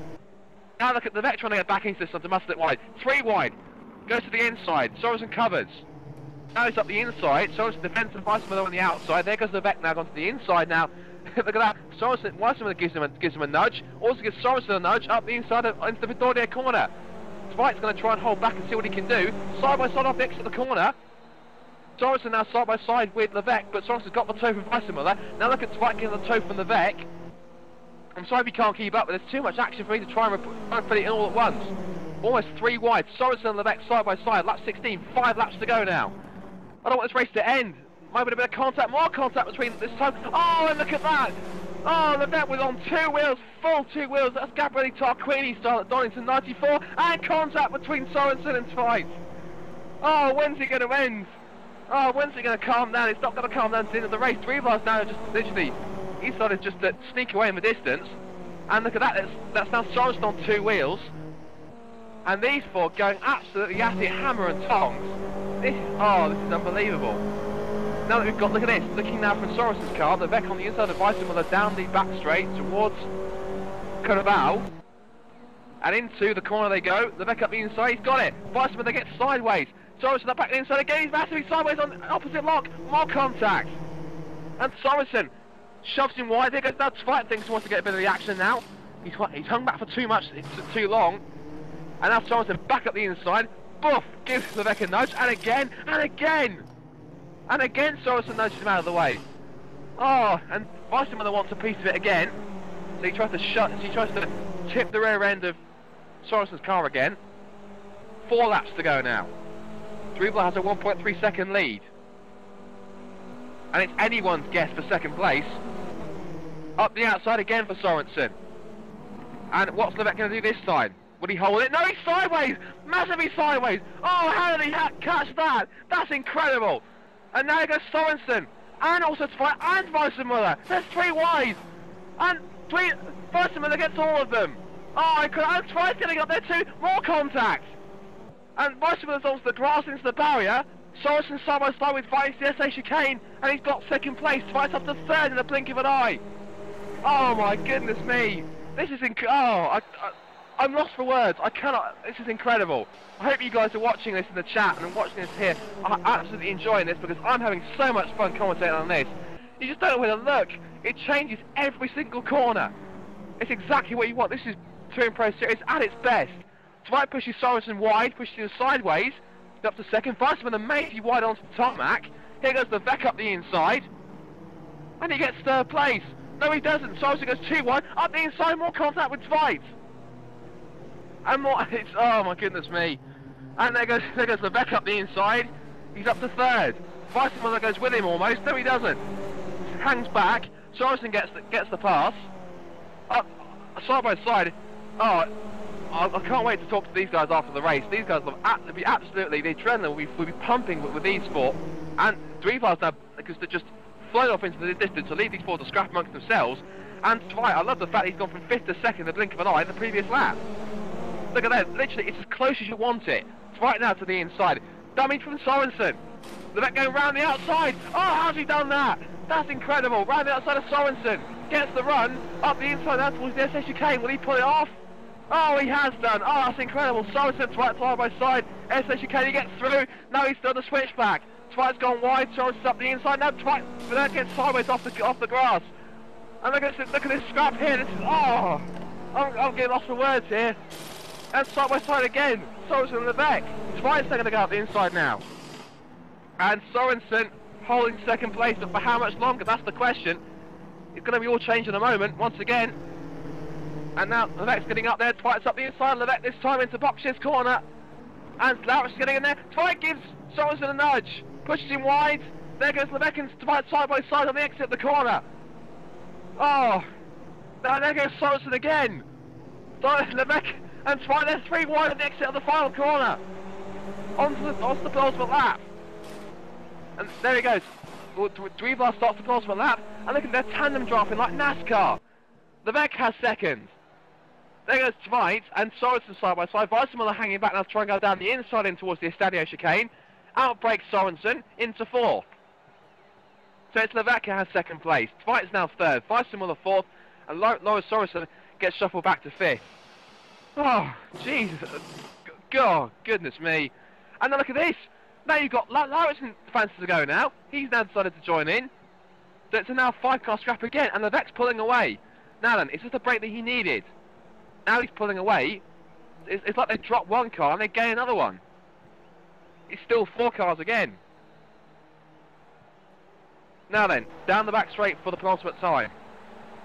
Now look at the Levesque trying to get back into this one to muscle it wide. 3 wide, goes to the inside. Sorensen covers. Now he's up the inside. Sorensen defends and Weissmuller on the outside. There goes Levesque now gone to the inside now. Look at that. Sorensen, Weissman gives him a nudge. Also gives Sorensen a nudge up the inside into the Vittoria corner. Zweig's going to try and hold back and see what he can do. Side by side off the exit of the corner. Sorensen now side by side with Levesque, but Sorensen's got the toe from Weissmuller. Now look at Zweig getting the toe from Levesque. I'm sorry if he can't keep up, but there's too much action for me to try and fit it in all at once. Almost 3 wide. Sorensen and Levesque side by side. Lap 16. 5 laps to go now. I don't want this race to end. Might be a bit of contact, more contact between this time. Oh, and look at that! Oh, Levesque was on 2 wheels, full 2 wheels. That's Gabriele Tarquini style at Donington 94, and contact between Sorensen and Zweig. Oh, when's it going to end? Oh, when's it going to calm down? It's not going to calm down to the end of the race. 3 bars now, just literally, he started just to sneak away in the distance. And look at that, that's now Sorensen on 2 wheels. And these 4 going absolutely at it, hammer and tongs. This is unbelievable. Now that we've got, look at this, looking now from Sorensen's car, Levesque on the inside of Weissmuller down the back straight towards Carabao. And into the corner they go, Levesque up the inside, he's got it. Weissmuller gets sideways. Sorensen up back to the inside again, he's massively sideways on the opposite lock, more contact. And Sorensen shoves him wide, there goes that Zweig thinks he wants to get a bit of the action now. He's hung back for too much, it's too long. And now Sorensen back up the inside, boof, gives Levesque a nudge, and again, and again! And again Sorensen nudges him out of the way. Oh, and Weissmuller wants a piece of it again. So he tries to tip the rear end of Sorensen's car again. 4 laps to go now. Driebler has a 1.3 second lead. And it's anyone's guess for second place. Up the outside again for Sorensen. And what's Levesque going to do this time? Will he hold it? No, he's sideways! Massively sideways! Oh, how did he catch that? That's incredible! And now goes Sorensen, and also Zweig, and Weissmuller. There's 3 wide, and Weissmuller gets all of them. Oh, and Zweig's getting up there too. More contact, and Weissmuller's onto the grass into the barrier. Sorensen side by side with Zweig's the SA chicane, and he's got second place. Zweig's up to 3rd in the blink of an eye. Oh my goodness me! This is I'm lost for words. I cannot. This is incredible. I hope you guys are watching this in the chat and watching this here. I'm absolutely enjoying this because I'm having so much fun commentating on this. You just don't know where to look. It changes every single corner. It's exactly what you want. This is Touring Pro Series at its best. Zweig pushes Sorensen wide, pushes him sideways, up to 2nd. Weissmuller maybe wide onto the tarmac. Here goes Levesque up the inside, and he gets 3rd place. No, he doesn't. Sorensen goes 2 wide, up the inside, more contact with Zweig. And more, oh my goodness me. And there goes Levesque up the inside. He's up to 3rd. Weissmuller goes with him almost. No, he doesn't. Hangs back. Sorensen gets the pass. Up side by side. Oh, I can't wait to talk to these guys after the race. These guys will be absolutely, the adrenaline will be pumping with these 4. And Driebler's now, because they're just flown off into the distance to leave these 4 to scrap amongst themselves. And Zweig, I love the fact he's gone from 5th to 2nd in the blink of an eye in the previous lap. Look at that, literally, it's as close as you want it. It's right now to the inside. Dummy from Sorensen. Levesque going round the outside. Oh, how's he done that? That's incredible. Round the outside of Sorensen. Gets the run. Up the inside now towards the SA chicane. Will he pull it off? Oh, he has done. Oh, that's incredible. Sorensen's right side by side. SA chicane, he gets through. Now he's done the switchback. Zweig's gone wide. Sorensen's up the inside. Now Zweig gets sideways off the grass. And look at this scrap here. This is, I'm getting lost for words here. And side by side again, Sorensen and Levesque. Zweig's going to go up the inside now. And Sorensen holding 2nd place, but for how much longer? That's the question. It's going to be all changed in a moment, once again. And now Levesque's getting up there, Zweig's up the inside, Levesque this time into Box's corner. And Lauritz getting in there. Zweig gives Sorensen a nudge, pushes him wide. There goes Levesque and Zweig side by side on the exit of the corner. Oh, now there goes Sorensen again. Levesque and Zweig, there's 3 wide on the exit of the final corner. Onto the penultimate lap. And there he goes. Driebler starts the penultimate lap. And look at their tandem dropping like NASCAR. Levesque has 2nd. There goes Zweig and Sorensen side by side. Weissmuller hanging back now to try and go down the inside in towards the Estadio chicane. Outbreaks Sorensen into 4th. So it's Levesque who has 2nd place. Zweig's now 3rd. Weissmuller 4th. And Loris Sorensen gets shuffled back to 5th. Oh, Jesus. God, goodness me. And now look at this. Now you've got Lauritz fancies to go now. He's now decided to join in. It's a now 5-car scrap again, and Levesque's pulling away. Now then, is this the break that he needed? Now he's pulling away. It's like they dropped one car and they gain another one. It's still 4 cars again. Now then, down the back straight for the penultimate time.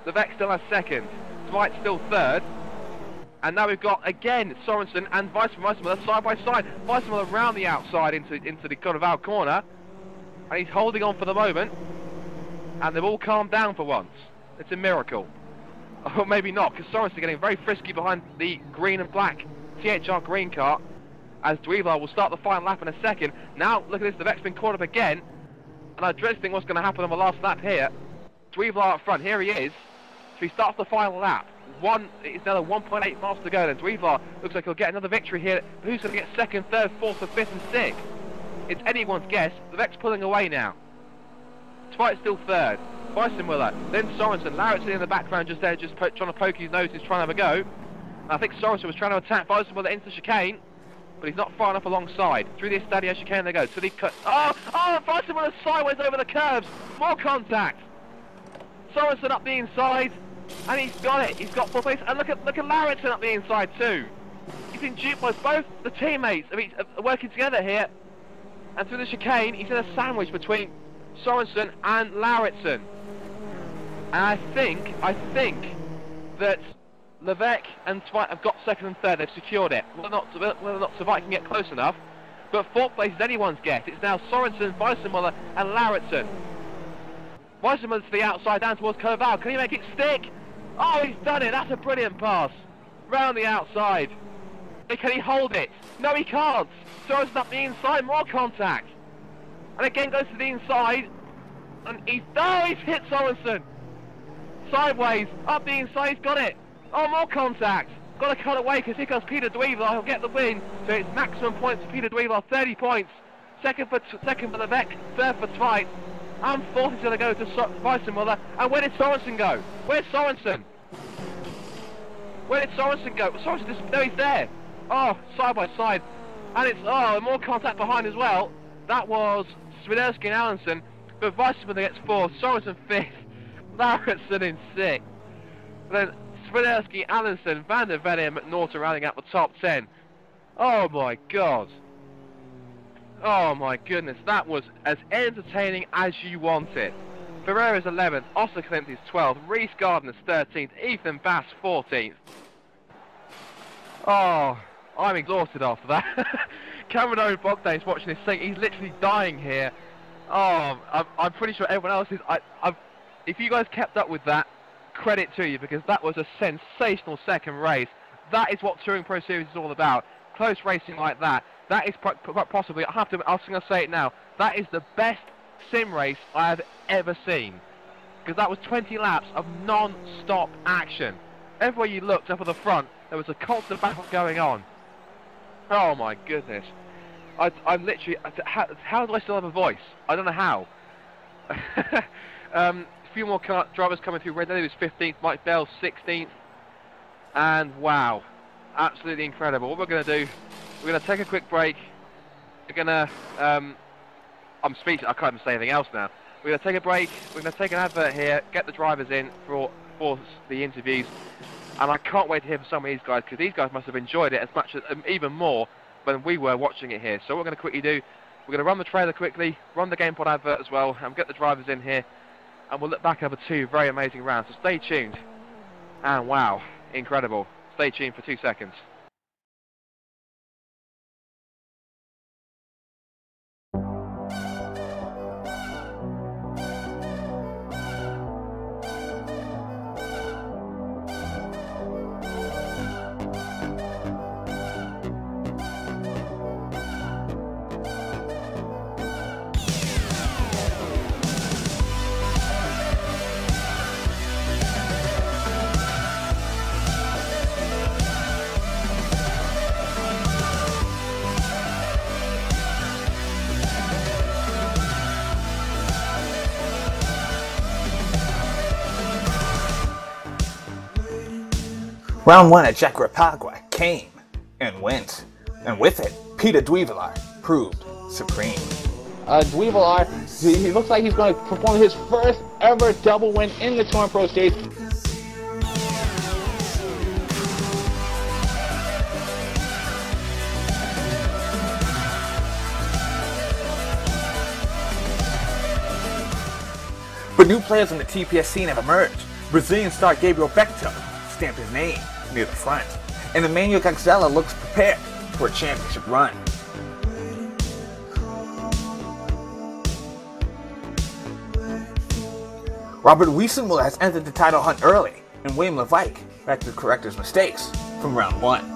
Levesque still has second. Dwight still third. And now we've got, again, Sorensen and Weissmuller side by side. Weissmuller around the outside into the Carnival corner. And he's holding on for the moment. And they've all calmed down for once. It's a miracle. Or maybe not, because Sorensen getting very frisky behind the green and black THR green car. As Dweevar will start the final lap in a second. Now, look at this, Levesque's been caught up again. And I dread to think what's going to happen on the last lap here. Dweevar up front, here he is. So he starts the final lap. It's now 1.8 miles to go. Then Dweevar looks like he'll get another victory here. But who's going to get second, third, fourth, and fifth, and sixth? It's anyone's guess. Levesque's pulling away now. Dwight's still third. Weissmuller, then Sorensen. Larritt's in the background just there, just trying to poke his nose. He's trying to have a go. And I think Sorensen was trying to attack Weissmuller into the chicane. But he's not far enough alongside. Through the Estadio chicane they go. So they cut. Oh! Weissmuller sideways over the curbs. More contact. Sorensen up the inside. And he's got it. He's got 4th place. And look at Larrittson up the inside too. He's been duped by both the teammates. I mean, working together here. And through the chicane, he's in a sandwich between Sorensen and Larrittson. And I think that Levesque and Dwight have got second and third. They've secured it. Whether or not Dwight can get close enough. But 4th place is anyone's guess. It's now Sorensen, Weissmuller, and Larrittson. Weissmuller's to the outside down towards Koval. Can he make it stick? Oh, he's done it. That's a brilliant pass. Round the outside. Can he hold it? No, he can't. Sorensen up the inside. More contact. And again goes to the inside. And he's hit Sorensen. Sideways. Up the inside. He's got it. Oh, more contact. Got to cut away because here comes Peter Dweevar. He'll get the win. So it's maximum points for Peter Dweevar. 30 points. Second for Levesque. Third for Dwight. And 4th is going to go to Weissmuller. And where did Sorensen go? Where's Sorensen? Where did Sorensen go? Sorensen just, no, he's there. Oh, side by side. And it's, more contact behind as well. That was Swiderski and Allenson. But Weissmuller gets 4th. Sorensen 5th. Larrittson in 6th. Then Swiderski, Allenson, Van der Velde and McNaughton rounding out the top 10. Oh my God. Oh my goodness, that was as entertaining as you want it. Ferreira's 11th, Oscar Clementi's 12th, Reese Gardner's 13th, Ethan Bass 14th. Oh, I'm exhausted after that. Cameron Bogdan's watching this thing, he's literally dying here. Oh, I'm pretty sure everyone else is. If you guys kept up with that, credit to you, because that was a sensational second race. That is what Touring Pro Series is all about. Close racing like that. That is quite possibly, I was going to say it now, that is the best sim race I have ever seen. Because that was 20 laps of non-stop action. Everywhere you looked up at the front, there was a constant battle going on. Oh my goodness. I'm literally, how do I still have a voice? I don't know how. A few more drivers coming through. Red Lily was 15th, Mike Bell 16th. And wow, absolutely incredible. What we're going to do, we're going to take a quick break. We're going to, I'm speechless, I can't even say anything else now. We're going to take a break, we're going to take an advert here, get the drivers in for the interviews. And I can't wait to hear from some of these guys, because these guys must have enjoyed it as much as, even more than we were watching it here. So what we're going to quickly do, we're going to run the trailer quickly, run the GamePod advert as well, and get the drivers in here. And we'll look back over 2 very amazing rounds. So stay tuned. And wow, incredible. Stay tuned for 2 seconds. Round 1 at Jacarapagua came and went, and with it, Peter Dweevar proved supreme. Dweeble he looks like he's going to perform his first ever double win in the Touring Pro Series. But new players on the TPS scene have emerged. Brazilian star Gabriel Bechtel stamped his name near the front, and Emmanuel Gagzella looks prepared for a championship run. Robert Wiesenmuller has entered the title hunt early, and William Levike had to correct his mistakes from round 1.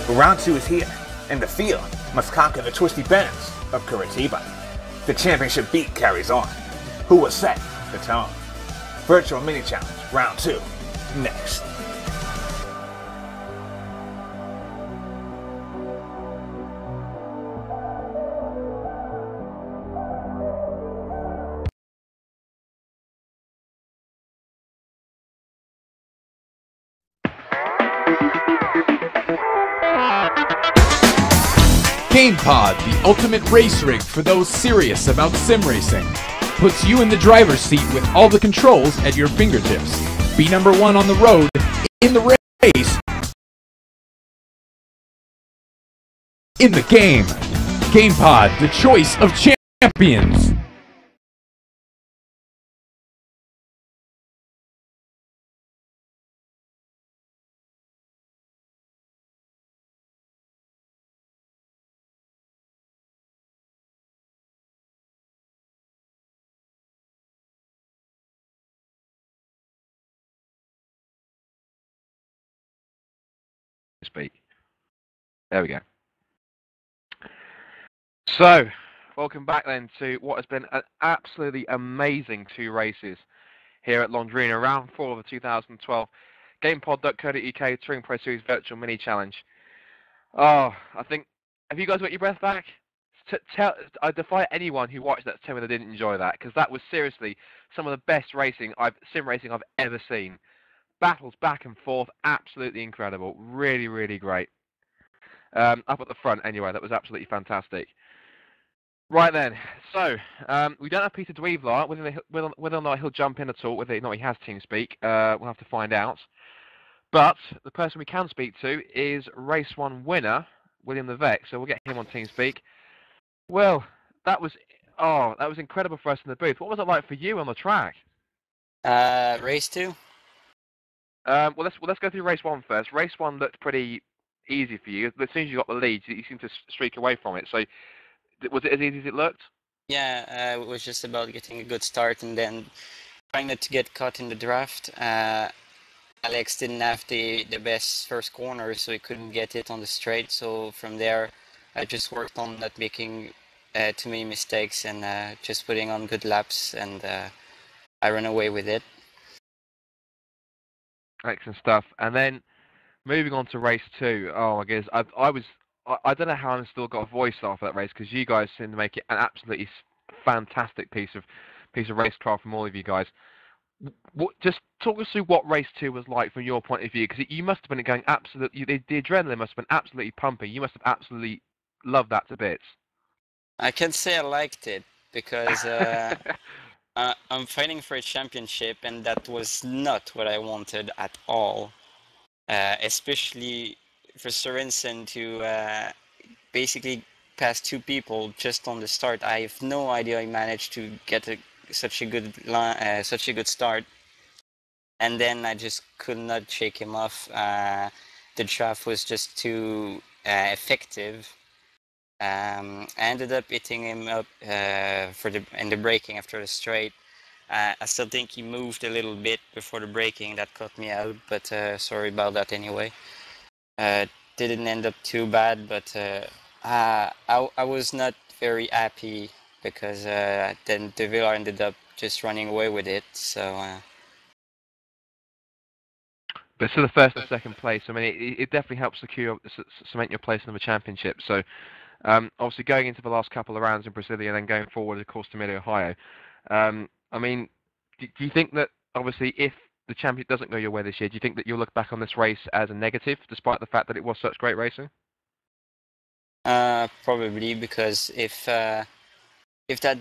Round 2 is here, and the field must conquer the twisty bends of Curitiba. The championship beat carries on. Who will set the tone? Virtual Mini Challenge, Round 2, next. GamePod, the ultimate race rig for those serious about sim racing, puts you in the driver's seat with all the controls at your fingertips. Be number 1 on the road, in the race, in the game. GamePod, the choice of champions. Speak. There we go. So, welcome back then to what has been an absolutely amazing 2 races here at Londrina, round 4 of the 2012 GamePod.co.uk Touring Pro Series Virtual Mini Challenge. Oh, I think, have you guys got your breath back? I defy anyone who watched that to tell me they didn't enjoy that, because that was seriously some of the best sim racing I've ever seen. Battles back and forth, absolutely incredible. Really, really great. Up at the front, anyway, that was absolutely fantastic. Right then, so we don't have Peter Dweevlar, whether or not he'll jump in at all, whether or not he has TeamSpeak, we'll have to find out. But the person we can speak to is Race 1 winner, William Levike, so we'll get him on TeamSpeak. Well, that was incredible for us in the booth. What was it like for you on the track? Race 2? Well, let's go through race 1 first. Race 1 looked pretty easy for you. As soon as you got the lead, you seemed to streak away from it. So, was it as easy as it looked? Yeah, it was just about getting a good start and then trying not to get caught in the draft. Alex didn't have the best first corner, so he couldn't get it on the straight. So from there, I just worked on not making too many mistakes and just putting on good laps, and I ran away with it. Excellent stuff. And then moving on to race 2. Oh, I guess I don't know how I'm still got a voice after that race, because you guys seem to make it an absolutely fantastic piece of racecraft from all of you guys. Just talk us through what race 2 was like from your point of view, because you must have been going absolutely. The adrenaline must have been absolutely pumping. You must have absolutely loved that to bits. I can't say I liked it because I'm fighting for a championship, and that was not what I wanted at all. Especially for Sorensen to basically pass 2 people just on the start. I have no idea he managed to get such a good start, and then I just could not shake him off. The draft was just too effective. I ended up hitting him up in the braking after the straight. I still think he moved a little bit before the braking. That caught me out, but sorry about that anyway. Didn't end up too bad, but I was not very happy because then De Villard ended up just running away with it. So. But still the first and second place. I mean, it definitely helps cement your place in the championship. So obviously going into the last couple of rounds in Brasilia and then going forward, of course, to Mid-Ohio. I mean, do you think that obviously if the championship doesn't go your way this year, do you think that you'll look back on this race as a negative, despite the fact that it was such great racing? Probably, because if that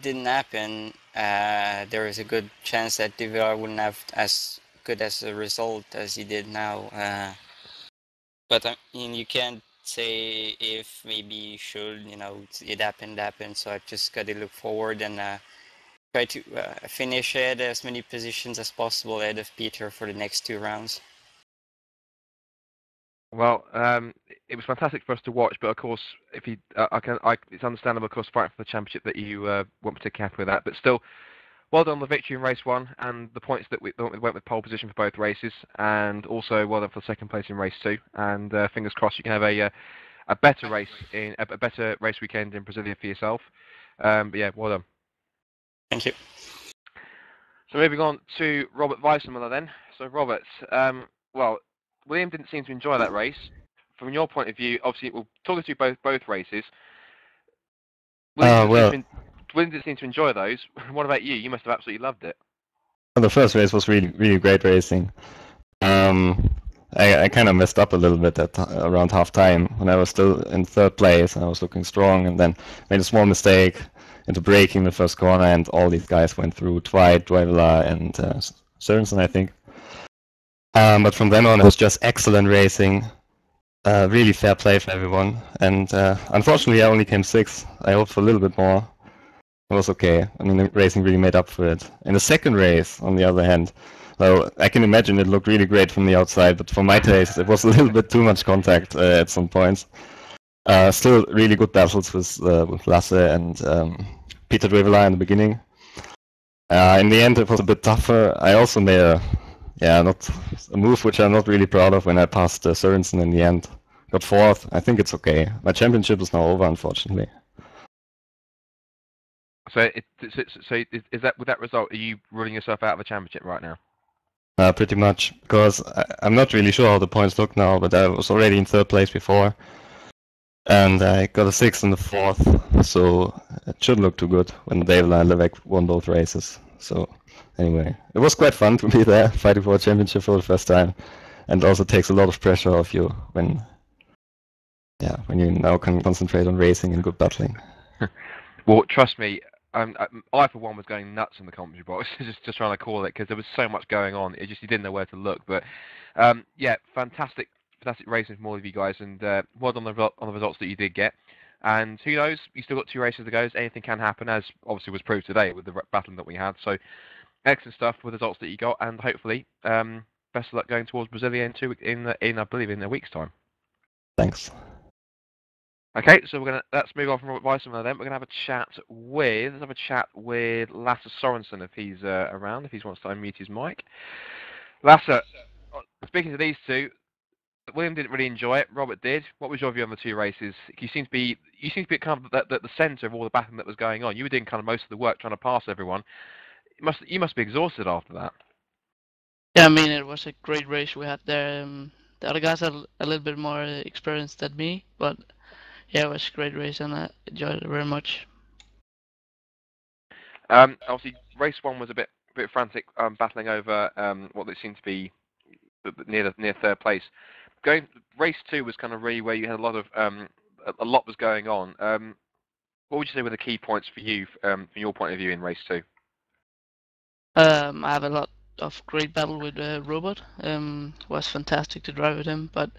didn't happen, there is a good chance that De Villard wouldn't have as good as a result as he did now. But I mean, you can't say if, maybe you should. It happened. So I just got to look forward and try to finish at as many positions as possible ahead of Peter for the next 2 rounds. Well, it was fantastic for us to watch, but of course, if you, it's understandable, of course, fighting for the championship that you weren't particularly happy with that. But still, well done on the victory in race 1 and the points that we went with pole position for both races, and also well done for the second place in race 2. And fingers crossed you can have a better race in a better race weekend in Brasilia for yourself. But yeah, well done. Thank you. So moving on to Robert Weissmuller then. So Robert, well, William didn't seem to enjoy that race. From your point of view, obviously, we'll talk us through both races. William didn't seem to enjoy those. What about you? You must have absolutely loved it. Well, the first race was really, really great racing. I kind of messed up a little bit at around half time when I was still in third place and I was looking strong, and then made a small mistake into braking the first corner, and all these guys went through, Dwight, Dwyvela, and Sørensen, I think. But from then on, it was just excellent racing, really fair play for everyone. And unfortunately, I only came 6th. I hoped for a little bit more. It was okay. I mean, the racing really made up for it. In the second race, on the other hand, well, I can imagine it looked really great from the outside, but for my taste, it was a little bit too much contact at some points. Still really good battles with Lasse and Peter Dwyvela in the beginning. In the end, it was a bit tougher. I also made not a move which I'm not really proud of when I passed Sørensen in the end. Got 4th. I think it's okay. My championship is now over, unfortunately. So, is that with that result? Are you ruling yourself out of the championship right now? Pretty much, because I'm not really sure how the points look now, but I was already in 3rd place before, and I got a 6th and a 4th, so it shouldn't look too good when Dwyvela and Levesque won both races. So anyway, it was quite fun to be there, fighting for a championship for the first time, and also takes a lot of pressure off you when you now can concentrate on racing and good battling. Well, trust me, I for one was going nuts in the commentary box, just trying to call it, because there was so much going on. You didn't know where to look. But yeah, fantastic racing from all of you guys, and well done on the results that you did get. And who knows, you still got 2 races to go. Anything can happen, as obviously was proved today with the battling that we had. So excellent stuff with the results that you got, and hopefully best of luck going towards Brasilia in I believe in a week's time. Thanks. Okay, so let's move on from Robert Weissmuller then. We're gonna have a chat with Lasse Sørensen if he's around, if he wants to unmute his mic. Lasse, speaking to these two, William didn't really enjoy it. Robert did. What was your view on the 2 races? You seem to be kind of the centre of all the battling that was going on. You were doing kind of most of the work trying to pass everyone. You must be exhausted after that. Yeah, I mean, it was a great race we had there. The other guys had a little bit more experience than me, but yeah, it was a great race and I enjoyed it very much. Obviously, race 1 was a bit frantic, battling over what they seemed to be near 3rd place. Race 2 was kind of really where you had a lot was going on. What would you say were the key points for you, from your point of view, in race 2? I have a lot of great battle with Robert. Was fantastic to drive with him, but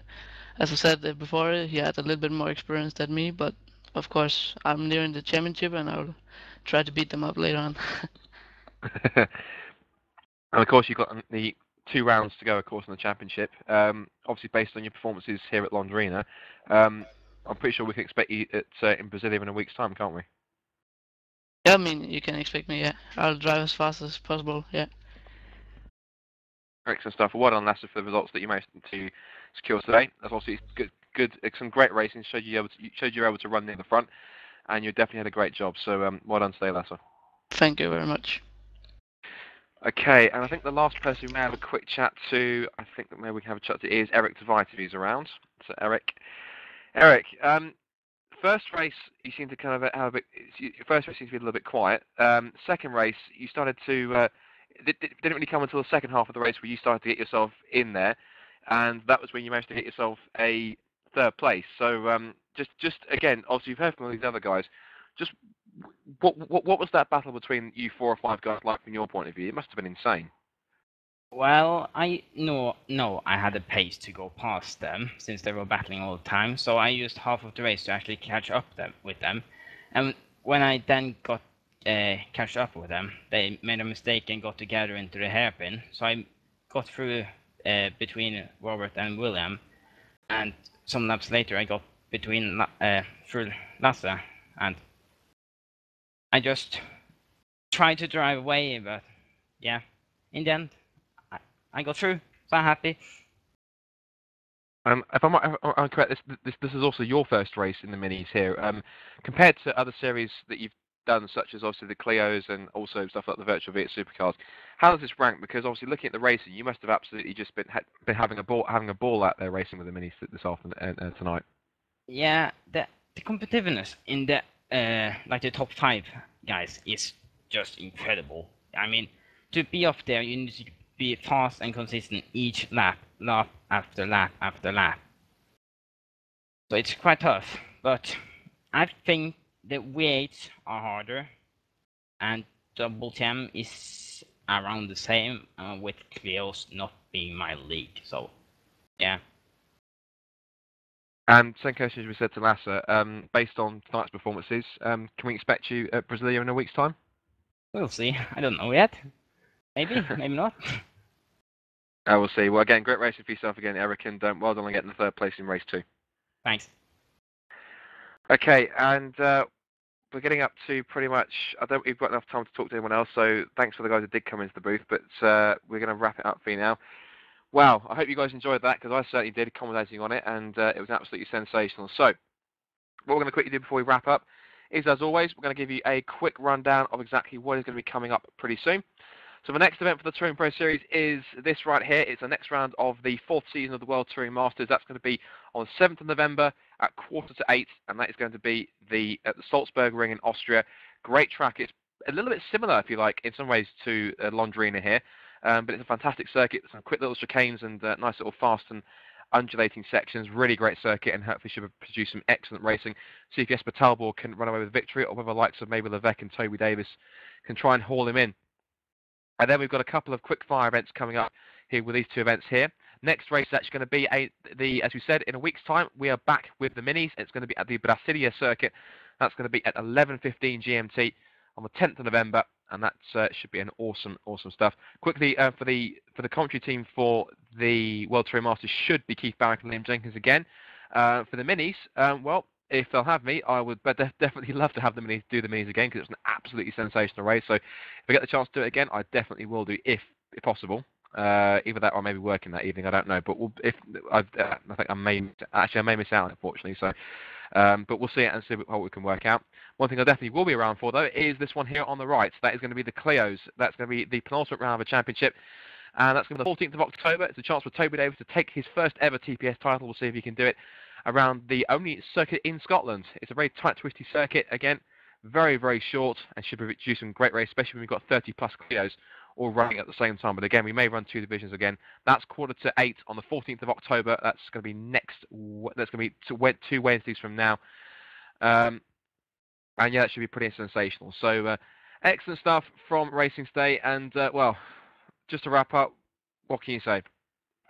as I said before, he had a little bit more experience than me, but of course I'm nearing the championship and I'll try to beat them up later on. And of course you've got the 2 rounds to go, of course, in the championship. Obviously based on your performances here at Londrina, I'm pretty sure we can expect you in Brasilia in a week's time, can't we? Yeah, I mean, you can expect me, yeah. I'll drive as fast as possible, yeah. Excellent stuff. Well done, Lasse, for the results that you managed to secure today. That's obviously good. Some great racing. Showed you were able to run near the front. and you definitely had a great job. So well done today, Lasse. Thank you very much. Okay, and I think the last person we may have a quick chat to, I think that maybe we can have a chat to, is Eric DeVite if he's around. So Eric, first race you seem to kind of have a bit. First race seems to be a little bit quiet. Second race you started to. It didn't really come until the second half of the race where you started to get yourself in there, and that was when you managed to get yourself a third place. So just again, obviously you've heard from all these other guys. Just what was that battle between you 4 or 5 guys like from your point of view? It must have been insane. Well, I had the pace to go past them since they were battling all the time. So I used half of the race to actually catch up with them. And when I then got catch up with them, they made a mistake and got together into the hairpin. So I got through between Robert and William, and some laps later I got between through Lasse, and I just tried to drive away, but yeah, in the end, I got through, so I'm happy. If I'm correct, this is also your first race in the minis here. Compared to other series that you've done, such as obviously the Clios and also stuff like the Virtual V8 Supercars, how does this rank? Because obviously looking at the racing, you must have absolutely just been having a ball out there racing with the minis this afternoon tonight. Yeah, the competitiveness in the like the top 5 guys is just incredible. I mean, to be up there, you need to be fast and consistent each lap after lap after lap. So it's quite tough, but I think the V8s are harder, and double TM is around the same, with Clio's not being my league. So, yeah. And same question as we said to Lasse, based on tonight's performances, can we expect you at Brasilia in a week's time? We'll see. I don't know yet. Maybe, maybe not. We'll see. Well, again, great racing for yourself again, Eric, and well done on getting the third place in race 2. Thanks. Okay, and we're getting up to pretty much. I don't. We've got enough time to talk to anyone else, so thanks for the guys that did come into the booth. But we're going to wrap it up for you now. Wow, I hope you guys enjoyed that, because I certainly did, commentating on it, and it was absolutely sensational. So, what we're going to quickly do before we wrap up is, as always, we're going to give you a quick rundown of exactly what is going to be coming up pretty soon. So the next event for the Touring Pro Series is this right here. It's the next round of the 4th season of the World Touring Masters. That's going to be on the 7th of November at 7:45, and that is going to be at the Salzburg Ring in Austria. Great track. It's a little bit similar, if you like, in some ways to Londrina here, but it's a fantastic circuit. Some quick little chicanes and nice little fast and undulating sections. Really great circuit, and hopefully should produce some excellent racing. See if Jesper Talbor can run away with victory, or whether the likes of maybe Levesque and Toby Davis can try and haul him in. And then we've got a couple of quick fire events coming up here with these 2 events here. Next race is actually going to be as we said, in a week's time, we are back with the minis. It's going to be at the Brasilia circuit. That's going to be at 11:15 GMT on the 10th of November, and that should be an awesome stuff. Quickly, for the commentary team for the World Touring Masters should be Keith Barrick and Liam Jenkins again. For the minis, well, if they'll have me, I would definitely love to have the minis do the minis again, because it's an absolutely sensational race. So if I get the chance to do it again, I definitely will do, if possible. Either that or maybe working that evening, I don't know. But I think I may miss out, unfortunately. So, but we'll see it and see what we can work out. One thing I definitely will be around for, though, is this one here on the right. That is going to be the Clios. That's going to be the penultimate round of the championship. And that's going to be the 14th of October. It's a chance for Toby Davis to take his first ever TPS title. We'll see if he can do it around the only circuit in Scotland. It's a very tight, twisty circuit. Again, very, very short, and should produce some great race, especially when we've got 30 plus Clios all running at the same time. But again, we may run 2 divisions again. That's 7:45 on the 14th of October. That's going to be that's going to be 2 Wednesdays from now. And yeah, that should be pretty sensational. So excellent stuff from Racing Day. And well, just to wrap up, what can you say?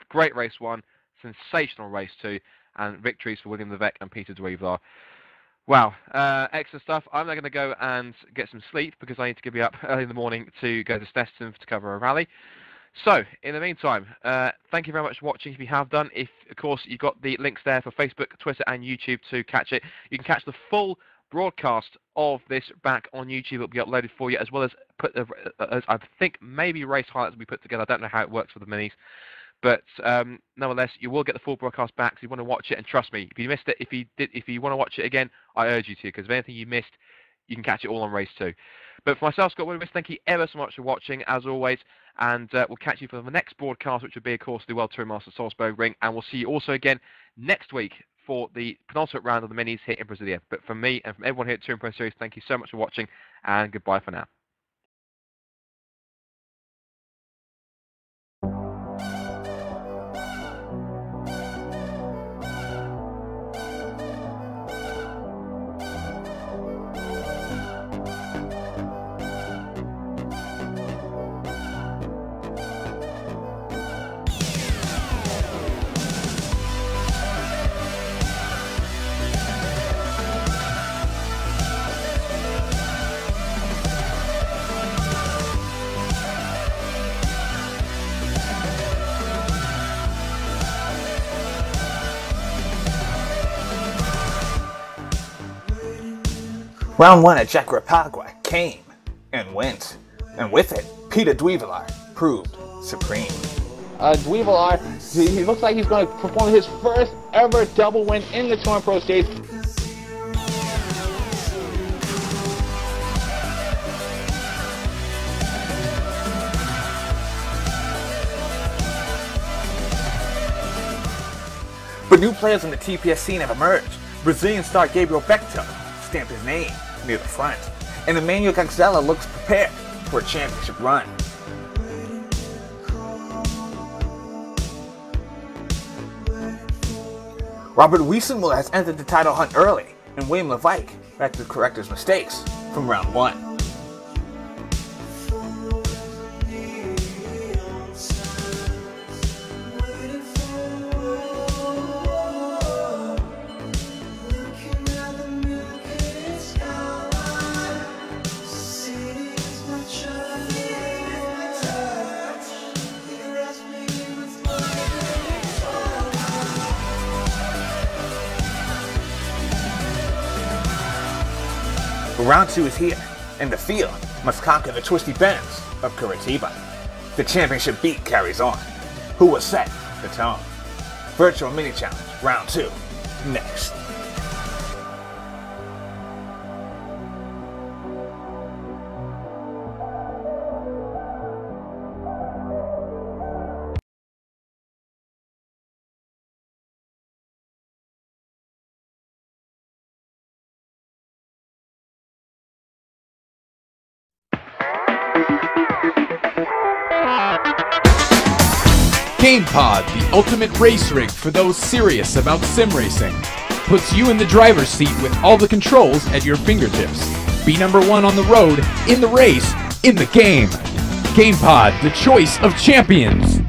Great race 1, sensational race 2, and victories for William Levesque and Peter Dweevlar. Wow, excellent stuff. I'm now going to go and get some sleep, because I need to be up early in the morning to go to Snetterton to cover a rally. So, in the meantime, thank you very much for watching if you have done. If, of course, you've got the links there for Facebook, Twitter and YouTube to catch it. You can catch the full broadcast of this back on YouTube. It'll be uploaded for you, as well as I think maybe race highlights will be put together. I don't know how it works for the minis. But nonetheless, you will get the full broadcast back if you want to watch it. And trust me, if you missed it, if you want to watch it again, I urge you to, because if anything you missed, you can catch it all on Race 2. But for myself, Scott Woodwiss, thank you ever so much for watching, as always. And we'll catch you for the next broadcast, which will be, of course, the World Touring Masters Salzburg Ring. And we'll see you also again next week for the penultimate round of the minis here in Brasilia. But from me and from everyone here at Touring Pro Series, thank you so much for watching, and goodbye for now. Round 1 at Jacarapagua came and went, and with it, Peter Duivelar proved supreme. Duivelar, he looks like he's going to perform his first ever double win in the Touring Pro Series. But new players in the TPS scene have emerged. Brazilian star Gabriel Bechtel stamped his name near the front, and Emmanuel Gaxella looks prepared for a championship run. Robert Wiesenmuller has entered the title hunt early, and William Levike had to correct his mistakes from round 1. Round 2 is here, and the field must conquer the twisty bends of Curitiba. The championship beat carries on. Who will set the tone? Virtual Mini Challenge, Round 2, next. GamePod, the ultimate race rig for those serious about sim racing. Puts you in the driver's seat with all the controls at your fingertips. Be number 1 on the road, in the race, in the game. GamePod, the choice of champions.